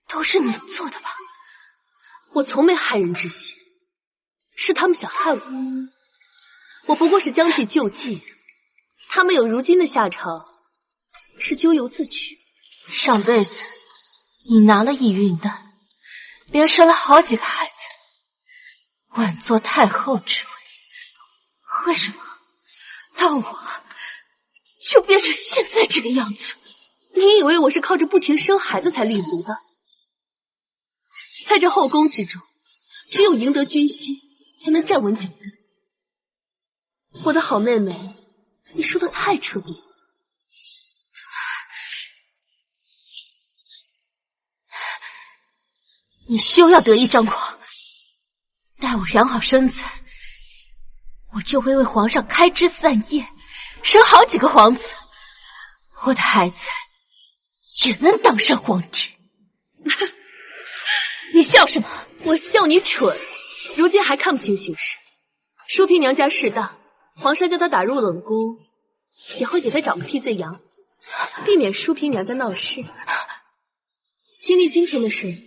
都是你做的吧？我从没害人之心，是他们想害我。我不过是将计就计，他们有如今的下场，是咎由自取。上辈子你拿了一孕丹，连生了好几个孩子，稳坐太后之位。为什么到我就变成现在这个样子？你以为我是靠着不停生孩子才立足的？在这后宫之中，只有赢得军心，才能站稳脚跟。我的好妹妹，你输得太彻底了。你休要得意张狂，待我养好身子，我就会为皇上开枝散叶，生好几个皇子，我的孩子也能当上皇帝。你笑什么？我笑你蠢。如今还看不清形势。淑嫔娘家事大，皇上叫她打入冷宫，也会给她找个替罪羊，避免淑嫔娘家闹事。经历今天的事，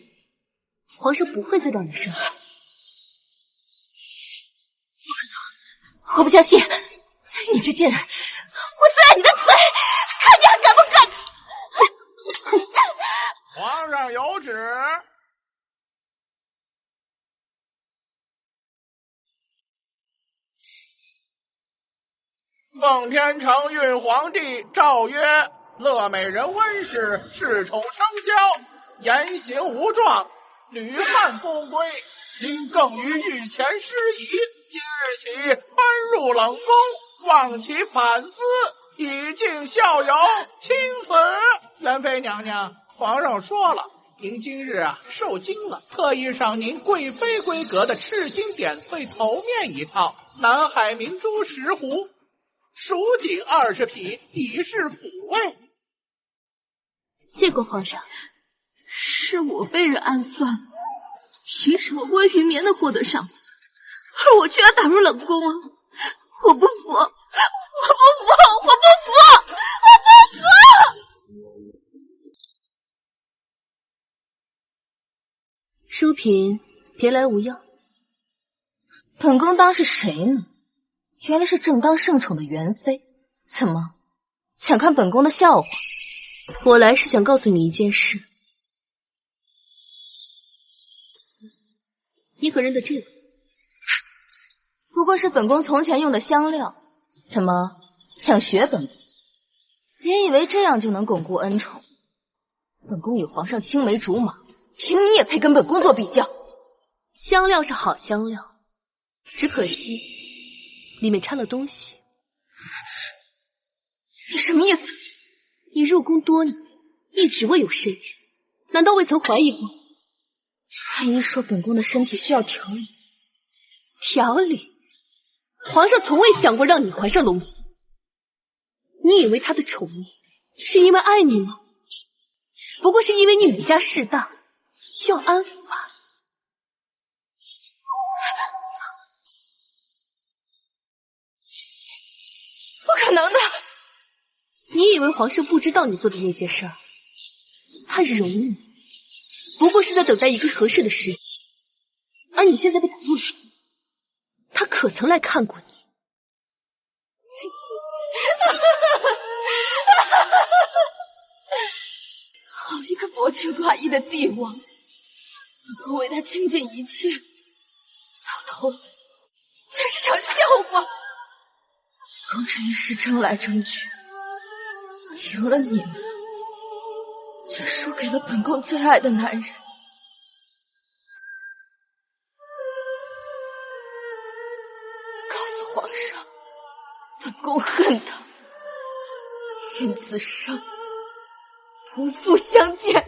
皇上不会再让你生孩子。我不相信，你这贱人！我撕烂你的腿，看你还敢不敢！皇上有旨。奉天承运皇帝诏曰：乐美人温氏恃宠生骄，言行无状，屡犯不规，今更于御前失仪，今日起奔入冷宫，望其反思，以儆效尤，轻死。元妃娘娘，皇上说了，您今日受惊了，特意赏您贵妃规格的赤金点翠头面一套，南海明珠10壶，蜀锦20匹，以示抚慰。谢过皇上。是我被人暗算，凭什么温云眠能获得赏赐，而我却要打入冷宫啊！我不服！我不服！我不服！我不服！淑嫔，别来无恙。本宫当是谁呢？原来是正当圣宠的元妃。怎么，想看本宫的笑话？我来是想告诉你一件事。你可认得这个？不过是本宫从前用的香料，怎么想学本宫？别以为这样就能巩固恩宠。本宫与皇上青梅竹马，凭你也配跟本宫做比较？香料是好香料，只可惜里面掺了东西。你什么意思？你入宫多年，一直未有身孕，难道未曾怀疑过？太医说本宫的身体需要调理。调理？皇上从未想过让你怀上龙禧。你以为他的宠溺是因为爱你吗？不过是因为你吕家势大，需要安抚罢了。不可能的！你以为皇上不知道你做的那些事儿？他容你，不过是在等待一个合适的时机。而你现在被打入冷宫，他可曾来看过你？好一个薄情寡义的帝王，本宫为他倾尽一切，到头来却是场笑话。宫这一世争来争去，赢了你们，却输给了本宫最爱的男人。告诉皇上，本宫恨他，愿此生不复相见。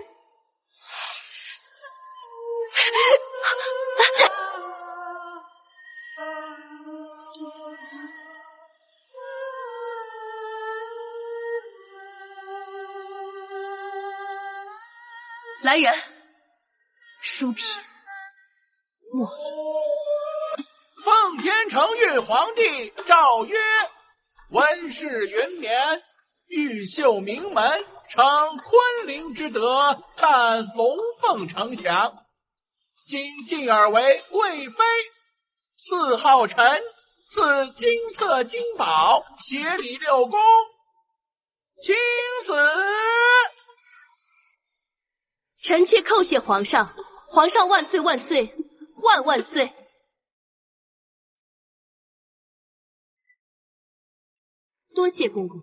来人，淑嫔，莫奉天承运皇帝诏曰：温氏云绵，玉秀名门，承昆凌之德，但龙凤呈祥。今进而为贵妃，赐号臣，赐金色金宝，协理6宫，钦死。臣妾叩谢皇上，皇上万岁万岁万万岁！多谢公公。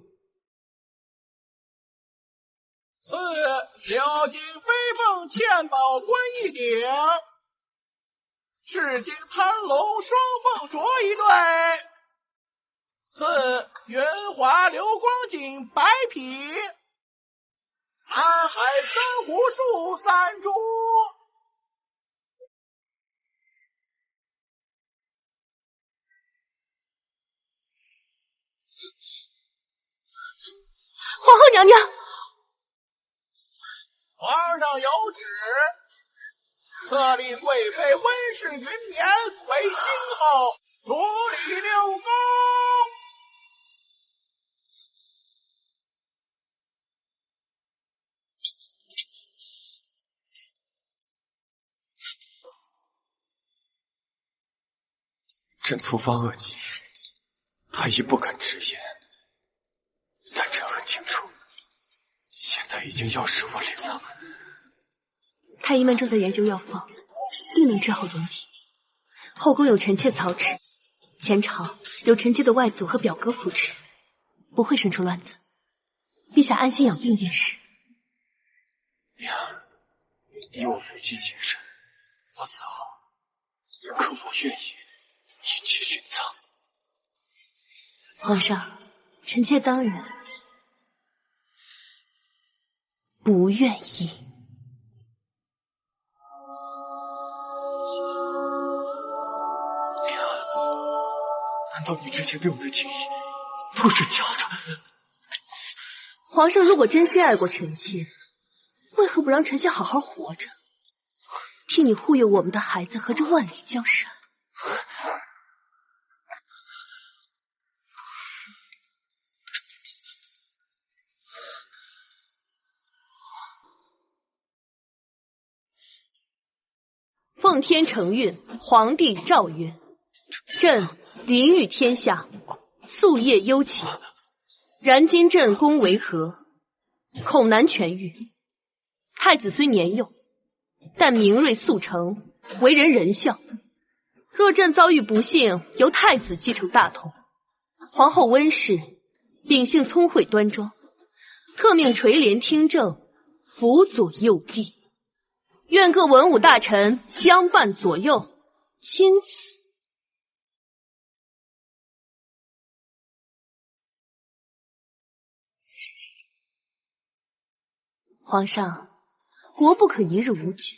赐鎏金飞凤嵌宝冠1顶，赤金贪龙双凤镯1对，赐云华流光锦白匹，南海珊瑚树3株。皇后娘娘，皇上有旨，特立贵妃温氏云绵为新后，主理6宫。朕突发恶疾，太医不敢直言，但朕很清楚，现在已经药石无灵了。太医们正在研究药方，定能治好龙体。后宫有臣妾操持，前朝有臣妾的外祖和表哥扶持，不会生出乱子。陛下安心养病便是。娘，以我父亲情深，我死后可不愿意一起殉葬。皇上，臣妾当然不愿意。娘，难道你之前对我的情谊都是假的？皇上如果真心爱过臣妾，为何不让臣妾好好活着，替你护佑我们的孩子和这万里江山？奉天承运，皇帝诏曰：朕临御天下，夙夜忧勤。然今朕宫为和，恐难痊愈。太子虽年幼，但明锐速成，为人仁孝。若朕遭遇不幸，由太子继承大统。皇后温氏秉性聪慧端庄，特命垂帘听政，辅佐幼帝。愿各文武大臣相伴左右，钦此。皇上，国不可一日无举。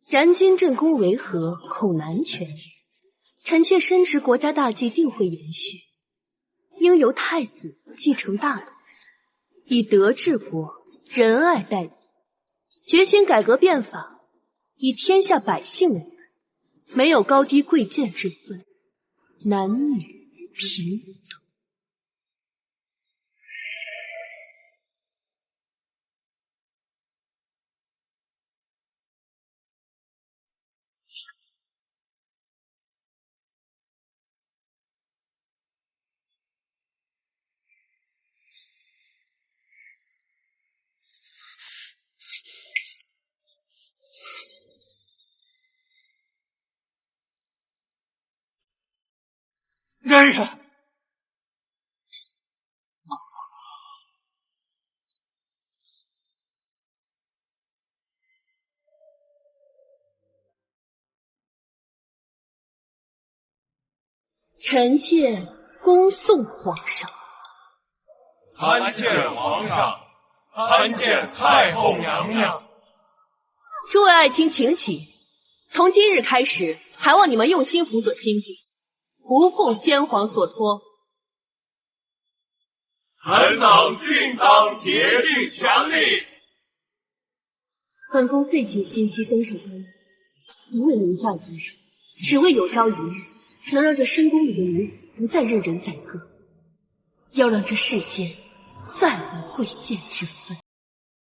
然今朕宫为和，恐难痊愈。臣妾深知国家大计定会延续，应由太子继承大统，以德治国，仁爱待民，决心改革变法，以天下百姓为本，没有高低贵贱之分，男女平等。男人，臣妾恭送皇上。参见皇上，参见太后娘娘。诸位爱卿，请起。从今日开始，还望你们用心辅佐新帝，不负先皇所托。臣等定当竭尽全力。本宫费尽心机登上官位，不为名下之人，只为有朝一日能让这深宫里的女子不再任人宰割，要让这世间再无贵贱之分。